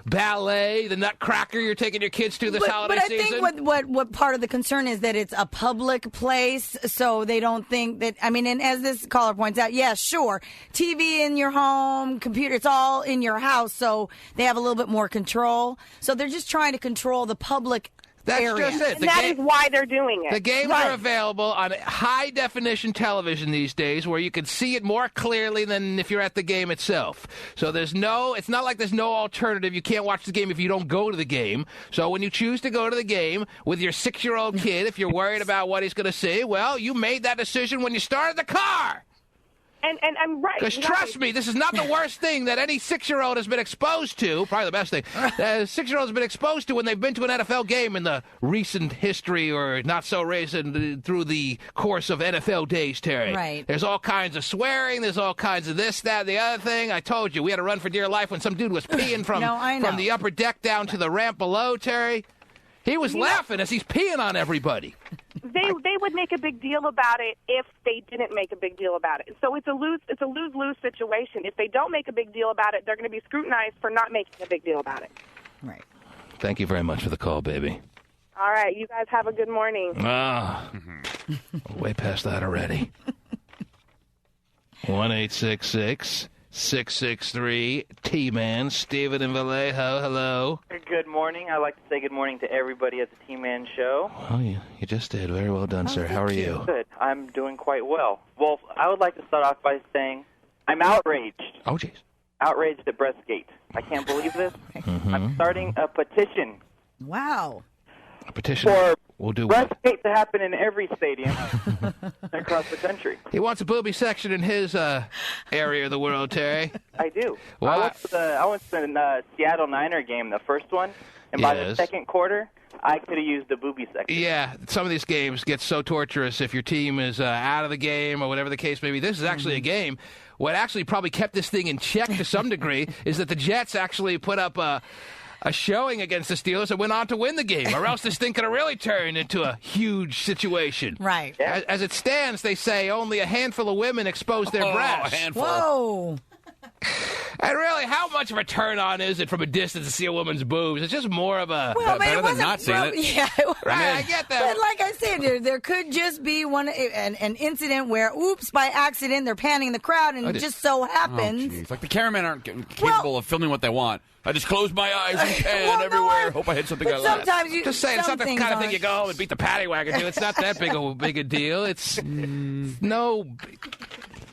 Speaker 1: ballet, the Nutcracker you're taking your kids to this holiday season.
Speaker 2: But I think what part of the concern is that it's a public place, so they don't think that, I mean, and as this caller points out, yeah, sure, TV in your home, computer, it's all in your house, so they have a little bit more control. So they're just trying to control the public area.
Speaker 1: Just it.
Speaker 11: And that is why they're doing it.
Speaker 1: The games are available on high-definition television these days where you can see it more clearly than if you're at the game itself. So it's not like there's no alternative. You can't watch the game if you don't go to the game. So when you choose to go to the game with your 6-year-old kid, if you're worried about what he's going to see, well, you made that decision when you started the car.
Speaker 11: And I'm right.
Speaker 1: Because trust me, this is not the worst thing that any 6-year-old has been exposed to. Probably the best thing. 6-year-old has been exposed to when they've been to an NFL game in the recent history, or not so recent, through the course of NFL days, Terry.
Speaker 2: Right.
Speaker 1: There's all kinds of swearing. There's all kinds of this, that, the other thing. I told you, we had to run for dear life when some dude was peeing from the upper deck down to the ramp below, Terry. He was laughing as he's peeing on everybody.
Speaker 11: They would make a big deal about it if they didn't make a big deal about it. So it's a lose-lose situation. If they don't make a big deal about it, they're going to be scrutinized for not making a big deal about it.
Speaker 2: Right.
Speaker 1: Thank you very much for the call, baby.
Speaker 11: All right. You guys have a good morning.
Speaker 1: Way past that already. 1-866-663-T-Man. Stephen in Vallejo, hello.
Speaker 12: Good morning. I'd like to say good morning to everybody at the T-Man show.
Speaker 1: Oh, you just did. Very well done, sir. How are you?
Speaker 12: Good. I'm doing quite well. Well, I would like to start off by saying I'm outraged.
Speaker 1: Oh, jeez.
Speaker 12: Outraged at Breastgate. I can't believe this. I'm starting a petition.
Speaker 2: Wow.
Speaker 1: A petition
Speaker 12: for
Speaker 1: we'll do
Speaker 12: Breastgate to happen in every stadium across the country.
Speaker 1: He wants a booby section in his area of the world, Terry.
Speaker 12: I do.
Speaker 1: Well,
Speaker 12: I went to the Seattle Niner game, the first one, and by the second quarter, I could have used the booby section.
Speaker 1: Yeah, some of these games get so torturous if your team is out of the game or whatever the case may be. This is actually a game. What actually probably kept this thing in check to some degree is that the Jets actually put up a showing against the Steelers and went on to win the game, or else this thing could have really turned into a huge situation.
Speaker 2: Right.
Speaker 1: As it stands, they say only a handful of women expose their breasts.
Speaker 3: A handful.
Speaker 2: Whoa.
Speaker 1: And really, how much of a turn-on is it from a distance to see a woman's boobs? It's just more of a...
Speaker 2: Well,
Speaker 3: better than not seeing it.
Speaker 2: Yeah,
Speaker 1: right, I get that.
Speaker 2: But like I said, there could just be an incident where, oops, by accident, they're panning the crowd, and it just so happens...
Speaker 3: Like the cameramen aren't capable of filming what they want. I just close my eyes and pan everywhere. Hope I hit something I like.
Speaker 2: Sometimes
Speaker 1: just saying, it's not the kind of thing you go home and beat the paddy wagon to. It's not that big a deal. It's no...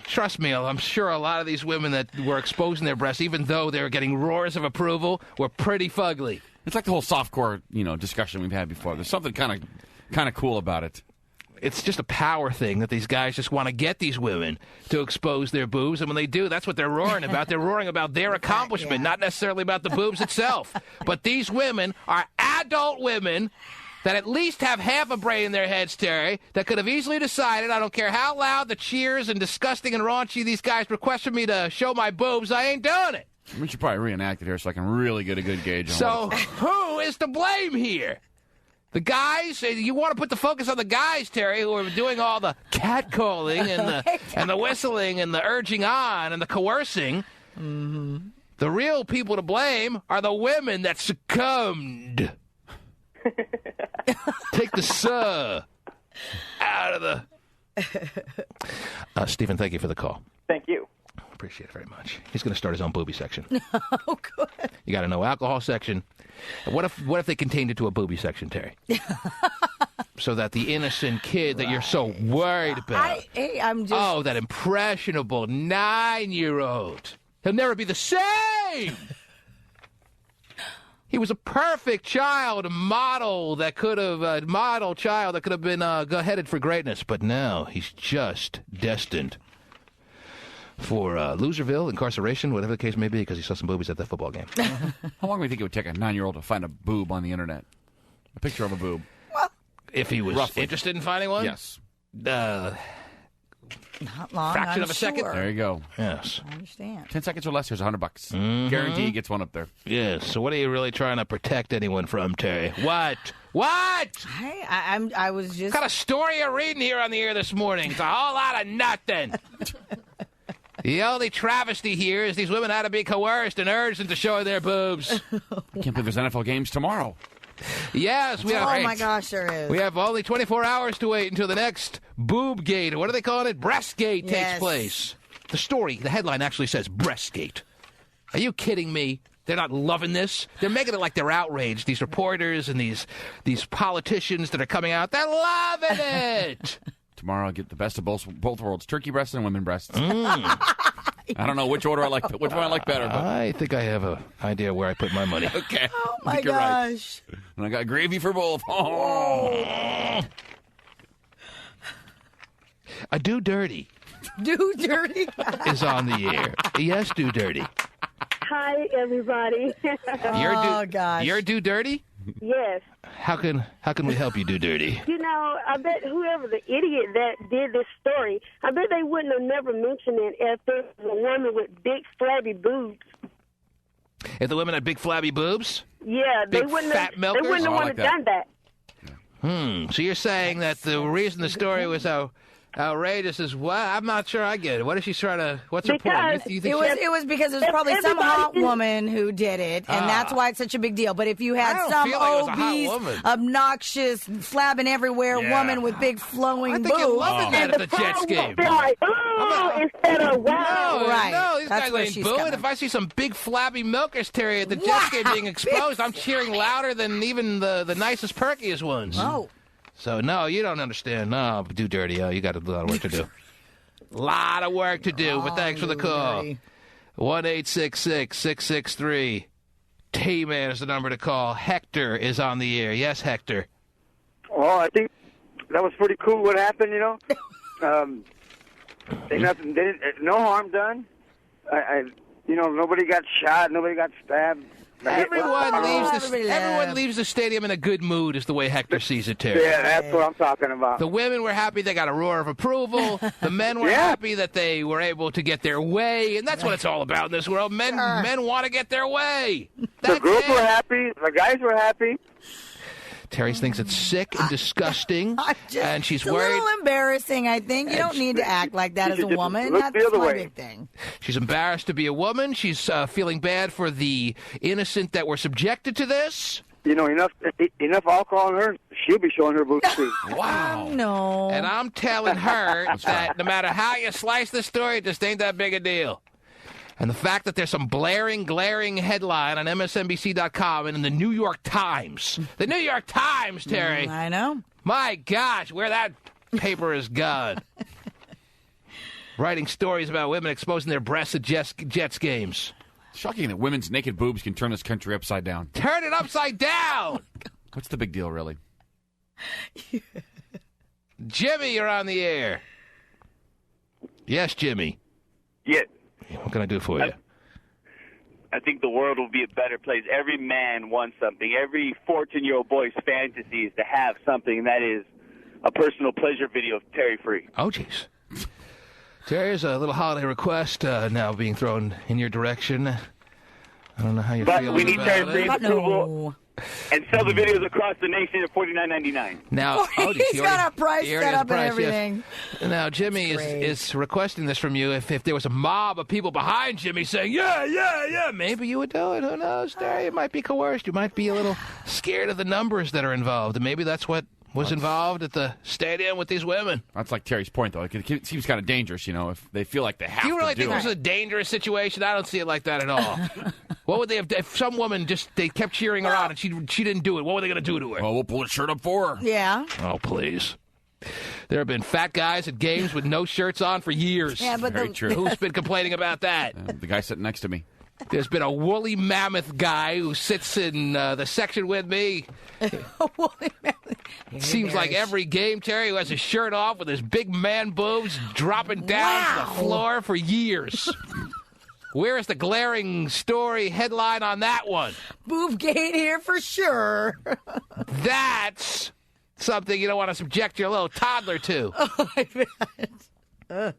Speaker 1: Trust me, I'm sure a lot of these women that were exposing their breasts, even though they were getting roars of approval, were pretty fugly.
Speaker 3: It's like the whole softcore, discussion we've had before. There's something kind of cool about it.
Speaker 1: It's just a power thing that these guys just want to get these women to expose their boobs, and when they do, that's what they're roaring about. They're roaring about their accomplishment, not necessarily about the boobs itself. But these women are adult women that at least have half a brain in their heads, Terry, that could have easily decided, I don't care how loud the cheers and disgusting and raunchy these guys requested me to show my boobs, I ain't doing it.
Speaker 3: We should probably reenact it here so I can really get a good gauge on it.
Speaker 1: So who is to blame here? The guys? You want to put the focus on the guys, Terry, who are doing all the catcalling and the whistling and the urging on and the coercing. Mm-hmm. The real people to blame are the women that succumbed. Take the "sir" out of the... Stephen, thank you for the call.
Speaker 12: Thank you.
Speaker 1: Appreciate it very much. He's going to start his own booby section.
Speaker 2: Oh, good.
Speaker 1: You got a no alcohol section. What if they contained it to a booby section, Terry? So that the innocent kid that you're so worried about... Oh, that impressionable 9-year-old. He'll never be the same! He was a perfect child, a model child that could have been headed for greatness. But now he's just destined for Loserville, incarceration, whatever the case may be, because he saw some boobies at that football game.
Speaker 3: How long do you think it would take a 9-year-old to find a boob on the internet? A picture of a boob.
Speaker 1: Well, if he was interested in finding one?
Speaker 3: Yes.
Speaker 2: Not long.
Speaker 1: Fraction
Speaker 2: I'm
Speaker 1: of a second.
Speaker 2: sure.
Speaker 3: There you go.
Speaker 1: Yes.
Speaker 2: I understand.
Speaker 3: 10 seconds or less, here's $100.
Speaker 1: Mm-hmm.
Speaker 3: Guarantee he gets one up there.
Speaker 1: Yes. So what are you really trying to protect anyone from, Terry? What? What?
Speaker 2: I was just...
Speaker 1: What kind of story are you reading here on the air this morning? It's a whole lot of nothing. The only travesty here is these women had to be coerced and urged into showing their boobs.
Speaker 3: I can't believe there's NFL games tomorrow.
Speaker 1: Yes, we have.
Speaker 2: Oh, my gosh, there is.
Speaker 1: We have only 24 hours to wait until the next boob gate. What are they calling it? Breastgate takes place. The headline actually says breastgate. Are you kidding me? They're not loving this. They're making it like they're outraged. These reporters and these politicians that are coming out, they're loving it.
Speaker 3: Tomorrow I'll get the best of both worlds, turkey breasts and women breasts. I don't know which order I like, which one I like better. But.
Speaker 1: I think I have an idea where I put my money.
Speaker 3: Okay.
Speaker 2: Oh, my gosh.
Speaker 3: Right. And I got gravy for both. Oh.
Speaker 1: A Do Dirty.
Speaker 2: Do Dirty?
Speaker 1: is on the air. Yes, Do Dirty.
Speaker 13: Hi, everybody.
Speaker 2: Gosh.
Speaker 1: You're Do Dirty?
Speaker 13: Yes.
Speaker 1: How can we help you, Do Dirty?
Speaker 13: You know, I bet whoever the idiot that did this story, I bet they wouldn't have never mentioned it if there was a woman with big flabby boobs.
Speaker 1: If the women had big flabby boobs?
Speaker 13: Yeah,
Speaker 1: big
Speaker 13: they wouldn't
Speaker 1: fat
Speaker 13: have.
Speaker 1: milkers?
Speaker 13: They wouldn't have
Speaker 3: like
Speaker 13: done that.
Speaker 1: So you're saying that the reason the story was so outrageous is what? I'm not sure I get it. What is she trying to? What's her point? You think
Speaker 2: it was because it was probably some hot woman who did it, and that's why it's such a big deal. But if you had some obese, obnoxious, flabbing everywhere woman with big flowing boobs,
Speaker 1: I think you're loving that at the Jets game.
Speaker 13: Like, instead of wow.
Speaker 1: No, these guys ain't booing. If I see some big flabby milkers, Terry, at the Jets game being exposed, I'm cheering louder than even the nicest, perkiest ones.
Speaker 2: Oh.
Speaker 1: So, no, you don't understand. No, Do Dirty. You got a lot of work to do. Lot of work to do, but thanks for the call. 1-866-663-T-Man is the number to call. Hector is on the air. Yes, Hector.
Speaker 14: Well, I think that was pretty cool what happened, you know. No harm done. Nobody got shot, nobody got stabbed.
Speaker 1: Everyone leaves the stadium in a good mood is the way Hector sees it, Terry.
Speaker 14: Yeah, that's what I'm talking about.
Speaker 1: The women were happy they got a roar of approval. The men were happy that they were able to get their way, and that's what it's all about in this world. Men want to get their way.
Speaker 14: The girls were happy. The guys were happy.
Speaker 1: Terry thinks it's sick and disgusting, and she's worried.
Speaker 2: It's a little embarrassing, I think. You don't need to act like that as a woman. That's my big thing.
Speaker 1: She's embarrassed to be a woman. She's feeling bad for the innocent that were subjected to this.
Speaker 14: You know, enough alcohol in her, she'll be showing her boobs too.
Speaker 1: Wow.
Speaker 2: No.
Speaker 1: And I'm telling her that no matter how you slice the story, it just ain't that big a deal. And the fact that there's some glaring headline on MSNBC.com and in the New York Times. The New York Times, Terry.
Speaker 2: I know.
Speaker 1: My gosh, where that paper is gone. Writing stories about women exposing their breasts at Jets games.
Speaker 3: Shocking that women's naked boobs can turn this country upside down.
Speaker 1: Turn it upside down!
Speaker 3: What's the big deal, really?
Speaker 1: Jimmy, you're on the air. Yes, Jimmy.
Speaker 15: Yeah.
Speaker 1: What can I do for you?
Speaker 15: I think the world will be a better place. Every man wants something. Every 14-year-old boy's fantasy is to have something, and that is a personal pleasure video of Terry Free.
Speaker 1: Oh, jeez. Terry's a little holiday request now being thrown in your direction. I don't know how you feel about it.
Speaker 15: But we need Terry Free's approval. And sell the videos across the nation at $49.99.
Speaker 1: Now,
Speaker 2: he's got a price set up and everything.
Speaker 1: Yes. Now, Jimmy is requesting this from you. If there was a mob of people behind Jimmy saying, yeah, maybe you would do it. Who knows, Terry? You might be coerced. You might be a little scared of the numbers that are involved. And maybe that's what was involved at the stadium with these women.
Speaker 3: That's like Terry's point, though. It seems kind of dangerous, you know, if they feel like they have to do it.
Speaker 1: Do you really think this is a dangerous situation? I don't see it like that at all. What would they have done if some woman they kept cheering her on and she didn't do it? What were they going to do to her?
Speaker 3: Well, we'll pull a shirt up for her.
Speaker 2: Yeah.
Speaker 1: Oh, please. There have been fat guys at games with no shirts on for years.
Speaker 2: Yeah, but
Speaker 3: Very true.
Speaker 1: Who's been complaining about that?
Speaker 3: The guy sitting next to me.
Speaker 1: There's been a woolly mammoth guy who sits in the section with me.
Speaker 2: Woolly mammoth.
Speaker 1: It seems like every game, Terry, who has his shirt off with his big man boobs dropping down to the floor for years. Where is the glaring story headline on that one?
Speaker 2: Boob gate here for sure.
Speaker 1: That's something you don't want to subject your little toddler to.
Speaker 2: Oh, I bet.
Speaker 1: So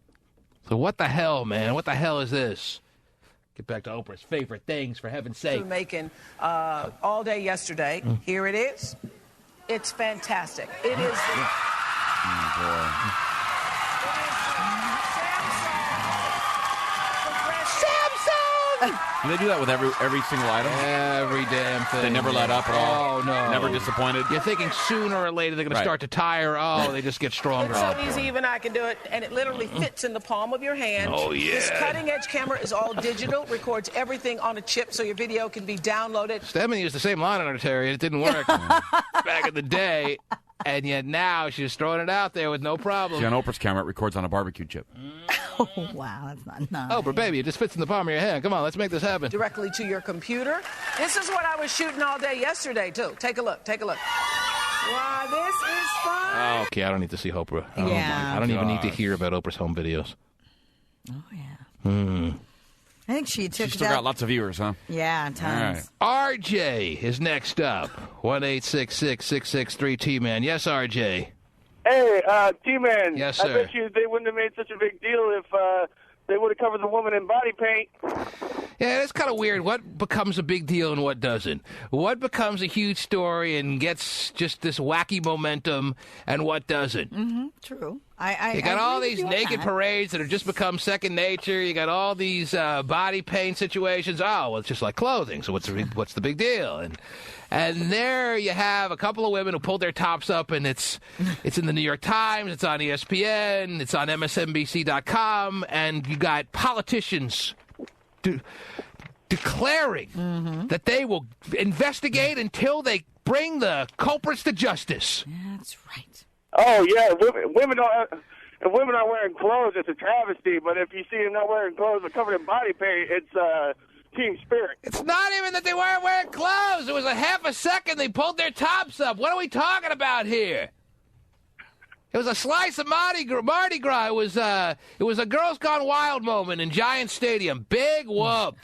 Speaker 1: what the hell, man? What the hell is this? Get back to Oprah's favorite things, for heaven's sake.
Speaker 5: Making all day yesterday. Here it is. It's fantastic. It is.
Speaker 3: Do they do that with every single item?
Speaker 1: Every damn thing.
Speaker 3: They never let up at all?
Speaker 1: Oh, no.
Speaker 3: Never disappointed?
Speaker 1: You're thinking sooner or later they're going to start to tire. Oh, they just get stronger.
Speaker 5: It's so easy, even I can do it, and it literally fits in the palm of your hand.
Speaker 1: Oh, yeah.
Speaker 5: This cutting-edge camera is all digital, records everything on a chip so your video can be downloaded.
Speaker 1: Stephanie used the same line on her, Terry, and it didn't work back in the day. And yet now she's throwing it out there with no problem.
Speaker 3: See, on Oprah's camera, it records on a barbecue chip.
Speaker 2: Oh, wow, that's not nice.
Speaker 1: Oprah, baby, it just fits in the palm of your hand. Come on, let's make this happen.
Speaker 5: Directly to your computer. This is what I was shooting all day yesterday, too. Take a look. Take a look. Wow, this is fun.
Speaker 1: Oh, okay, I don't need to see Oprah.
Speaker 2: Yeah.
Speaker 1: I don't even need to hear about Oprah's home videos.
Speaker 2: Oh, yeah. I think she took
Speaker 3: She's still got lots of viewers, huh?
Speaker 2: Yeah, tons.
Speaker 1: Right. RJ is next up. 1-866-663-T-Man. Yes, RJ.
Speaker 16: Hey, T-Man.
Speaker 1: Yes, sir.
Speaker 16: I bet you they wouldn't have made such a big deal if they would have covered the woman in body paint.
Speaker 1: Yeah, it's kind of weird. What becomes a big deal and what doesn't? What becomes a huge story and gets just this wacky momentum and what doesn't?
Speaker 2: True.
Speaker 1: You got all these naked parades that have just become second nature. You got all these body paint situations. Oh, well, it's just like clothing. So what's the big deal? And there you have a couple of women who pulled their tops up, and it's in the New York Times, it's on ESPN, it's on MSNBC.com, and you got politicians declaring that they will investigate until they bring the culprits to justice.
Speaker 2: That's right.
Speaker 16: Oh, yeah. Women don't... If women are wearing clothes, it's a travesty. But if you see them not wearing clothes but covered in body paint, it's team spirit.
Speaker 1: It's not even that they weren't wearing clothes. It was a half a second they pulled their tops up. What are we talking about here? It was a slice of Mardi Gras. It was a Girls Gone Wild moment in Giant Stadium. Big whoop.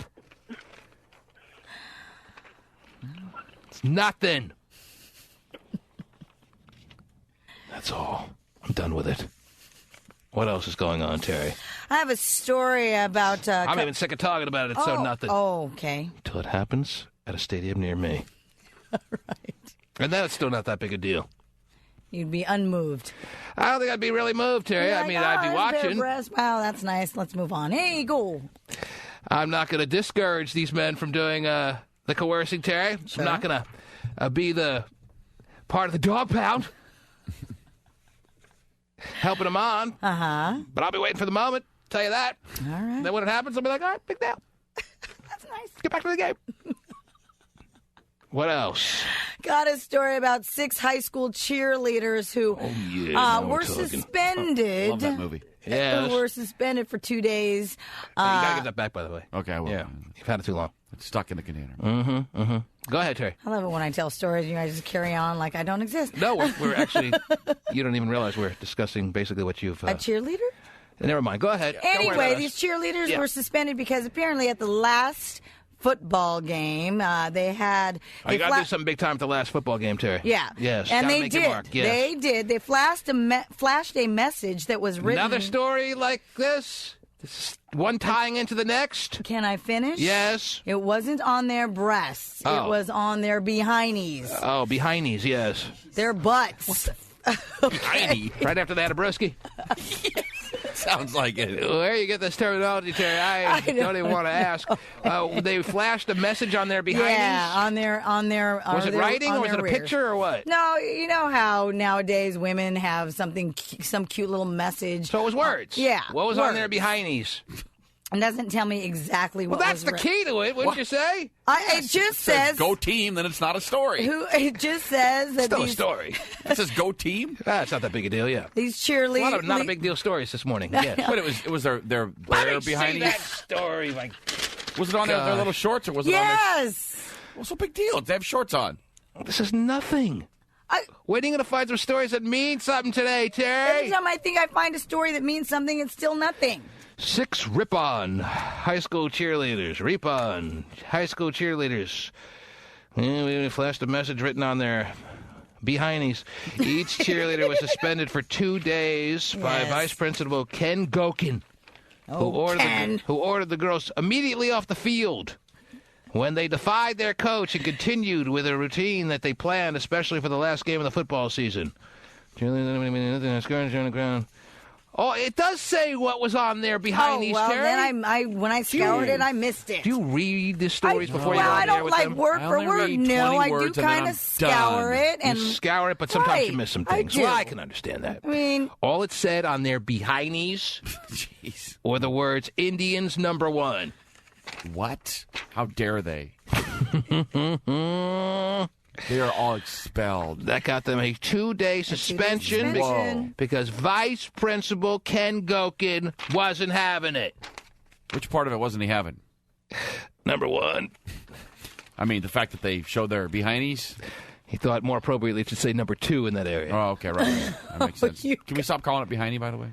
Speaker 1: It's nothing. That's all. I'm done with it. What else is going on, Terry?
Speaker 2: I have a story about...
Speaker 1: I'm even sick of talking about it. It's so nothing.
Speaker 2: Oh, okay.
Speaker 1: Until it happens at a stadium near me.
Speaker 2: All right.
Speaker 1: And then it's still not that big a deal.
Speaker 2: You'd be unmoved.
Speaker 1: I don't think I'd be really moved, Terry.
Speaker 2: Like,
Speaker 1: I mean, I'd be watching.
Speaker 2: Wow, that's nice. Let's move on. Hey, go.
Speaker 1: I'm not going to discourage these men from doing the coercing, Terry.
Speaker 2: Sure.
Speaker 1: I'm not going to be the part of the dog pound. Helping them on. But I'll be waiting for the moment. Tell you that.
Speaker 2: All right.
Speaker 1: Then when it happens, I'll be like, all right, big deal.
Speaker 2: That's nice.
Speaker 1: Get back to the game. What else?
Speaker 2: Got a story about 6 high school cheerleaders who were suspended.
Speaker 3: Love that movie.
Speaker 1: Yes.
Speaker 2: Who were suspended for 2 days.
Speaker 1: Hey, you got to get that back, by the way.
Speaker 3: Okay, I will.
Speaker 1: Yeah, you've had it too long.
Speaker 3: It's stuck in the container.
Speaker 1: Go ahead, Terry.
Speaker 2: I love it when I tell stories and you guys just carry on like I don't exist.
Speaker 1: No, we're actually, you don't even realize we're discussing basically what you've...
Speaker 2: A cheerleader?
Speaker 1: Never mind. Go ahead.
Speaker 2: Anyway, these cheerleaders were suspended because apparently at the last football game, they had...
Speaker 1: You got to do something big time at the last football game, Terry.
Speaker 2: Yeah.
Speaker 1: Yes.
Speaker 2: And they
Speaker 1: make your
Speaker 2: did.
Speaker 1: mark. Yes.
Speaker 2: They did. They flashed a message that was written...
Speaker 1: Another story like this? One tying into the next?
Speaker 2: Can I finish?
Speaker 1: Yes.
Speaker 2: It wasn't on their breasts.
Speaker 1: Oh.
Speaker 2: It was on their behindies.
Speaker 1: Oh, behindies, yes.
Speaker 2: Their butts.
Speaker 1: Behindy. Right after they had a brewski?
Speaker 3: Sounds like it.
Speaker 1: Where you get this terminology, Terry? I don't even want to ask. They flashed a message on their behindies?
Speaker 2: Yeah, on their
Speaker 1: Was it writing or was it a picture or what?
Speaker 2: No, you know how nowadays women have some cute little message.
Speaker 1: So it was words?
Speaker 2: Yeah.
Speaker 1: What was on their behindies?
Speaker 2: It doesn't tell me exactly what
Speaker 1: Well, that's
Speaker 2: was
Speaker 1: the key to it, wouldn't you say?
Speaker 2: It just says...
Speaker 3: Go team, then it's not a story.
Speaker 2: It just says that
Speaker 1: Still a story.
Speaker 3: It says go team?
Speaker 1: It's not that big a deal, yeah.
Speaker 2: These cheerleaders...
Speaker 1: A lot of not a big deal stories this morning, yes.
Speaker 3: But it was their bare behind
Speaker 1: that story. Like,
Speaker 3: was it on their little shorts or was it on their...
Speaker 2: Yes!
Speaker 3: What's the big deal? They have shorts on.
Speaker 1: This is nothing. Waiting to find some stories that mean something today, Terry.
Speaker 2: Every time I think I find a story that means something, it's still nothing.
Speaker 1: 6 rip-on high school cheerleaders. Rip-on high school cheerleaders. We flashed a message written on their Behindies. Each cheerleader was suspended for 2 days by Vice Principal Ken Gokin, who ordered the girls immediately off the field when they defied their coach and continued with a routine that they planned, especially for the last game of the football season. Oh, it does say what was on there behind these, Terry.
Speaker 2: Then when I scoured it, I missed it.
Speaker 1: Do you read the stories before you're on
Speaker 2: I
Speaker 1: there
Speaker 2: don't
Speaker 1: with
Speaker 2: like
Speaker 1: them?
Speaker 2: word for word. No, I do kind of scour it. And
Speaker 1: you scour it, but sometimes you miss some things. Well, I can understand that.
Speaker 2: I mean,
Speaker 1: all it said on their behindies were the words Indians #1.
Speaker 3: What? How dare they? They are all expelled.
Speaker 1: That got them a 2-day suspension because Vice Principal Ken Gokin wasn't having it.
Speaker 3: Which part of it wasn't he having?
Speaker 1: #1.
Speaker 3: I mean, the fact that they showed their behindies?
Speaker 1: He thought more appropriately it should say #2 in that area.
Speaker 3: Oh, okay, right. That makes sense. Can we stop calling it behindy, by the way?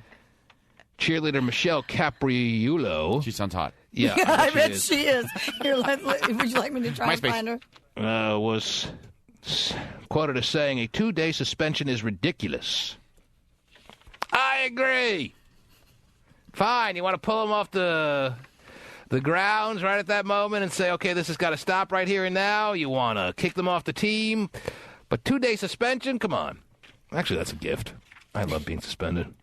Speaker 1: Cheerleader Michelle Capriulo.
Speaker 3: She sounds hot.
Speaker 1: Yeah,
Speaker 2: I bet she is. Here, would you like me to try and find her?
Speaker 1: Was quoted as saying, a 2-day suspension is ridiculous. I agree. Fine, you want to pull them off the grounds right at that moment and say, okay, this has got to stop right here and now. You want to kick them off the team. But 2-day suspension? Come on. Actually, that's a gift. I love being suspended.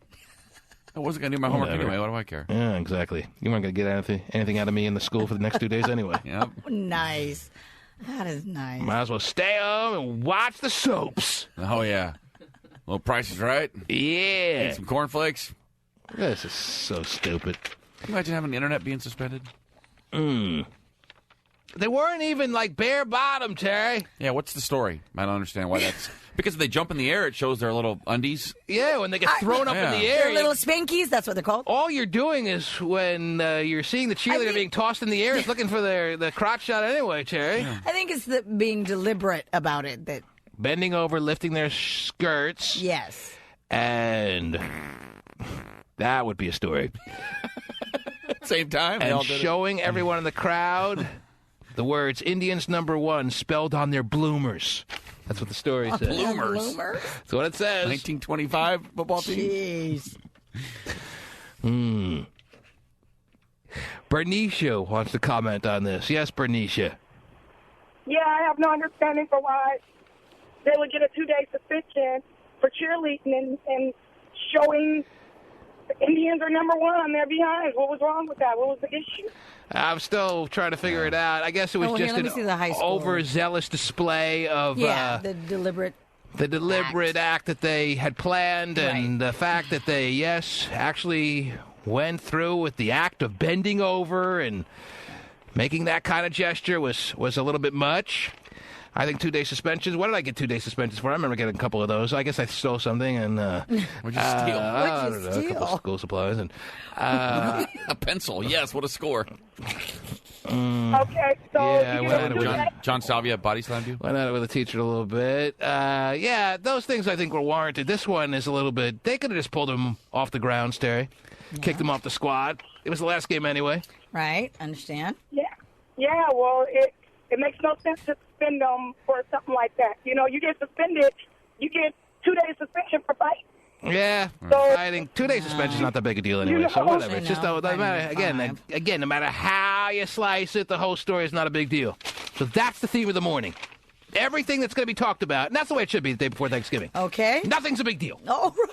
Speaker 3: I wasn't going to do my homework anyway. What do I care?
Speaker 1: Yeah, exactly. You weren't going to get anything out of me in the school for the next 2 days anyway.
Speaker 3: Yep.
Speaker 2: Nice. That is nice.
Speaker 1: Might as well stay home and watch the soaps.
Speaker 3: Oh, yeah. Little Price is Right.
Speaker 1: Yeah.
Speaker 3: Eat some cornflakes.
Speaker 1: This is so stupid.
Speaker 3: Can you imagine having the internet being suspended?
Speaker 1: They weren't even, like, bare bottom, Terry.
Speaker 3: Yeah, what's the story? I don't understand why that's... Because if they jump in the air, it shows their little undies.
Speaker 1: Yeah, when they get thrown up in the air.
Speaker 2: Their little spankies, that's what they're called.
Speaker 1: All you're doing is when you're seeing the cheerleader being tossed in the air, it's looking for the crotch shot anyway, Terry.
Speaker 2: I think it's being deliberate about it. That
Speaker 1: bending over, lifting their skirts.
Speaker 2: Yes.
Speaker 1: And that would be a story.
Speaker 3: Same time.
Speaker 1: And showing everyone in the crowd the words Indians #1 spelled on their bloomers. That's what the story says.
Speaker 3: Bloomers.
Speaker 1: That's what it says.
Speaker 3: 1925 football team.
Speaker 2: Jeez.
Speaker 1: Bernicia wants to comment on this. Yes, Bernicia.
Speaker 11: Yeah, I have no understanding for why they would get a 2-day suspension for cheerleading and showing the Indians are #1 on their behinds. What was wrong with that? What was the issue?
Speaker 1: I'm still trying to figure it out. I guess it was just an overzealous display of
Speaker 2: the deliberate
Speaker 1: act that they had planned, and the fact that they, actually went through with the act of bending over and making that kind of gesture was a little bit much. I think 2-day suspensions. What did I get 2-day suspensions for? I remember getting a couple of those. I guess I stole something and
Speaker 3: what'd you steal?
Speaker 1: A couple of school supplies and
Speaker 3: a pencil. Yes, what a score.
Speaker 11: Okay, so
Speaker 3: John Salvia body slammed you?
Speaker 1: Went at it with a teacher a little bit. Those things I think were warranted. This one is a little bit. They could have just pulled him off the ground, Terry. Kicked him off the squad. It was the last game anyway.
Speaker 2: Right, understand?
Speaker 11: Yeah, well, it makes no sense to suspend them for something like that. You know, you get suspended, you get 2-day suspension for fighting.
Speaker 1: Yeah,
Speaker 11: so,
Speaker 1: I think 2-day suspension is not that big a deal anyway. So whatever. It's just no matter. Again, no matter how you slice it, the whole story is not a big deal. So that's the theme of the morning. Everything that's going to be talked about, and that's the way it should be the day before Thanksgiving.
Speaker 2: Okay.
Speaker 1: Nothing's a big deal.
Speaker 2: All right.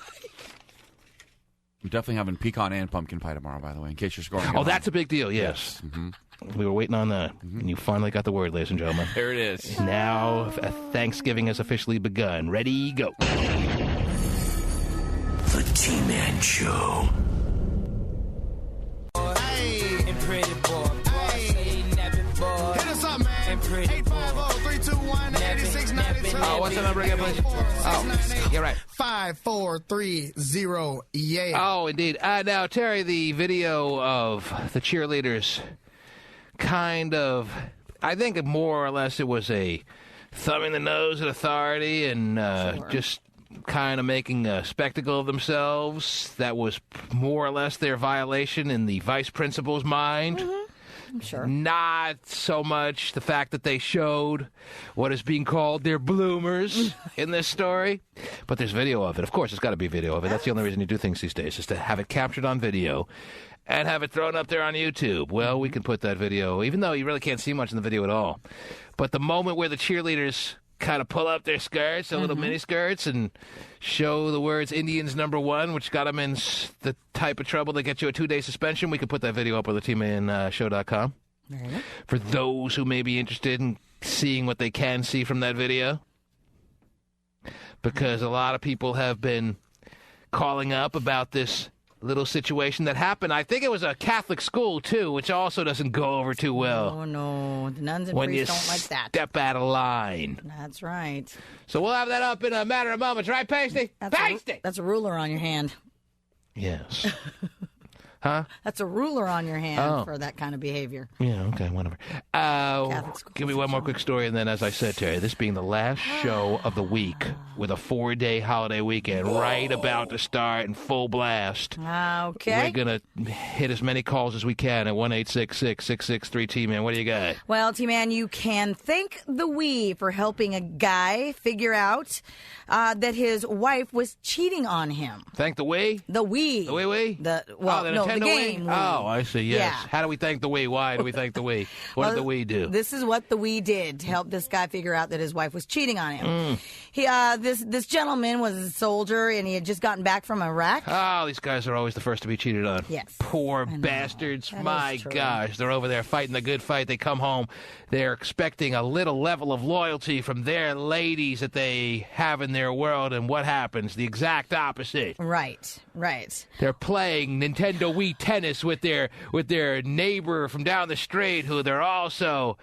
Speaker 3: We're definitely having pecan and pumpkin pie tomorrow, by the way, in case you're scoring.
Speaker 1: Oh, that's a big deal. Yes. Mm-hmm. We were waiting on that, and you finally got the word, ladies and gentlemen.
Speaker 3: There it is.
Speaker 1: Now, Thanksgiving has officially begun. Ready, go.
Speaker 4: The T-Man Show.
Speaker 17: Hit us up, man. 850-321-8692.
Speaker 1: Oh, what's the number again, please? Oh, you're right.
Speaker 17: 5430, yeah.
Speaker 1: Oh, indeed. Now, Terry, the video of the cheerleaders kind of, I think more or less it was a thumbing the nose at authority and just kind of making a spectacle of themselves. That was more or less their violation in the vice principal's mind. Mm-hmm.
Speaker 2: I'm sure.
Speaker 1: Not so much the fact that they showed what is being called their bloomers in this story, but there's video of it. Of course, there's got to be video of it. That's the only reason you do things these days, is to have it captured on video and have it thrown up there on YouTube. Well, we can put that video, even though you really can't see much in the video at all. But the moment where the cheerleaders kind of pull up their skirts, their little mini skirts, and show the words Indians #1, which got them in the type of trouble that gets you a 2-day suspension, we can put that video up on the TManshow.com. For those who may be interested in seeing what they can see from that video. Because a lot of people have been calling up about this little situation that happened. I think it was a Catholic school, too, which also doesn't go over too well.
Speaker 2: Oh, no. The nuns and priests don't like that.
Speaker 1: Step out of line.
Speaker 2: That's right.
Speaker 1: So we'll have that up in a matter of moments. Right, Pasty? Pasty!
Speaker 2: That's a ruler on your hand.
Speaker 1: Yes. Huh?
Speaker 2: That's a ruler on your hand for that kind of behavior.
Speaker 1: Yeah, okay, whatever. Give me one more quick story, and then, as I said, Terry, this being the last show of the week with a 4-day holiday weekend right about to start in full blast.
Speaker 2: Okay.
Speaker 1: We're going to hit as many calls as we can at 1-866-663-T-Man. What do you got?
Speaker 2: Well, T-Man, you can thank the we for helping a guy figure out that his wife was cheating on him.
Speaker 1: Thank the we?
Speaker 2: The we.
Speaker 1: The we?
Speaker 2: The game.
Speaker 1: Wii? Oh, I see, yes.
Speaker 2: Yeah.
Speaker 1: How do we thank the we? Why do we thank the we? What did the we do?
Speaker 2: This is what the we did to help this guy figure out that his wife was cheating on him. This gentleman was a soldier, and he had just gotten back from Iraq.
Speaker 1: Oh, these guys are always the first to be cheated on.
Speaker 2: Yes.
Speaker 1: Poor bastards.
Speaker 2: That
Speaker 1: My gosh, they're over there fighting the good fight. They come home. They're expecting a little level of loyalty from their ladies that they have in their world, and what happens? The exact opposite.
Speaker 2: Right.
Speaker 1: They're playing Nintendo Wii tennis with their neighbor from down the street, who they're also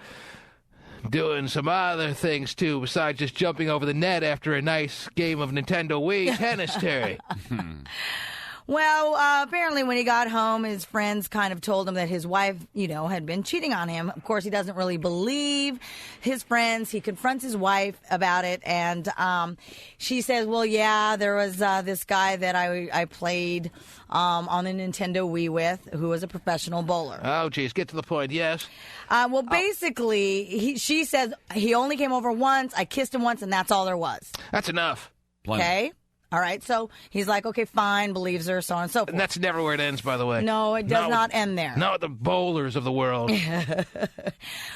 Speaker 1: doing some other things too, besides just jumping over the net after a nice game of Nintendo Wii tennis, Terry.
Speaker 2: Well, apparently when he got home, his friends kind of told him that his wife, had been cheating on him. Of course, he doesn't really believe his friends. He confronts his wife about it, and she says, well, yeah, there was this guy that I played on the Nintendo Wii with, who was a professional bowler.
Speaker 1: Oh, geez, get to the point, yes.
Speaker 2: Basically, she says he only came over once, I kissed him once, and that's all there was.
Speaker 1: That's enough.
Speaker 2: Okay? All right, so he's like, okay, fine, believes her, so on and so forth.
Speaker 1: And that's never where it ends, by the way.
Speaker 2: No, it does not end there.
Speaker 1: Not the bowlers of the world.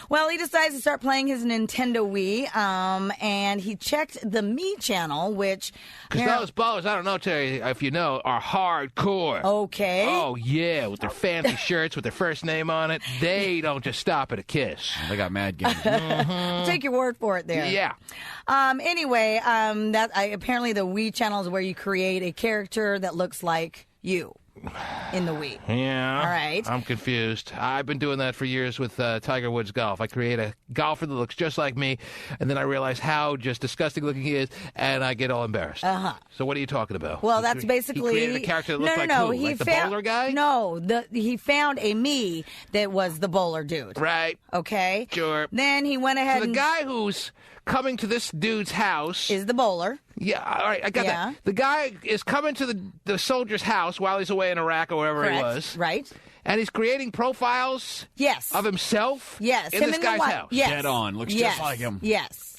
Speaker 2: Well, he decides to start playing his Nintendo Wii, and he checked the Me channel, which...
Speaker 1: Because those bowlers, I don't know, Terry, if you know, are hardcore.
Speaker 2: Okay.
Speaker 1: Oh, yeah, with their fancy shirts with their first name on it. They don't just stop at a kiss.
Speaker 3: They got mad games.
Speaker 2: I'll take your word for it there.
Speaker 1: Yeah.
Speaker 2: Anyway, apparently the Wii channel is where you create a character that looks like you in the Wii.
Speaker 1: Yeah.
Speaker 2: All right.
Speaker 1: I'm confused. I've been doing that for years with Tiger Woods Golf. I create a golfer that looks just like me, and then I realize how just disgusting looking he is, and I get all embarrassed.
Speaker 2: Uh-huh.
Speaker 1: So what are you talking about?
Speaker 2: Well, that's basically...
Speaker 1: He created a character that looked like who? Like the bowler guy?
Speaker 2: No, he found a me that was the bowler dude.
Speaker 1: Right.
Speaker 2: Okay.
Speaker 1: Sure.
Speaker 2: Then he went ahead
Speaker 1: the guy who's coming to this dude's house...
Speaker 2: is the bowler.
Speaker 1: Yeah, all right, I got that. The guy is coming to the soldier's house while he's away in Iraq or wherever he was.
Speaker 2: Right.
Speaker 1: And he's creating profiles of himself in this guy's house.
Speaker 2: Yes.
Speaker 3: Dead on. Looks just like him.
Speaker 2: Yes.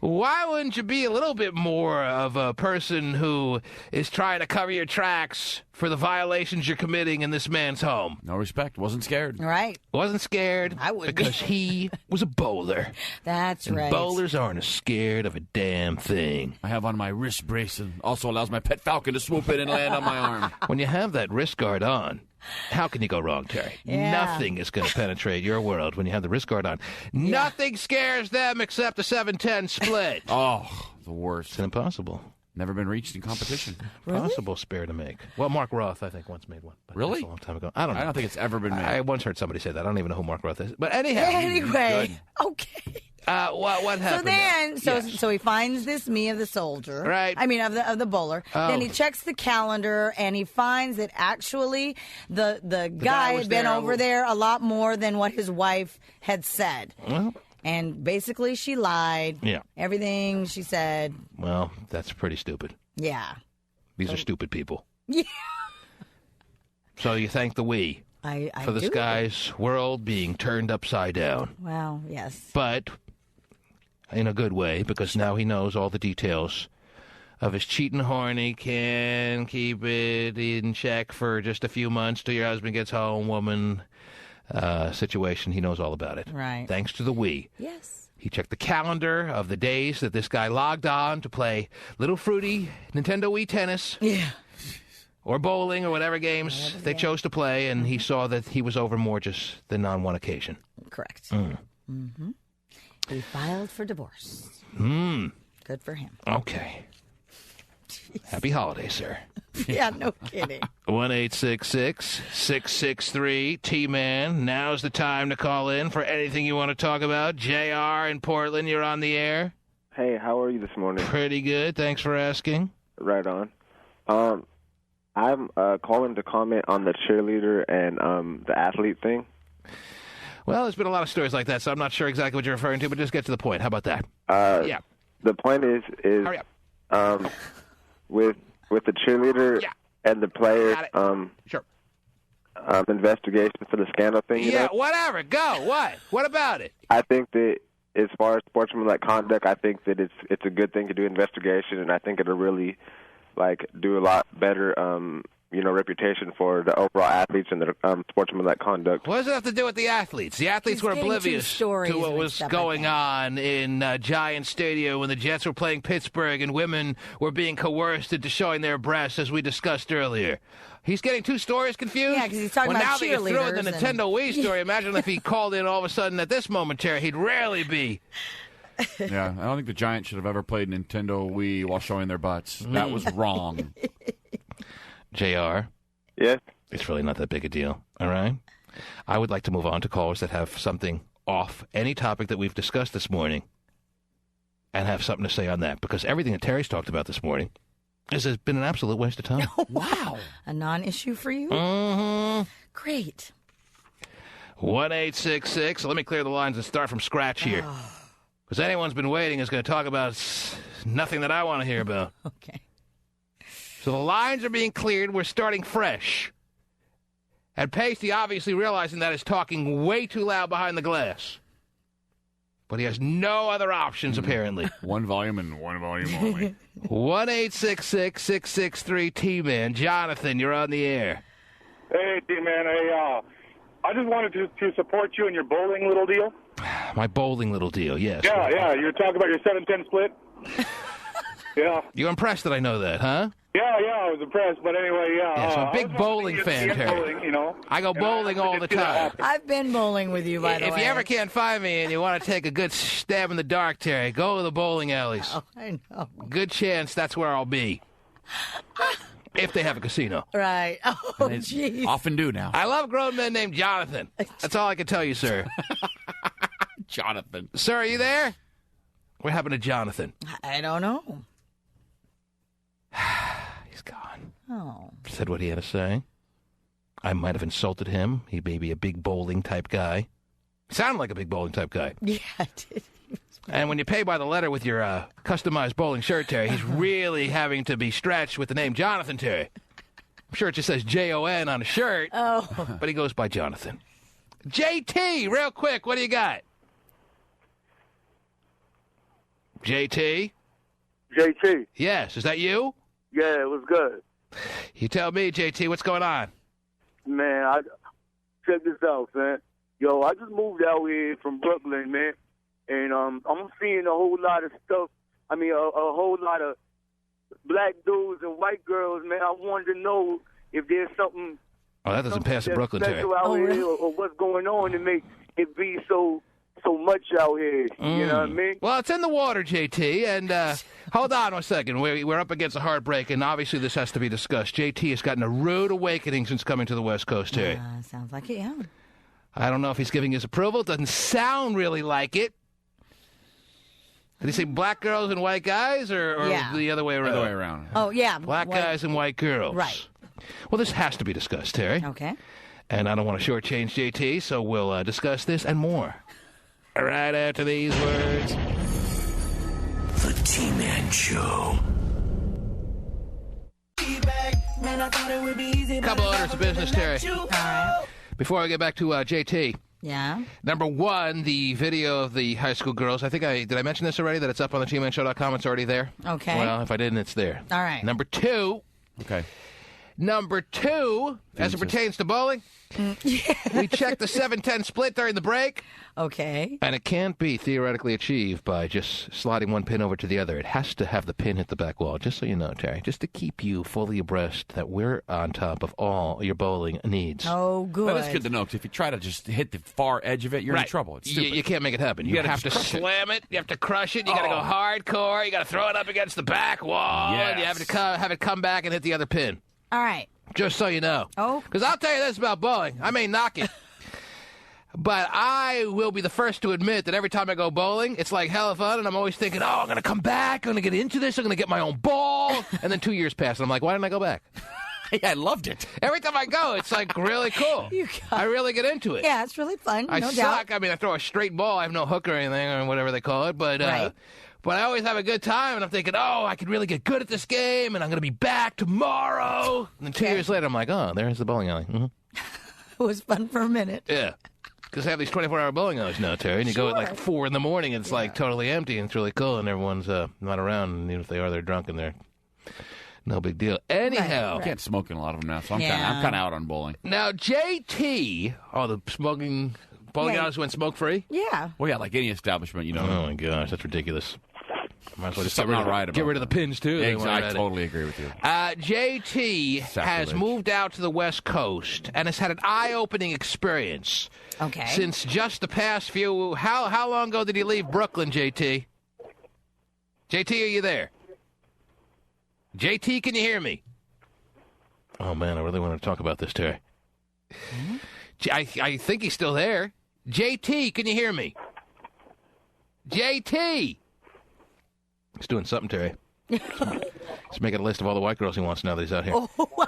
Speaker 1: Why wouldn't you be a little bit more of a person who is trying to cover your tracks for the violations you're committing in this man's home?
Speaker 3: No respect. Wasn't scared.
Speaker 2: Right.
Speaker 1: Wasn't scared.
Speaker 2: I would
Speaker 1: because he was a bowler.
Speaker 2: That's
Speaker 1: and
Speaker 2: right.
Speaker 1: Bowlers aren't scared of a damn thing.
Speaker 3: I have on my wrist brace and also allows my pet falcon to swoop in and land on my arm.
Speaker 1: When you have that wrist guard on, how can you go wrong, Terry?
Speaker 2: Yeah.
Speaker 1: Nothing is going to penetrate your world when you have the wrist guard on. Nothing scares them except a 7-10 split.
Speaker 3: Oh, the worst.
Speaker 1: It's impossible.
Speaker 3: Never been reached in competition.
Speaker 2: Really?
Speaker 1: Possible spare to make. Well, Mark Roth, I think, once made one. But
Speaker 3: really?
Speaker 1: That's a long time ago. I don't know.
Speaker 3: I don't think it's ever been made.
Speaker 1: I once heard somebody say that. I don't even know who Mark Roth is. But anyhow.
Speaker 2: Anyway. Okay.
Speaker 1: What happened?
Speaker 2: So he finds this me of the soldier,
Speaker 1: right?
Speaker 2: I mean, of the bowler.
Speaker 1: Oh.
Speaker 2: Then he checks the calendar and he finds that actually the guy had been over there a lot more than what his wife had said.
Speaker 1: Well.
Speaker 2: And basically, she lied.
Speaker 1: Yeah.
Speaker 2: Everything she said.
Speaker 1: Well, that's pretty stupid.
Speaker 2: Yeah.
Speaker 1: These are stupid people.
Speaker 2: Yeah.
Speaker 1: So you thank the we. for this guy's world being turned upside down.
Speaker 2: Well, yes.
Speaker 1: But in a good way, because now he knows all the details of his cheating horn. He can keep it in check for just a few months till your husband gets home, woman situation. He knows all about it.
Speaker 2: Right.
Speaker 1: Thanks to the Wii.
Speaker 2: Yes.
Speaker 1: He checked the calendar of the days that this guy logged on to play Little Fruity Nintendo Wii Tennis.
Speaker 2: Yeah.
Speaker 1: Or bowling or whatever games they chose to play, and he saw that he was over more just than on one occasion.
Speaker 2: Correct.
Speaker 1: Mm.
Speaker 2: He filed for divorce. Good for him.
Speaker 1: Okay. Jeez. Happy holidays, sir.
Speaker 2: Yeah, no kidding.
Speaker 1: 1-866-663-T-Man. Now's the time to call in for anything you want to talk about. JR in Portland, you're on the air.
Speaker 18: Hey, how are you this morning?
Speaker 1: Pretty good. Thanks for asking.
Speaker 18: Right on. I'm calling to comment on the cheerleader and the athlete thing.
Speaker 1: Well, there's been a lot of stories like that, so I'm not sure exactly what you're referring to, but just get to the point. How about that?
Speaker 18: Yeah. The point is
Speaker 1: hurry up.
Speaker 18: With the cheerleader and the player
Speaker 1: sure.
Speaker 18: Investigation for the scandal thing. You know?
Speaker 1: Whatever. Go. What about it?
Speaker 18: I think that as far as sportsmanlike conduct, I think that it's a good thing to do investigation, and I think it'll really do a lot better, reputation for the overall athletes and the sportsmanlike conduct.
Speaker 1: What does it have to do with the athletes? The athletes were oblivious to what was going on in Giant Stadium when the Jets were playing Pittsburgh and women were being coerced into showing their breasts, as we discussed earlier. He's getting two stories confused?
Speaker 2: Yeah, because he's talking
Speaker 1: about
Speaker 2: cheerleaders.
Speaker 1: Now that you threw in the Nintendo Wii story, imagine if he called in all of a sudden at this moment, Terry, he'd rarely be...
Speaker 3: Yeah, I don't think the Giants should have ever played Nintendo Wii while showing their butts. That was wrong.
Speaker 1: JR?
Speaker 18: Yeah?
Speaker 1: It's really not that big a deal, all right? I would like to move on to callers that have something off any topic that we've discussed this morning and have something to say on that, because everything that Terry's talked about this morning has been an absolute waste of time.
Speaker 2: Wow. A non-issue for you?
Speaker 1: Mm-hmm.
Speaker 2: Great.
Speaker 1: 1-866. Let me clear the lines and start from scratch here. Because anyone's been waiting is going to talk about nothing that I want to hear about.
Speaker 2: Okay.
Speaker 1: So the lines are being cleared. We're starting fresh. And Pasty, obviously realizing that, is talking way too loud behind the glass. But he has no other options, apparently.
Speaker 3: One volume and one volume only.
Speaker 1: 1-866-663-T-Man. Jonathan, you're on the air.
Speaker 19: Hey, T-Man. Hey, I just wanted to support you in your bowling little deal.
Speaker 1: My bowling little deal, yes.
Speaker 19: Yeah. You were talking about your 7-10 split. Yeah.
Speaker 1: You're impressed that I know that, huh?
Speaker 19: Yeah, I was impressed. But anyway,
Speaker 1: yeah. So I'm a big bowling fan, Terry.
Speaker 19: Bowling,
Speaker 1: I go bowling all the time.
Speaker 2: I've been bowling with you, by the way.
Speaker 1: If you ever can't find me and you want to take a good stab in the dark, Terry, go to the bowling alleys.
Speaker 2: Oh, I know.
Speaker 1: Good chance that's where I'll be. If they have a casino.
Speaker 2: Right. Oh, jeez.
Speaker 3: Often do now.
Speaker 1: I love grown men named Jonathan. That's all I can tell you, sir.
Speaker 3: Jonathan.
Speaker 1: Sir, are you there? What happened to Jonathan?
Speaker 2: I don't know.
Speaker 1: He's gone.
Speaker 2: Oh.
Speaker 1: Said what he had to say. I might have insulted him. He may be a big bowling type guy. Sounded like a big bowling type guy.
Speaker 2: Yeah, I did.
Speaker 1: And when you pay by the letter with your customized bowling shirt, Terry, he's really having to be stretched with the name Jonathan, Terry. I'm sure it just says Jon on a shirt, but he goes by Jonathan. JT, real quick, what do you got? JT?
Speaker 20: JT.
Speaker 1: Yes, is that you?
Speaker 20: Yeah, it was good.
Speaker 1: You tell me, JT, what's going on?
Speaker 20: Man, check this out, man. Yo, I just moved out here from Brooklyn, man. And I'm seeing a whole lot of stuff. I mean, a whole lot of black dudes and white girls, man. I wanted to know if there's something.
Speaker 1: Oh, that doesn't pass in Brooklyn, Terry.
Speaker 20: Out here, or what's going on to make it be so much out here. You know what I mean?
Speaker 1: Well, it's in the water, JT. And hold on one second. We're up against a hard break, and obviously this has to be discussed. JT has gotten a rude awakening since coming to the West Coast, Terry.
Speaker 2: Sounds like it, yeah.
Speaker 1: I don't know if he's giving his approval. It doesn't sound really like it. Did he say black girls and white guys, or the other way around?
Speaker 3: Other way around.
Speaker 2: Oh, yeah.
Speaker 1: Black guys and white girls.
Speaker 2: Right.
Speaker 1: Well, this has to be discussed, Terry.
Speaker 2: Okay.
Speaker 1: And I don't want to shortchange JT, so we'll discuss this and more right after these words.
Speaker 4: The T-Man Show.
Speaker 1: Couple orders of business, Terry.
Speaker 2: All right.
Speaker 1: Before I get back to JT.
Speaker 2: Yeah.
Speaker 1: Number one, the video of the high school girls. Did I mention this already, that it's up on the TMNShow.com? It's already there?
Speaker 2: Okay.
Speaker 1: Well, if I didn't, it's there.
Speaker 2: All right.
Speaker 1: Number two.
Speaker 3: Okay.
Speaker 1: Number two, as it pertains to bowling, we checked the 7-10 split during the break.
Speaker 2: Okay.
Speaker 1: And it can't be theoretically achieved by just sliding one pin over to the other. It has to have the pin hit the back wall, just so you know, Terry, just to keep you fully abreast that we're on top of all your bowling needs.
Speaker 2: Oh, good.
Speaker 3: But it's good to know, because if you try to just hit the far edge of it, you're in trouble. It's stupid.
Speaker 1: You can't make it happen. You have to slam it. You have to crush it. You got to go hardcore. You got to throw it up against the back wall.
Speaker 3: Yes.
Speaker 1: And you have to have it come back and hit the other pin.
Speaker 2: All right.
Speaker 1: Just so you know.
Speaker 2: Oh.
Speaker 1: Because I'll tell you this about bowling. I may knock it. But I will be the first to admit that every time I go bowling, it's like hella fun, and I'm always thinking, I'm going to come back, I'm going to get into this, I'm going to get my own ball. And then 2 years pass, and I'm like, why didn't I go back?
Speaker 3: Yeah, I loved it.
Speaker 1: Every time I go, it's like really cool. I really get into it.
Speaker 2: Yeah, it's really fun.
Speaker 1: I
Speaker 2: no
Speaker 1: suck.
Speaker 2: doubt.
Speaker 1: I mean, I throw a straight ball. I have no hook or anything, or whatever they call it. But but I always have a good time, and I'm thinking, I could really get good at this game, and I'm going to be back tomorrow. And then 2 years later, I'm like, there's the bowling alley. Mm-hmm.
Speaker 2: It was fun for a minute.
Speaker 1: Yeah. Because they have these 24-hour bowling alleys now, Terry, and you go at like 4 in the morning, and it's like totally empty, and it's really cool, and everyone's not around, and even if they are, they're drunk, and they're no big deal. Anyhow.
Speaker 3: You can't smoke in a lot of them now, so I'm kind of out on bowling.
Speaker 1: Now, JT, the smoking bowling alleys went smoke-free?
Speaker 2: Yeah.
Speaker 3: Well, yeah, like any establishment, you know.
Speaker 1: Oh, my gosh, that's ridiculous. Might as well just
Speaker 3: something not right about
Speaker 1: get rid of the pins, too.
Speaker 3: Yeah, I totally agree with you.
Speaker 1: JT has moved out to the West Coast and has had an eye-opening experience.
Speaker 2: Okay.
Speaker 1: Since just the past few... How long ago did he leave Brooklyn, JT? JT, are you there? JT, can you hear me? Oh, man, I really want to talk about this, Terry. Mm-hmm. I think he's still there. JT, can you hear me? JT! He's doing something, Terry. He's making a list of all the white girls he wants now that he's out here.
Speaker 2: Oh, wow.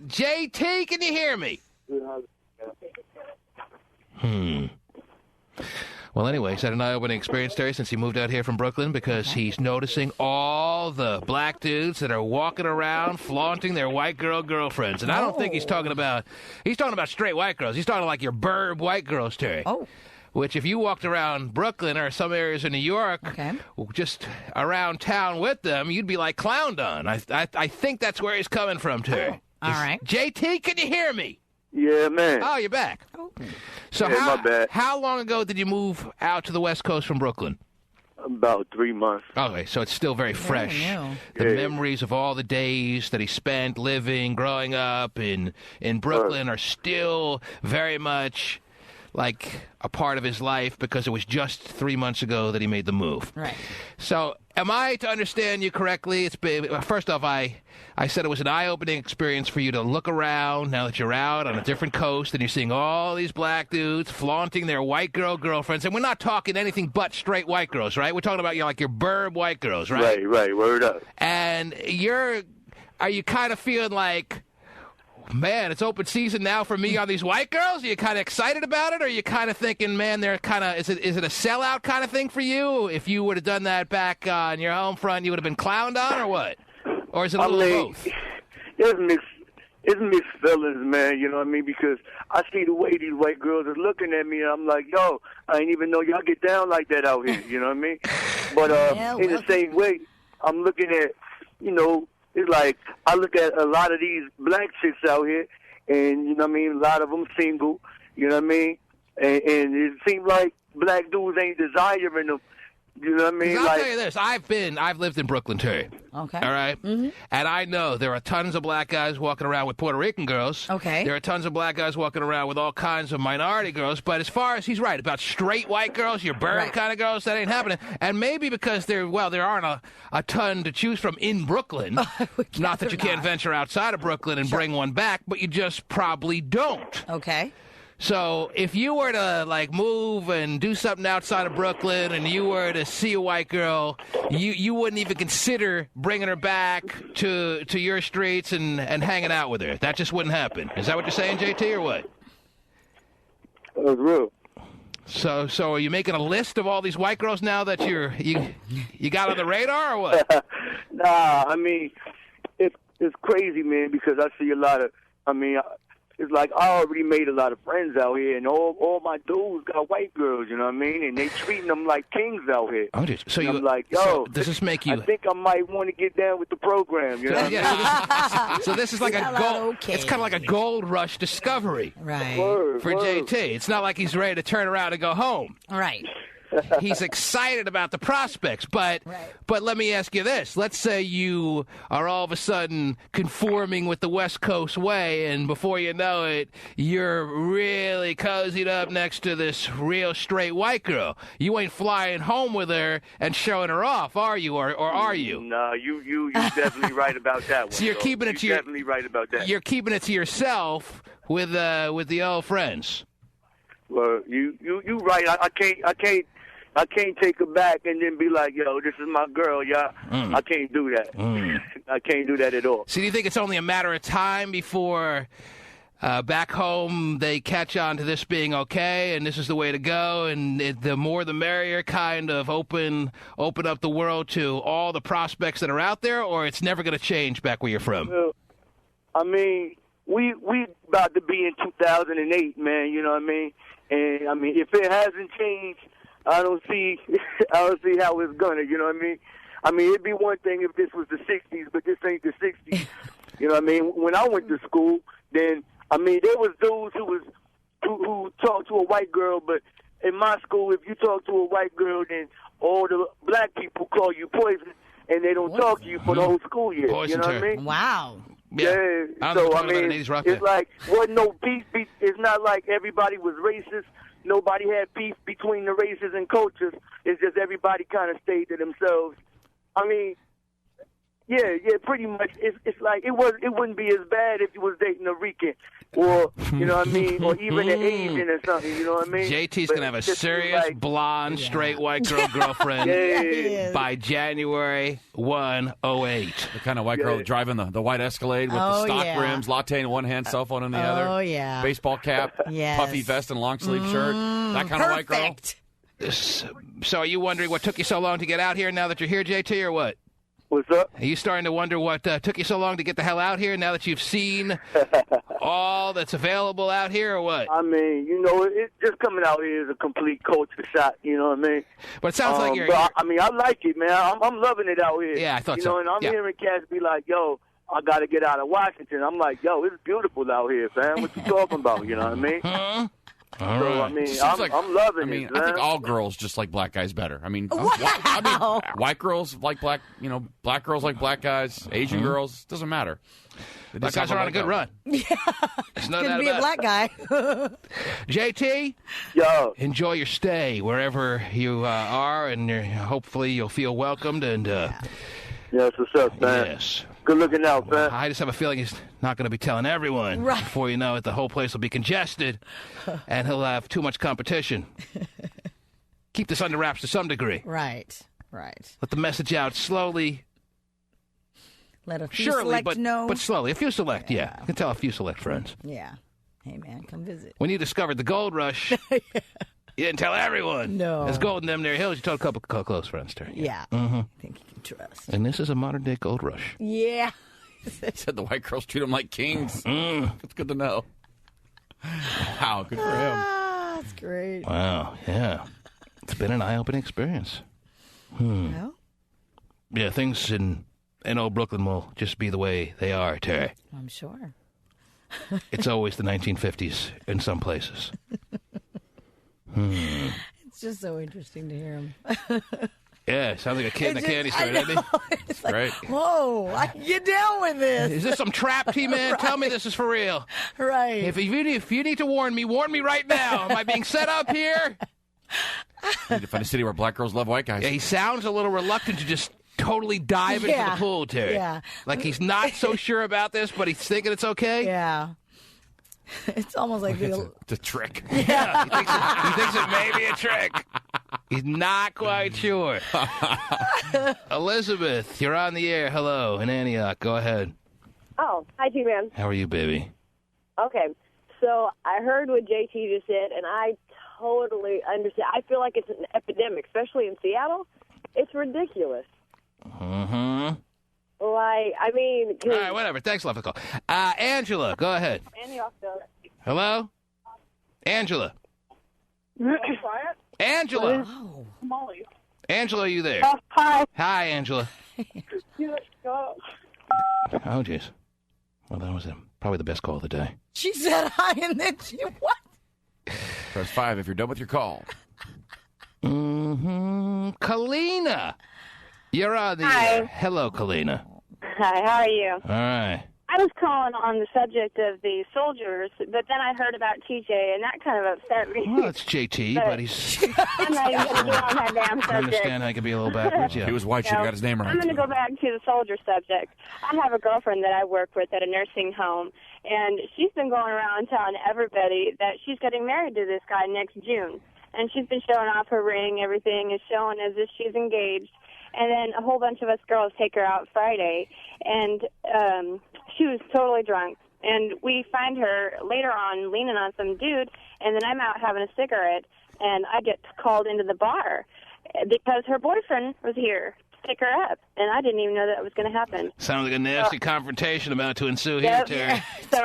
Speaker 1: JT, can you hear me? Well, anyway, he's had an eye-opening experience, Terry, since he moved out here from Brooklyn, because he's noticing all the black dudes that are walking around flaunting their white girlfriends. And I don't think he's talking about straight white girls. He's talking like your burb white girls, Terry.
Speaker 2: Oh.
Speaker 1: Which, if you walked around Brooklyn or some areas in New York, just around town with them, you'd be like clowned on. I think that's where he's coming from, Terry.
Speaker 2: All right.
Speaker 1: JT, can you hear me?
Speaker 20: Yeah, man.
Speaker 1: Oh, you're back.
Speaker 2: Oh.
Speaker 1: So
Speaker 20: my bad.
Speaker 1: How long ago did you move out to the West Coast from Brooklyn?
Speaker 20: About 3 months.
Speaker 1: Okay, so it's still very fresh. The memories of all the days that he spent living, growing up in Brooklyn are still very much like a part of his life, because it was just 3 months ago that he made the move.
Speaker 2: Right.
Speaker 1: So am I to understand you correctly? First off, I said it was an eye-opening experience for you to look around now that you're out on a different coast and you're seeing all these black dudes flaunting their white girlfriends. And we're not talking anything but straight white girls, right? We're talking about your burb white girls, right?
Speaker 20: Right, word up.
Speaker 1: And are you kind of feeling like, man, it's open season now for me on these white girls? Are you kind of excited about it? Or are you kind of thinking, man, they're kind of, is it a sellout kind of thing for you? If you would have done that back on your home front, you would have been clowned on, or what? Or is it a little of both?
Speaker 20: It's mixed feelings, man, you know what I mean? Because I see the way these white girls are looking at me, and I'm like, yo, I ain't even know y'all get down like that out here, you know what I mean? But in the same way, I'm looking at, it's like I look at a lot of these black chicks out here, and, you know what I mean, a lot of them single, you know what I mean? And it seems like black dudes ain't desiring them. You know what I mean?
Speaker 1: I'll tell you this. I've lived in Brooklyn, too.
Speaker 2: Okay.
Speaker 1: All right? Mm-hmm. And I know there are tons of black guys walking around with Puerto Rican girls.
Speaker 2: Okay.
Speaker 1: There are tons of black guys walking around with all kinds of minority girls. But as far as he's right about straight white girls, your burn kind of girls, that ain't happening. And maybe because there aren't a ton to choose from in Brooklyn. Not that you can't venture outside of Brooklyn and bring one back, but you just probably don't.
Speaker 2: Okay.
Speaker 1: So if you were to move and do something outside of Brooklyn, and you were to see a white girl, you wouldn't even consider bringing her back to your streets and hanging out with her. That just wouldn't happen. Is that what you're saying, JT, or what?
Speaker 20: That's real.
Speaker 1: So are you making a list of all these white girls now that you got on the radar, or what?
Speaker 20: Nah, I mean it's crazy, man, because I see a lot of. I mean, it's like I already made a lot of friends out here, and all my dudes got white girls, you know what I mean? And they treating them like kings out here.
Speaker 1: Oh, so
Speaker 20: and
Speaker 1: you
Speaker 20: I'm like, yo,
Speaker 1: so does this make you?
Speaker 20: I think I might want to get down with the program. You know what I mean?
Speaker 1: So this is like a gold. Okay. It's kind of like a gold rush discovery,
Speaker 2: right?
Speaker 1: For JT, it's not like he's ready to turn around and go home.
Speaker 2: Right.
Speaker 1: He's excited about the prospects, but let me ask you this. Let's say you are all of a sudden conforming with the West Coast way, and before you know it, you're really cozied up next to this real straight white girl. You ain't flying home with her and showing her off, are you? Or are you?
Speaker 20: No, you definitely right about that one.
Speaker 1: So you're keeping it to your,
Speaker 20: definitely right about that.
Speaker 1: You're keeping it to yourself with the old friends.
Speaker 20: Well, you right. I can't take her back and then be like, yo, this is my girl, y'all. I can't do that. I can't do that at all.
Speaker 1: So do you think it's only a matter of time before back home they catch on to this being okay and this is the way to go, and the more the merrier, kind of open up the world to all the prospects that are out there, or it's never going to change back where you're from?
Speaker 20: Well, I mean, we about to be in 2008, man, you know what I mean? And, I mean, if it hasn't changed, I don't see how it's gonna, you know what I mean? I mean, it'd be one thing if this was the 60s, but this ain't the 60s. You know what I mean? When I went to school, then, I mean, there was dudes who talked to a white girl, but in my school, if you talk to a white girl, then all the black people call you poison, and they don't talk to you for the whole school year.
Speaker 1: Poison,
Speaker 20: you know what I mean?
Speaker 2: Wow.
Speaker 1: Yeah.
Speaker 20: So, I mean, it's like, wasn't no beef. It's not like everybody was racist. Nobody had beef between the races and cultures. It's just everybody kind of stayed to themselves. I mean, yeah, pretty much. It's like it wouldn't be as bad if you was dating a Rican or, you know what I mean, or even an Asian or something, you know what I mean?
Speaker 1: JT's going to have a serious, blonde, straight white girl girlfriend by January 1, 08.
Speaker 3: The kind of white girl driving the white Escalade with the stock rims, latte in one hand, cell phone in the other.
Speaker 2: Oh, yeah.
Speaker 3: Baseball cap, puffy vest, and long sleeve shirt. That kind of white girl.
Speaker 1: So are you wondering what took you so long to get out here now that you're here, JT, or what?
Speaker 20: What's up?
Speaker 1: Are you starting to wonder what took you so long to get the hell out here now that you've seen all that's available out here, or what?
Speaker 20: I mean, you know, it just coming out here is a complete culture shock, you know what I mean?
Speaker 1: But it sounds like you're...
Speaker 20: But I mean, I like it, man. I'm loving it out here.
Speaker 1: Yeah, I thought
Speaker 20: you
Speaker 1: so.
Speaker 20: know, and I'm hearing cats be like, yo, I got to get out of Washington. I'm like, yo, it's beautiful out here, fam. What you talking about, you know what I mean?
Speaker 1: All
Speaker 20: so,
Speaker 1: right.
Speaker 20: I mean, I'm loving it, man.
Speaker 3: I think all girls just like black guys better. I mean, white girls like black, black girls like black guys, Asian girls, doesn't matter.
Speaker 1: Black guys are on a good run.
Speaker 2: Yeah.
Speaker 1: It's no
Speaker 2: Gonna
Speaker 1: doubt
Speaker 2: be a
Speaker 1: about
Speaker 2: black guy.
Speaker 1: JT?
Speaker 20: Yo.
Speaker 1: Enjoy your stay wherever you are, and hopefully you'll feel welcomed. And
Speaker 20: yes, what's up, man?
Speaker 1: Yes.
Speaker 20: Good looking out, man.
Speaker 1: I just have a feeling he's not going to be telling everyone.
Speaker 2: Right.
Speaker 1: Before you know it, the whole place will be congested, and he'll have too much competition. Keep this under wraps to some degree.
Speaker 2: Right.
Speaker 1: Let the message out slowly.
Speaker 2: Let a few
Speaker 1: Surely,
Speaker 2: select know.
Speaker 1: but slowly. A few select, yeah. You can tell a few select friends.
Speaker 2: Yeah. Hey, man, come visit.
Speaker 1: When you discovered the gold rush, you didn't tell everyone.
Speaker 2: No.
Speaker 1: There's gold in them there hills. You told a couple close friends, Terry.
Speaker 2: Yeah.
Speaker 1: Mm-hmm.
Speaker 2: I think you can trust.
Speaker 1: And this is a modern-day gold rush.
Speaker 2: Yeah.
Speaker 3: He said the white girls treat him like kings. It's good to know. Wow, good for him.
Speaker 2: That's great.
Speaker 1: Wow, yeah. It's been an eye-opening experience.
Speaker 2: Well?
Speaker 1: Yeah, things in old Brooklyn will just be the way they are, Terry.
Speaker 2: I'm sure.
Speaker 1: It's always the 1950s in some places.
Speaker 2: It's just so interesting to hear him.
Speaker 1: Yeah, sounds like a kid in a candy store, doesn't he?
Speaker 2: It's like,
Speaker 1: right.
Speaker 2: Whoa, I can get down with this.
Speaker 1: Is this some trap, T-Man?
Speaker 2: Right.
Speaker 1: Tell me this is for real.
Speaker 2: Right.
Speaker 1: If you need to warn me right now. Am I being set up here?
Speaker 3: Need to find a city where black girls love white guys.
Speaker 1: Yeah, he sounds a little reluctant to just totally dive into the pool, Terry.
Speaker 2: Yeah.
Speaker 1: Like he's not so sure about this, but he's thinking it's okay.
Speaker 2: Yeah. It's almost like
Speaker 3: It's a trick.
Speaker 1: Yeah, he thinks it may be a trick. He's not quite sure. Elizabeth, you're on the air. Hello, in Antioch. Go ahead.
Speaker 21: Oh, hi, T-Man.
Speaker 1: How are you, baby?
Speaker 21: Okay, so I heard what JT just said, and I totally understand. I feel like it's an epidemic, especially in Seattle. It's ridiculous.
Speaker 1: Mm-hmm.
Speaker 21: Like, I mean...
Speaker 1: All right, whatever. Thanks a lot for the call. Angela, go ahead. Hello? Angela. Angela. Angela, are you there?
Speaker 21: Hi.
Speaker 1: Hi, Angela. Oh, jeez. Well, that was probably the best call of the day.
Speaker 2: She said hi, and then she... What?
Speaker 3: Press 5 if you're done with your call.
Speaker 1: Kalina. You're on the
Speaker 21: Hi.
Speaker 1: air. Hello, Kalina.
Speaker 21: Hi, how are you?
Speaker 1: All right.
Speaker 21: I was calling on the subject of the soldiers, but then I heard about TJ, and that kind of upset me.
Speaker 1: Well, it's JT, but he's...
Speaker 21: I'm not even going to get on that damn subject.
Speaker 1: I understand how he can be a little backwards, yeah.
Speaker 3: He was white, should have got his name right.
Speaker 21: I'm going to go back to the soldier subject. I have a girlfriend that I work with at a nursing home, and she's been going around telling everybody that she's getting married to this guy next June. And she's been showing off her ring, everything is showing as if she's engaged. And then a whole bunch of us girls take her out Friday, and she was totally drunk. And we find her later on leaning on some dude, and then I'm out having a cigarette, and I get called into the bar because her boyfriend was here to pick her up, and I didn't even know that was going to happen.
Speaker 1: Sounds like a nasty confrontation about to ensue here, Terry.
Speaker 21: So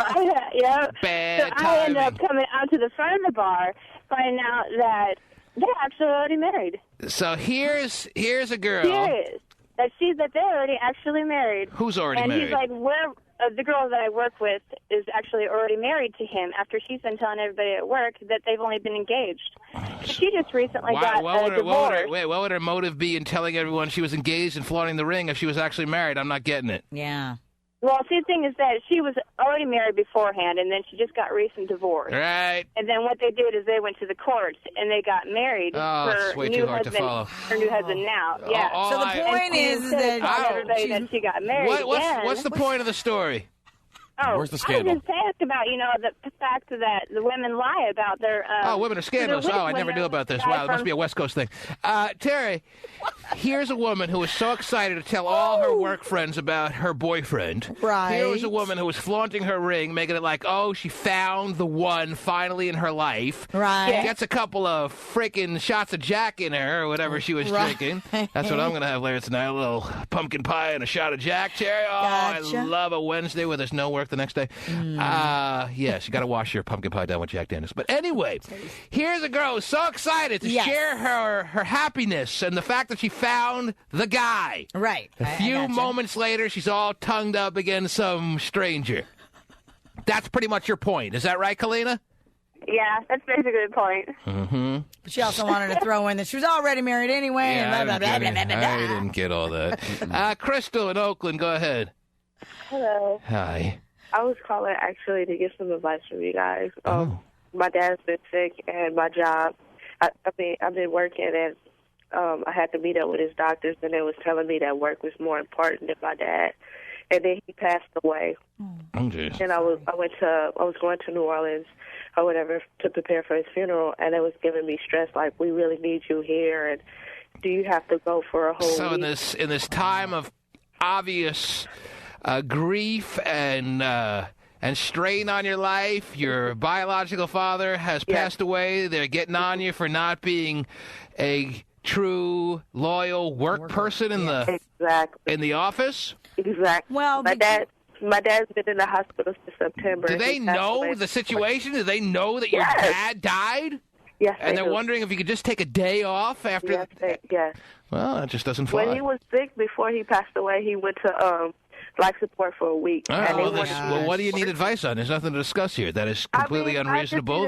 Speaker 1: Bad
Speaker 21: I end up coming out to the front of the bar, finding out that they're actually already married.
Speaker 1: So here's a girl.
Speaker 21: Serious. That they're already actually married.
Speaker 1: Who's already
Speaker 21: married?
Speaker 1: married?
Speaker 21: And he's like, the girl that I work with is actually already married to him after she's been telling everybody at work that they've only been engaged. She just recently got a divorce.
Speaker 1: What would her motive be in telling everyone she was engaged and flaunting the ring if she was actually married? I'm not getting it.
Speaker 2: Yeah.
Speaker 21: Well, see, the thing is that she was already married beforehand, and then she just got recent divorce.
Speaker 1: Right.
Speaker 21: And then what they did is they went to the courts, and they got married.
Speaker 1: It's way too hard to follow.
Speaker 21: Her new husband now. Yeah.
Speaker 2: So the point is that
Speaker 21: everybody that she got married.
Speaker 1: What's the point of the story?
Speaker 21: Oh,
Speaker 3: where's the scandal?
Speaker 21: I was just asked about, the fact that the women lie about their...
Speaker 1: women are scandalous. I never knew about this. Wow, it must be a West Coast thing. Terry, here's a woman who was so excited to tell all her work friends about her boyfriend.
Speaker 2: Right.
Speaker 1: Here was a woman who was flaunting her ring, making it like, she found the one finally in her life.
Speaker 2: Right.
Speaker 1: Yeah. Gets a couple of freaking shots of Jack in her, or whatever she was drinking. That's what I'm going to have later tonight, a little pumpkin pie and a shot of Jack, Terry.
Speaker 2: Gotcha.
Speaker 1: I love a Wednesday where there's no work the next day. Yes, you got to wash your pumpkin pie down with Jack Daniels. But anyway, here's a girl who's so excited to share her happiness and the fact that she found the guy.
Speaker 2: Right.
Speaker 1: A few moments later, she's all tongued up against some stranger. That's pretty much your point. Is that right, Kalina?
Speaker 21: Yeah, that's basically the point.
Speaker 1: Mm-hmm.
Speaker 2: But she also wanted to throw in that she was already married anyway.
Speaker 1: Yeah,
Speaker 2: and
Speaker 1: I didn't get all that. Crystal in Oakland, go ahead.
Speaker 21: Hello.
Speaker 1: Hi.
Speaker 21: I was calling actually to get some advice from you guys. My dad's been sick, and my job, I've been working, and I had to meet up with his doctors, and they was telling me that work was more important than my dad. And then he passed away.
Speaker 1: Oh, geez.
Speaker 21: And I was going to New Orleans or whatever to prepare for his funeral, and it was giving me stress, like, we really need you here, and do you have to go for a whole week?
Speaker 1: So in this time of obvious grief and strain on your life, your biological father has passed away. They're getting on you for not being a true, loyal work person in the office.
Speaker 21: Exactly.
Speaker 2: Well,
Speaker 21: my dad's been in the hospital since September.
Speaker 1: Do they know the situation? Do they know that your dad died?
Speaker 21: Yes.
Speaker 1: And they're wondering if you could just take a day off after.
Speaker 21: Yes.
Speaker 1: Well, that just doesn't fly.
Speaker 21: When he was sick before he passed away, he went to life support for a week.
Speaker 1: What do you need advice on? There's nothing to discuss here. That is completely unreasonable.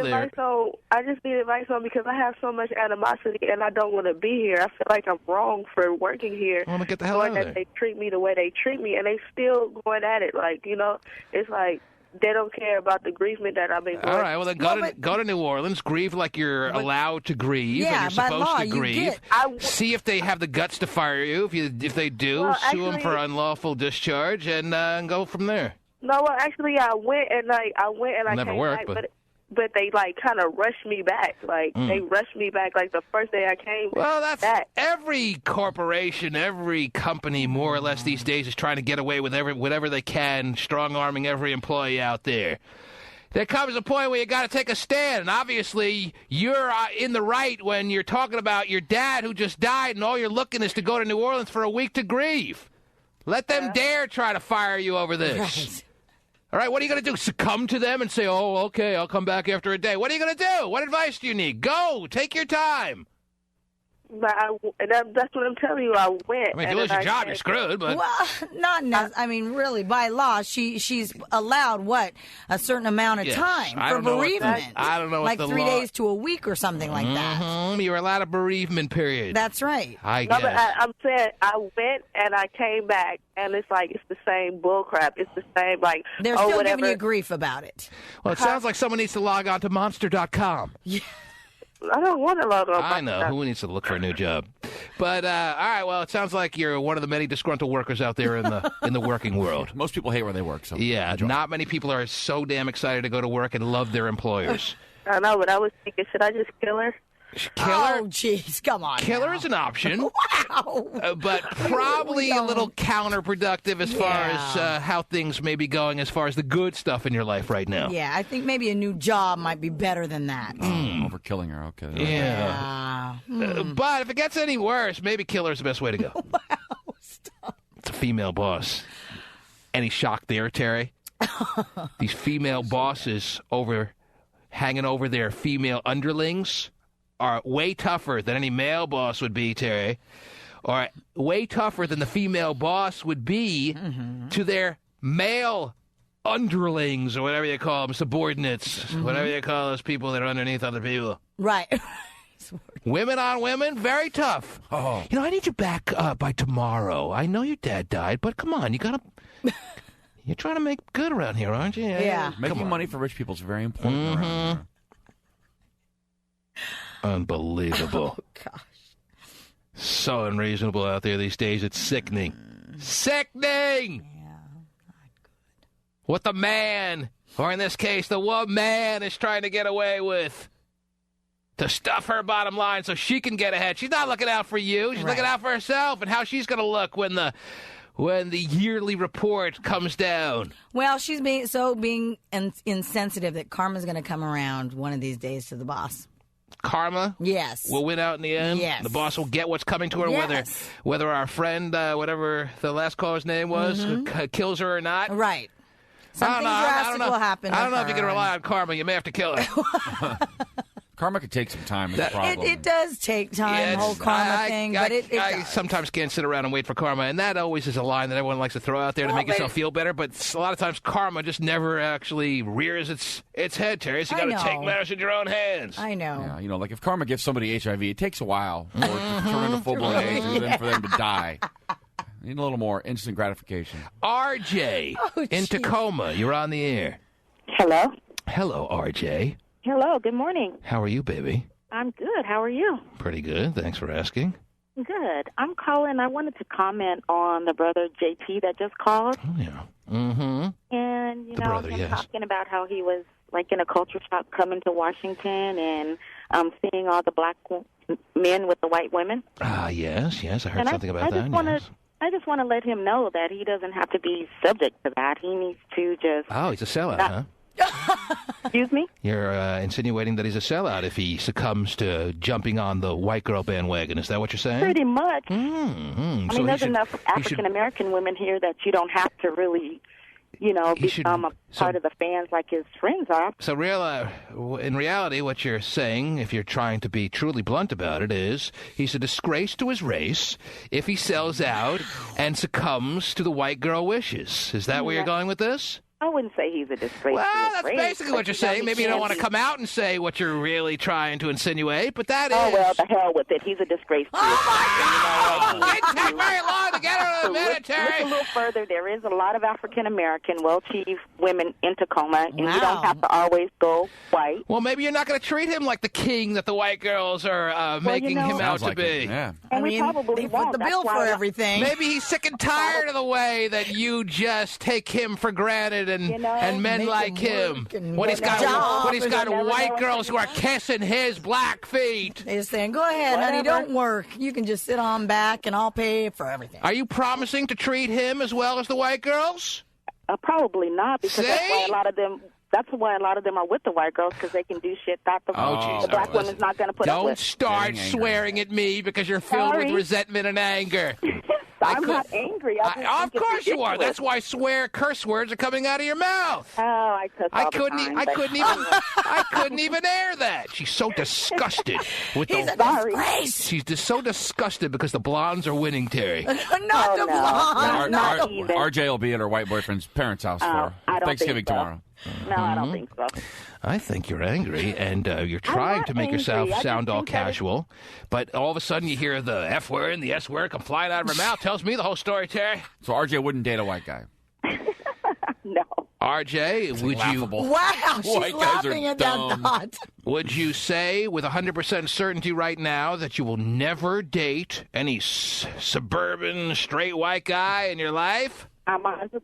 Speaker 21: I just need advice on because I have so much animosity and I don't want to be here. I feel like I'm wrong for working here.
Speaker 1: I want to get the hell out of there.
Speaker 21: They treat me the way they treat me, and they still going at it. Like, it's like they don't care about the grievement that I've been going.
Speaker 1: All right, well, then go to New Orleans, grieve like you're allowed to grieve, and you're supposed to grieve. See if they have the guts to fire you. If they do, sue them for unlawful discharge, and go from there.
Speaker 21: No, well, actually, I went and I
Speaker 1: never
Speaker 21: came
Speaker 1: worked,
Speaker 21: back, but they kind of rushed me back. They rushed me back the first day I came.
Speaker 1: Well, that's
Speaker 21: back.
Speaker 1: Every corporation, every company, more or less these days, is trying to get away with whatever they can, strong-arming every employee out there. There comes a point where you got to take a stand, and obviously you're in the right when you're talking about your dad who just died, and all you're looking is to go to New Orleans for a week to grieve. Let them dare try to fire you over this.
Speaker 2: Right.
Speaker 1: All right, what are you going to do? Succumb to them and say, oh, okay, I'll come back after a day. What are you going to do? What advice do you need? Go. Take your time.
Speaker 11: But that's what I'm telling you. I went.
Speaker 1: I mean, if you lose your job, you're screwed. But
Speaker 2: well, not necessarily. I mean, really, by law, she's allowed a certain amount of time for bereavement.
Speaker 1: I don't know,
Speaker 2: like
Speaker 1: what the
Speaker 2: 3
Speaker 1: law...
Speaker 2: days to a week or something like that.
Speaker 1: You're allowed a bereavement period.
Speaker 2: That's right.
Speaker 1: I guess.
Speaker 11: But I'm saying I went and I came back, and it's like it's the same bullcrap. It's the same like
Speaker 2: they're still
Speaker 11: whatever.
Speaker 2: giving you grief about it.
Speaker 1: Well, it sounds like someone needs to log on to Monster.com.
Speaker 2: Yeah.
Speaker 11: I don't want to log on.
Speaker 1: I know. Who needs to look for a new job? But, all right, well, it sounds like you're one of the many disgruntled workers out there in the working world.
Speaker 3: Most people hate where they work. So
Speaker 1: yeah, not many people are so damn excited to go to work and love their employers.
Speaker 11: I know, but I was thinking, should I just kill her?
Speaker 1: Kill her?
Speaker 2: Oh, jeez, come on.
Speaker 1: Kill her is an option.
Speaker 2: Wow.
Speaker 1: But probably a little counterproductive as far as how things may be going as far as the good stuff in your life right now.
Speaker 2: Yeah, I think maybe a new job might be better than that.
Speaker 3: Over killing her, okay.
Speaker 1: Yeah. But if it gets any worse, maybe kill her is the best way to go.
Speaker 2: Wow, stop.
Speaker 1: It's a female boss. Any shock there, Terry? These female bosses hanging over their female underlings are way tougher than any male boss would be, Terry, or way tougher than the female boss would be to their male underlings, or whatever you call them, subordinates, whatever you call those people that are underneath other people.
Speaker 2: Right.
Speaker 1: Women on women, very tough. Oh. You know, I need you back by tomorrow. I know your dad died, but come on, you're trying to make good around here, aren't you?
Speaker 2: Yeah.
Speaker 3: Making money for rich people is very important around here.
Speaker 1: Unbelievable.
Speaker 2: Oh, gosh.
Speaker 1: So unreasonable out there these days. It's sickening. Sickening!
Speaker 2: Yeah, not good.
Speaker 1: What the man, or in this case, the woman, is trying to get away with. To stuff her bottom line so she can get ahead. She's not looking out for you. She's looking out for herself and how she's going to look when the yearly report comes down.
Speaker 2: Well, she's being insensitive that karma's going to come around one of these days to the boss.
Speaker 1: Karma?
Speaker 2: Yes.
Speaker 1: Will win out in the end?
Speaker 2: Yes.
Speaker 1: The boss will get what's coming to her, whether our friend, whatever the last caller's name was, kills her or not.
Speaker 2: Right. Something drastic will happen.
Speaker 1: I don't know if you can rely on karma. You may have to kill her.
Speaker 3: Karma could take some time. Is the problem.
Speaker 2: It does take time, the whole karma thing, but it
Speaker 1: I
Speaker 2: does.
Speaker 1: sometimes can't sit around and wait for karma, and that always is a line that everyone likes to throw out there to make yourself feel better, but a lot of times karma just never actually rears its head, Terry, so you got to take matters in your own hands.
Speaker 2: I know.
Speaker 3: Yeah, like if karma gives somebody HIV, it takes a while for it to turn into full-blown AIDS and then for them to die. Need a little more instant gratification.
Speaker 1: RJ in Tacoma, you're on the air.
Speaker 7: Hello.
Speaker 1: Hello, RJ.
Speaker 7: Hello, good morning.
Speaker 1: How are you, baby?
Speaker 7: I'm good. How are you?
Speaker 1: Pretty good. Thanks for asking.
Speaker 7: Good. I'm calling. I wanted to comment on the brother JT that just called.
Speaker 1: Oh, yeah. Mm-hmm.
Speaker 7: And, talking about how he was, like, in a culture shock coming to Washington and seeing all the black men with the white women.
Speaker 1: Yes. I heard something about that.
Speaker 7: I just want to let him know that he doesn't have to be subject to that. He needs to just...
Speaker 1: Oh, he's a sellout, huh?
Speaker 7: Excuse me?
Speaker 1: You're insinuating that he's a sellout if he succumbs to jumping on the white girl bandwagon. Is that what you're saying?
Speaker 7: Pretty much.
Speaker 1: Mm-hmm.
Speaker 7: I mean, there's enough African-American women here that you don't have to really, become a part of the fans like his friends are.
Speaker 1: So in reality, what you're saying, if you're trying to be truly blunt about it, is he's a disgrace to his race if he sells out and succumbs to the white girl wishes. Is that where you're going with this?
Speaker 7: I wouldn't say he's a disgrace.
Speaker 1: Well, that's basically what you're saying. Maybe you don't want to come out and say what you're really trying to insinuate, but that is...
Speaker 7: Oh, well, the hell with it. He's a disgrace.
Speaker 1: Oh, my God! It didn't take very long to get out of the military.
Speaker 7: Look a little further. There is a lot of African-American, well-achieved women in Tacoma, and you don't have to always go white.
Speaker 1: Well, maybe you're not going to treat him like the king that the white girls are making him out to be.
Speaker 3: Yeah.
Speaker 7: And we probably
Speaker 2: put the bill for everything.
Speaker 1: Maybe he's sick and tired of the way that you just take him for granted and men like him. When he's got white girls who are kissing his black feet.
Speaker 2: They're saying, go ahead, honey, don't work. You can just sit on back and I'll pay for everything.
Speaker 1: Are you promising to treat him as well as the white girls?
Speaker 7: Probably not, because that's why a lot of them are with the white girls, because they can do shit that the black woman's not going to put up with.
Speaker 1: Don't start swearing at me because you're filled with resentment and anger.
Speaker 7: I'm not angry.
Speaker 1: Of course you are. That's why curse words are coming out of your mouth.
Speaker 7: Oh, I cuss all the time.
Speaker 1: I couldn't even air that. She's so disgusted with
Speaker 2: He's a disgrace.
Speaker 1: She's just so disgusted because the blondes are winning, Terry.
Speaker 2: Not the blondes.
Speaker 3: RJ will be at her white boyfriend's parents' house for Thanksgiving tomorrow.
Speaker 7: No, I don't think so.
Speaker 1: I think you're angry, and you're trying to make yourself sound all casual, but all of a sudden you hear the F word and the S word come flying out of her mouth. Tells me the whole story, Terry.
Speaker 3: So RJ wouldn't date a white guy?
Speaker 7: No.
Speaker 1: RJ, would you...
Speaker 2: Wow, she's laughing at that thought.
Speaker 1: Would you say with 100% certainty right now that you will never date any suburban straight white guy in your life?
Speaker 7: I'm 100%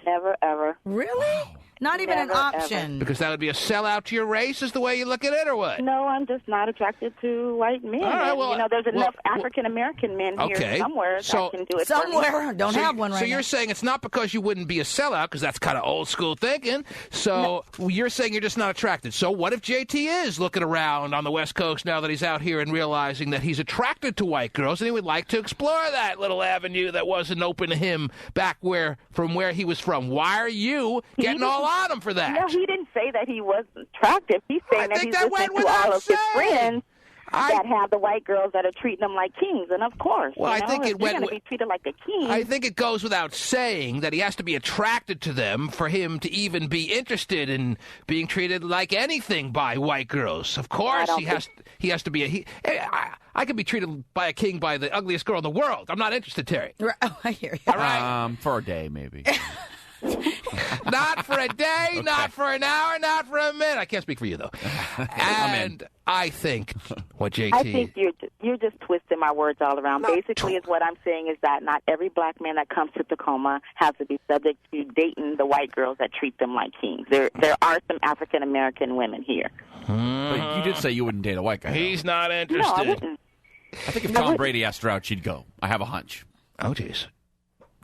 Speaker 7: never, ever.
Speaker 2: Really? Not even an option.
Speaker 7: Ever.
Speaker 1: Because that would be a sellout to your race, is the way you look at it, or what?
Speaker 7: No, I'm just not attracted to white men.
Speaker 1: All right, well,
Speaker 7: there's enough African-American men here somewhere that can do it.
Speaker 2: Somewhere. Don't have one right now.
Speaker 1: So you're saying it's not because you wouldn't be a sellout, because that's kind of old school thinking. So you're saying you're just not attracted. So what if JT is looking around on the West Coast now that he's out here and realizing that he's attracted to white girls, and he would like to explore that little avenue that wasn't open to him back from where he was from? Why are you getting all on him for that?
Speaker 7: No, he didn't say that he wasn't attractive. He's saying that he's listening to all of his friends that have the white girls that are treating them like kings. And of course,
Speaker 1: I think
Speaker 7: you're going to be treated like a king.
Speaker 1: I think it goes without saying that he has to be attracted to them for him to even be interested in being treated like anything by white girls. Of course, he has to be I could be treated by a king by the ugliest girl in the world. I'm not interested, Terry.
Speaker 2: Oh, I hear you.
Speaker 1: All right.
Speaker 3: For a day, maybe.
Speaker 1: Not for a day, not for an hour, not for a minute. I can't speak for you, though. And I think what JT...
Speaker 7: I think you're just twisting my words all around. Basically, is what I'm saying is that not every black man that comes to Tacoma has to be subject to dating the white girls that treat them like kings. There are some African-American women here.
Speaker 3: But you did say you wouldn't date a white guy.
Speaker 1: He's not interested.
Speaker 7: No, I wouldn't.
Speaker 3: I think if Tom Brady asked her out, she'd go. I have a hunch.
Speaker 1: Oh, jeez.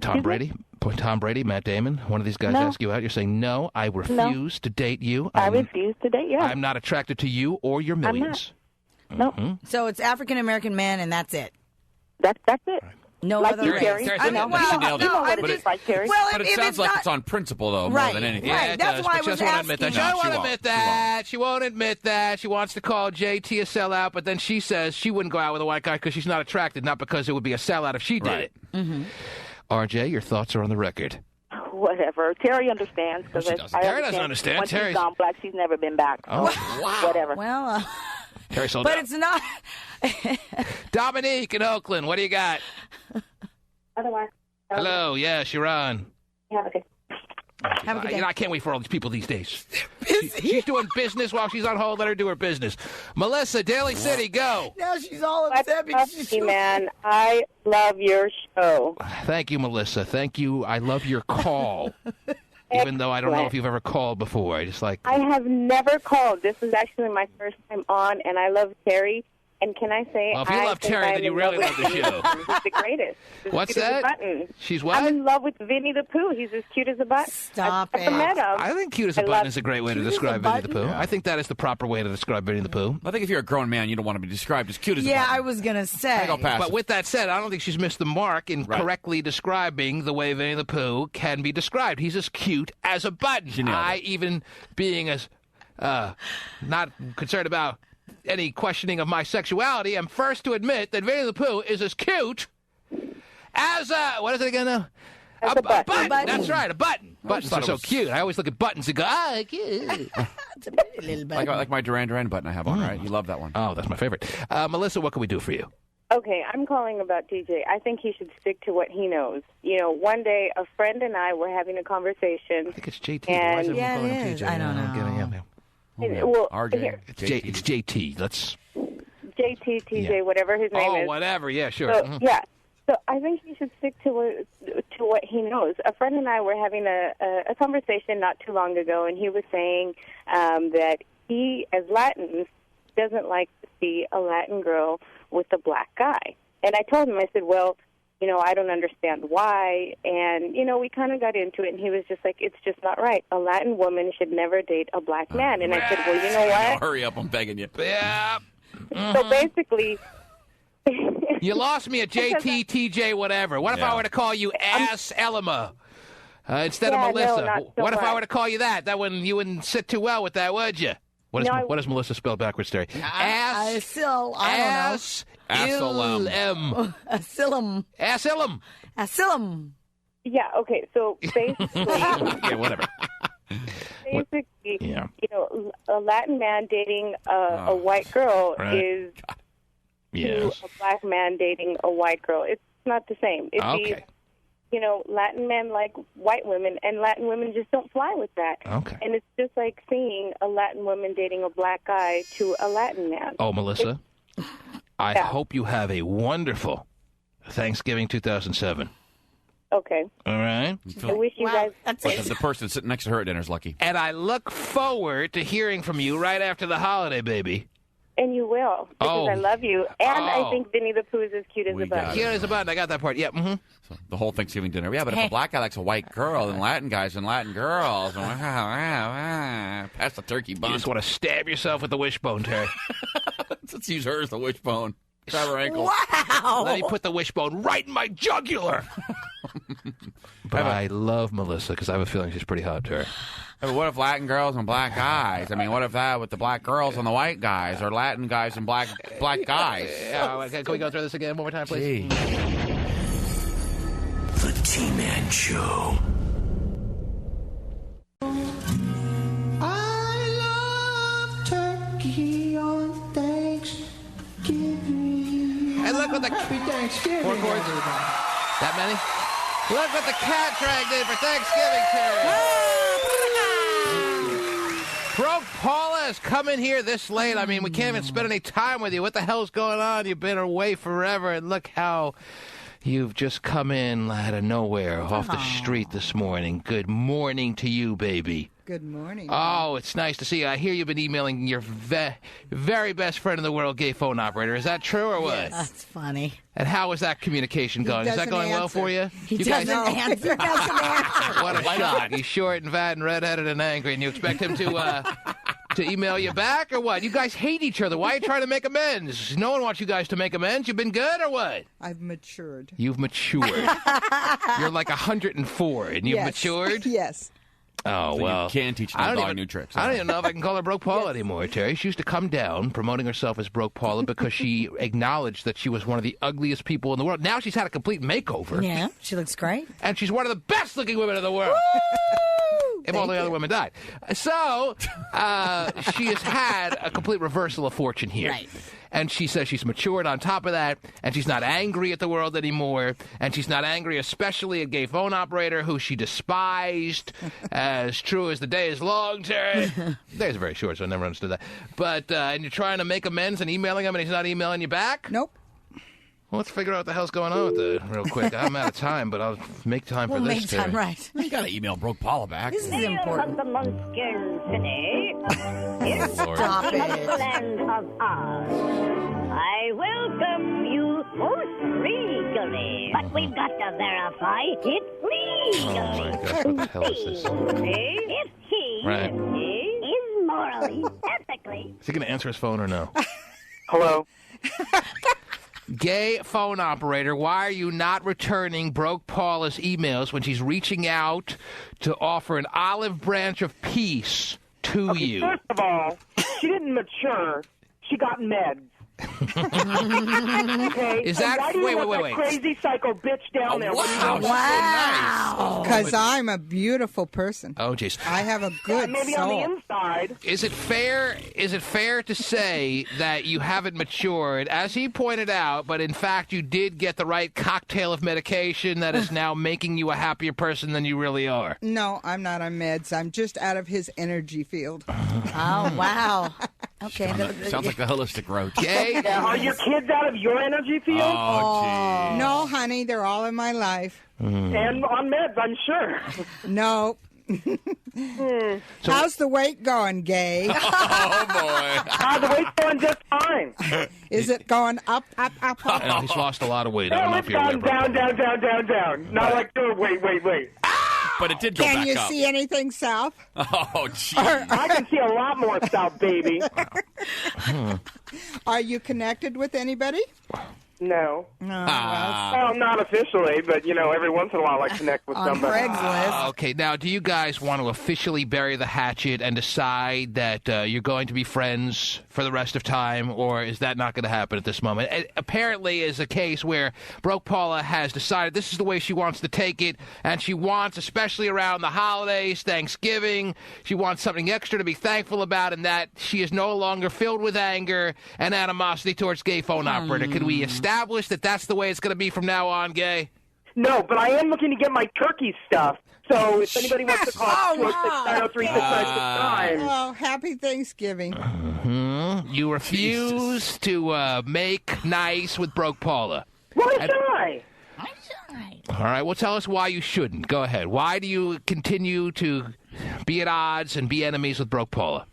Speaker 1: Tom Brady, Matt Damon, one of these guys ask you out, you're saying, no, I refuse to date you.
Speaker 7: I refuse to date you.
Speaker 1: I'm not attracted to you or your millions.
Speaker 7: No.
Speaker 2: So it's African-American men, and that's it.
Speaker 7: That's it.
Speaker 2: No
Speaker 7: like
Speaker 2: other race.
Speaker 3: Terry,
Speaker 7: I mean,
Speaker 3: but it sounds like it's on principle, though, more than anything.
Speaker 2: Right, that's why I was asking.
Speaker 1: She won't admit that. She won't admit that. She wants to call JT a sellout, but then she says she wouldn't go out with a white guy because she's not attracted, not because it would be a sellout if she did it.
Speaker 2: Mm-hmm.
Speaker 1: RJ, your thoughts are on the record.
Speaker 7: Whatever. Terry understands.
Speaker 1: Terry doesn't understand.
Speaker 7: Once she's gone black, she's never been back.
Speaker 1: Oh, wow.
Speaker 7: Whatever.
Speaker 2: Well,
Speaker 1: Terry sold
Speaker 2: but
Speaker 1: out.
Speaker 2: It's not.
Speaker 1: Dominique in Oakland, what do you got?
Speaker 10: Otherwise.
Speaker 1: Hello, yes, you're on.
Speaker 10: Have a good
Speaker 2: Have a good day.
Speaker 1: I can't wait for all these people these days. She's doing business while she's on hold. Let her do her business. Melissa, Daly City, go.
Speaker 2: Now she's all upset because she's...
Speaker 10: man. I love your show.
Speaker 1: Thank you, Melissa. Thank you. I love your call. Even though I don't know if you've ever called before.
Speaker 10: I have never called. This is actually my first time on, and I love Terry. And can I say,
Speaker 1: well, if you love Terry, then you really love the show.
Speaker 10: He's the greatest.
Speaker 1: What's that? She's what?
Speaker 10: I'm in love with Vinnie the Pooh. He's as cute as a button.
Speaker 2: Stop it.
Speaker 1: I think cute as a button is a great way to describe Vinnie the Pooh. Yeah. I think that is the proper way to describe Vinnie the Pooh.
Speaker 3: I think if you're a grown man, you don't want to be described as cute as a button.
Speaker 2: Yeah, I was going to say.
Speaker 1: But with that said, I don't think she's missed the mark in correctly describing the way Vinnie the Pooh can be described. He's as cute as a button. Even being as not concerned about any questioning of my sexuality, I'm first to admit that Vinnie the Pooh is as cute as what is it again now? A button. That's right, a button. Buttons are so cute. I always look at buttons and go, cute.
Speaker 2: It's a pretty little button.
Speaker 3: Like my Duran Duran button I have on, right? You love that one.
Speaker 1: Oh, that's my favorite. Melissa, what can we do for you?
Speaker 10: Okay, I'm calling about DJ. I think he should stick to what he knows. You know, one day a friend and I were having a conversation.
Speaker 1: I think it's JT.
Speaker 10: And
Speaker 1: Why is everyone calling him JJ?
Speaker 2: I don't know.
Speaker 10: Well,
Speaker 3: RJ.
Speaker 1: It's JT. Let's...
Speaker 10: JT, TJ, whatever his name is.
Speaker 1: Oh, whatever. Yeah, sure.
Speaker 10: So, yeah. So I think he should stick to what he knows. A friend and I were having a conversation not too long ago, and he was saying that he, as Latins, doesn't like to see a Latin girl with a black guy. And I told him, I said, well, you know, I don't understand why. And, you know, we kind of got into it, and he was just like, it's just not right. A Latin woman should never date a black man. And I said, well, you know what?
Speaker 3: Hurry up, I'm begging you.
Speaker 1: Yeah.
Speaker 10: So basically,
Speaker 1: You lost me at JT, TJ, whatever. What if I were to call you Ass Elma instead of Melissa?
Speaker 21: No,
Speaker 1: what if I were to call you that? That wouldn't, you wouldn't sit too well with that, would you? What is Melissa spelled backwards, Terry?
Speaker 2: Asylum.
Speaker 11: Yeah, okay, so basically...
Speaker 1: yeah, whatever.
Speaker 11: Basically, you know, a Latin man dating a white girl is to a black man dating a white girl. It's not the same. It'd be, you know, Latin men like white women, and Latin women just don't fly with that.
Speaker 1: Okay.
Speaker 11: And it's just like seeing a Latin woman dating a black guy to a Latin man.
Speaker 1: Oh, Melissa, I hope you have a wonderful Thanksgiving 2007.
Speaker 11: Okay.
Speaker 1: All right.
Speaker 11: I wish you guys...
Speaker 3: The person sitting next to her at dinner is lucky.
Speaker 1: And I look forward to hearing from you right after the holiday, baby.
Speaker 11: And you will, because I love you. And I think Vinnie the Pooh is as cute as a button.
Speaker 1: Cute as a button. I got that part. Yeah. Mm-hmm.
Speaker 3: So the whole Thanksgiving dinner. Yeah, but if a black guy likes a white girl, and Latin guys and Latin girls, pass the turkey bun.
Speaker 1: You just want to stab yourself with the wishbone, Terry.
Speaker 3: Let's use her as the wishbone. Grab her ankle.
Speaker 2: Wow!
Speaker 1: Let me put the wishbone right in my jugular. But I love Melissa because I have a feeling she's pretty hot, Terry.
Speaker 3: But what if Latin girls and black guys? I mean, what if that with the black girls and the white guys, or Latin guys and black guys?
Speaker 1: Can we go through this again one more time, please?
Speaker 4: The T-Man Show.
Speaker 17: I love turkey on Thanksgiving.
Speaker 1: And look what the
Speaker 17: Happy Thanksgiving,
Speaker 1: 4 chords.
Speaker 17: everybody.
Speaker 1: That many? Look what the cat dragged in for Thanksgiving, Terry. Broke Paula has come in here this late. I mean, we can't even spend any time with you. What the hell's going on? You've been away forever, and look how you've just come in out of nowhere off the street this morning. Good morning to you, baby.
Speaker 6: Good morning.
Speaker 1: Oh, it's nice to see you. I hear you've been emailing your very best friend in the world, gay phone operator. Is that true or what?
Speaker 2: Yes. That's funny.
Speaker 1: And how is that communication going? Is that going well for you?
Speaker 2: He doesn't answer.
Speaker 1: What a shock. He's short and fat and redheaded and angry, and you expect him to email you back or what? You guys hate each other. Why are you trying to make amends? No one wants you guys to make amends. You've been good or what?
Speaker 6: I've matured.
Speaker 1: You've matured. You're like 104, and you've matured?
Speaker 6: Yes.
Speaker 1: Oh,
Speaker 3: so
Speaker 1: well.
Speaker 3: You can teach the dog new tricks.
Speaker 1: I don't even know if I can call her Broke Paula anymore, Terry. She used to come down promoting herself as Broke Paula because she acknowledged that she was one of the ugliest people in the world. Now she's had a complete makeover.
Speaker 2: Yeah, she looks great.
Speaker 1: And she's one of the best-looking women in the world. If all the other women died. So, she has had a complete reversal of fortune here.
Speaker 2: Right.
Speaker 1: And she says she's matured on top of that, and she's not angry at the world anymore, and she's not angry especially at gay phone operator who she despised, as true as the day is long, Terry. The days are very short, so I never understood that. But, and you're trying to make amends and emailing him, and he's not emailing you back?
Speaker 6: Nope.
Speaker 1: Well, let's figure out what the hell's going on with it real quick. I'm out of time, but I'll make time for this,
Speaker 2: make time,
Speaker 1: Terry.
Speaker 2: right.
Speaker 3: You got to email Broke Paula back.
Speaker 2: This is important.
Speaker 22: The Munchkin City.
Speaker 2: Stop it.
Speaker 22: The land of Oz. I welcome you most regally. But we've got to verify it's legally.
Speaker 1: Oh, my gosh, what the hell is this?
Speaker 22: If he is morally, ethically.
Speaker 1: Is he going to answer his phone or no?
Speaker 8: Hello?
Speaker 1: Gay phone operator, why are you not returning Broke Paula's emails when she's reaching out to offer an olive branch of peace to you?
Speaker 23: First of all, she didn't mature. She got meds. Okay.
Speaker 1: Is that
Speaker 23: why do you
Speaker 1: wait?
Speaker 23: that crazy psycho bitch down there?
Speaker 6: Wow. Because I'm a beautiful person.
Speaker 1: Oh, jeez.
Speaker 6: I have a good
Speaker 23: maybe
Speaker 6: soul.
Speaker 23: on the inside.
Speaker 1: Is it fair to say that you haven't matured, as he pointed out, but in fact you did get the right cocktail of medication that is now making you a happier person than you really are?
Speaker 6: No, I'm not on meds. I'm just out of his energy field.
Speaker 2: Oh, wow. Okay.
Speaker 3: Sounds like the holistic road.
Speaker 1: Gay?
Speaker 23: Are your kids out of your energy field?
Speaker 3: Oh, gee.
Speaker 6: No, honey, they're all in my life.
Speaker 23: And on meds, I'm sure.
Speaker 6: No. How's the weight going, Gay?
Speaker 3: Oh, boy.
Speaker 23: The weight's going just fine.
Speaker 6: Is it going up?
Speaker 1: I know, he's lost a lot of weight. I don't know
Speaker 23: No,
Speaker 1: if
Speaker 23: it's
Speaker 1: you're
Speaker 23: gone
Speaker 1: aware.
Speaker 23: down. Not like, wait.
Speaker 3: But it did go
Speaker 6: Can
Speaker 3: back
Speaker 6: you
Speaker 3: up.
Speaker 6: see anything south?
Speaker 3: Oh, gee.
Speaker 23: I can see a lot more south, baby.
Speaker 6: Are you connected with anybody?
Speaker 23: No.
Speaker 2: Well,
Speaker 23: not officially, but, every once in a while I connect with
Speaker 2: on
Speaker 23: somebody.
Speaker 2: Craigslist.
Speaker 1: Okay, now, do you guys want to officially bury the hatchet and decide that you're going to be friends for the rest of time, or is that not going to happen at this moment? It apparently is a case where Broke Paula has decided this is the way she wants to take it, and she wants, especially around the holidays, Thanksgiving, she wants something extra to be thankful about, and that she is no longer filled with anger and animosity towards gay phone operator. Can we establish that that's the way it's going to be from now on, Gay?
Speaker 23: No, but I am looking to get my turkey stuff. So if anybody wants to call 206-903-6969.
Speaker 6: Oh, happy Thanksgiving.
Speaker 1: You refuse to make nice with Broke Paula.
Speaker 23: Why should I?
Speaker 1: All right, well, tell us why you shouldn't. Go ahead. Why do you continue to be at odds and be enemies with Broke Paula?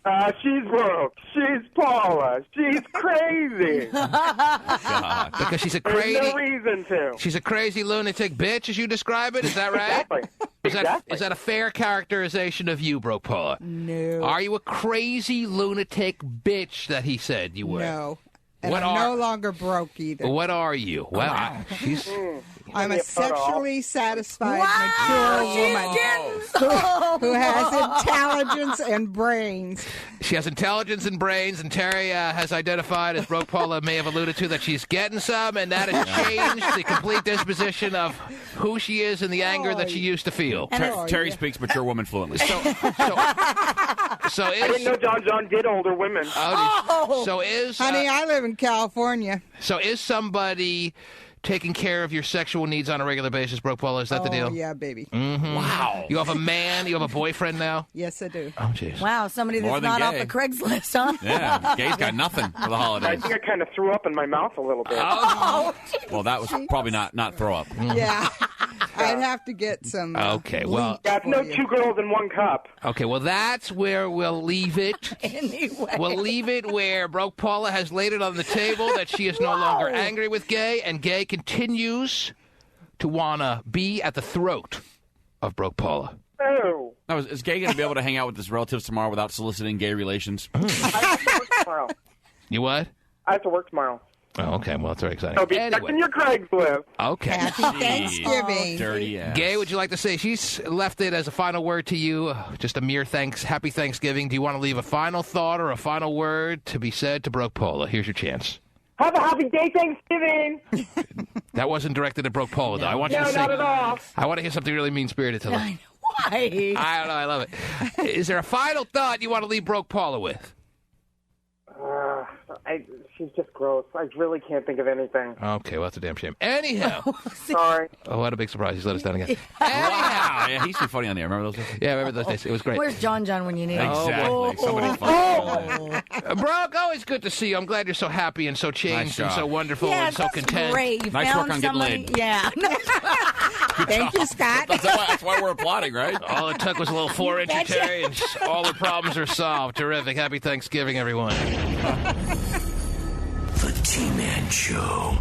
Speaker 23: She's broke. She's Paula. She's crazy.
Speaker 1: God. Because she's a crazy...
Speaker 23: There's no reason to.
Speaker 1: She's a crazy lunatic bitch, as you describe it. Is that right?
Speaker 23: Exactly.
Speaker 1: Is that a fair characterization of you, Broke Paula?
Speaker 6: No.
Speaker 1: Are you a crazy lunatic bitch that he said you were?
Speaker 6: No. And I'm no longer broke either.
Speaker 1: What are you? Well, she's...
Speaker 6: I'm a sexually satisfied, mature woman who has intelligence and brains.
Speaker 1: She has intelligence and brains, and Terry has identified, as Broke Paula may have alluded to, that she's getting some, and that has changed the complete disposition of who she is and the anger that she used to feel.
Speaker 3: Terry speaks mature woman fluently.
Speaker 1: So
Speaker 23: I didn't know John did older women.
Speaker 6: Honey, I live in California.
Speaker 1: So is somebody taking care of your sexual needs on a regular basis, Broke Paula? Is that the deal?
Speaker 6: Oh, yeah, baby.
Speaker 1: Mm-hmm. Wow. You have a man? You have a boyfriend now?
Speaker 6: Yes, I do.
Speaker 1: Oh, jeez.
Speaker 2: Wow, somebody that's not off the Craigslist, huh?
Speaker 3: Yeah, Gay's got nothing for the holidays.
Speaker 23: I think I kind of threw up in my mouth a little bit.
Speaker 1: Oh.
Speaker 3: Well, that was probably not throw up.
Speaker 6: Yeah. I'd have to get some.
Speaker 1: Okay, well.
Speaker 23: Yeah, it's no two girls in one cup.
Speaker 1: Okay, well, that's where we'll leave it.
Speaker 2: Anyway.
Speaker 1: We'll leave it where Broke Paula has laid it on the table that she is no longer angry with Gay, and Gay continues to want to be at the throat of Broke Paula.
Speaker 23: Oh.
Speaker 3: Now, is Gay going to be able to hang out with his relatives tomorrow without soliciting gay relations?
Speaker 23: I have to work tomorrow.
Speaker 1: You what?
Speaker 23: I have to work tomorrow.
Speaker 1: Oh, okay. Well, that's very exciting.
Speaker 23: So be checking your Craigslist.
Speaker 1: Okay.
Speaker 6: Happy Thanksgiving.
Speaker 3: Dirty ass.
Speaker 1: Gay, would you like to say, she's left it as a final word to you, just a mere happy Thanksgiving. Do you want to leave a final thought or a final word to be said to Broke Paula? Here's your chance.
Speaker 23: Have a happy day Thanksgiving.
Speaker 1: That wasn't directed at Broke Paula, though. I want you to say,
Speaker 23: not at all.
Speaker 1: I want to hear something really mean-spirited to her.
Speaker 2: Why?
Speaker 1: I don't know. I love it. Is there a final thought you want to leave Broke Paula with?
Speaker 23: She's just gross. I really can't think of anything.
Speaker 1: Okay, well, that's a damn shame. Anyhow.
Speaker 23: Sorry.
Speaker 1: Oh, what a big surprise. He's let us down again.
Speaker 3: Wow. Yeah, he used to be funny on the air. Remember those days?
Speaker 1: Yeah, I remember those days. It was great.
Speaker 2: Where's John when you need him?
Speaker 3: Exactly. Somebody funny.
Speaker 1: Broke, always good to see you. I'm glad you're so happy and so changed and so wonderful and so content.
Speaker 2: Great. You
Speaker 3: nice
Speaker 2: found
Speaker 3: work on
Speaker 2: somebody.
Speaker 3: getting laid.
Speaker 2: Yeah.
Speaker 6: Thank you, Scott.
Speaker 3: That's why we're applauding, right?
Speaker 1: All it took was a little 4-incher, Terry, and all the problems are solved. Terrific. Happy Thanksgiving, everyone.
Speaker 4: The T-Man Show.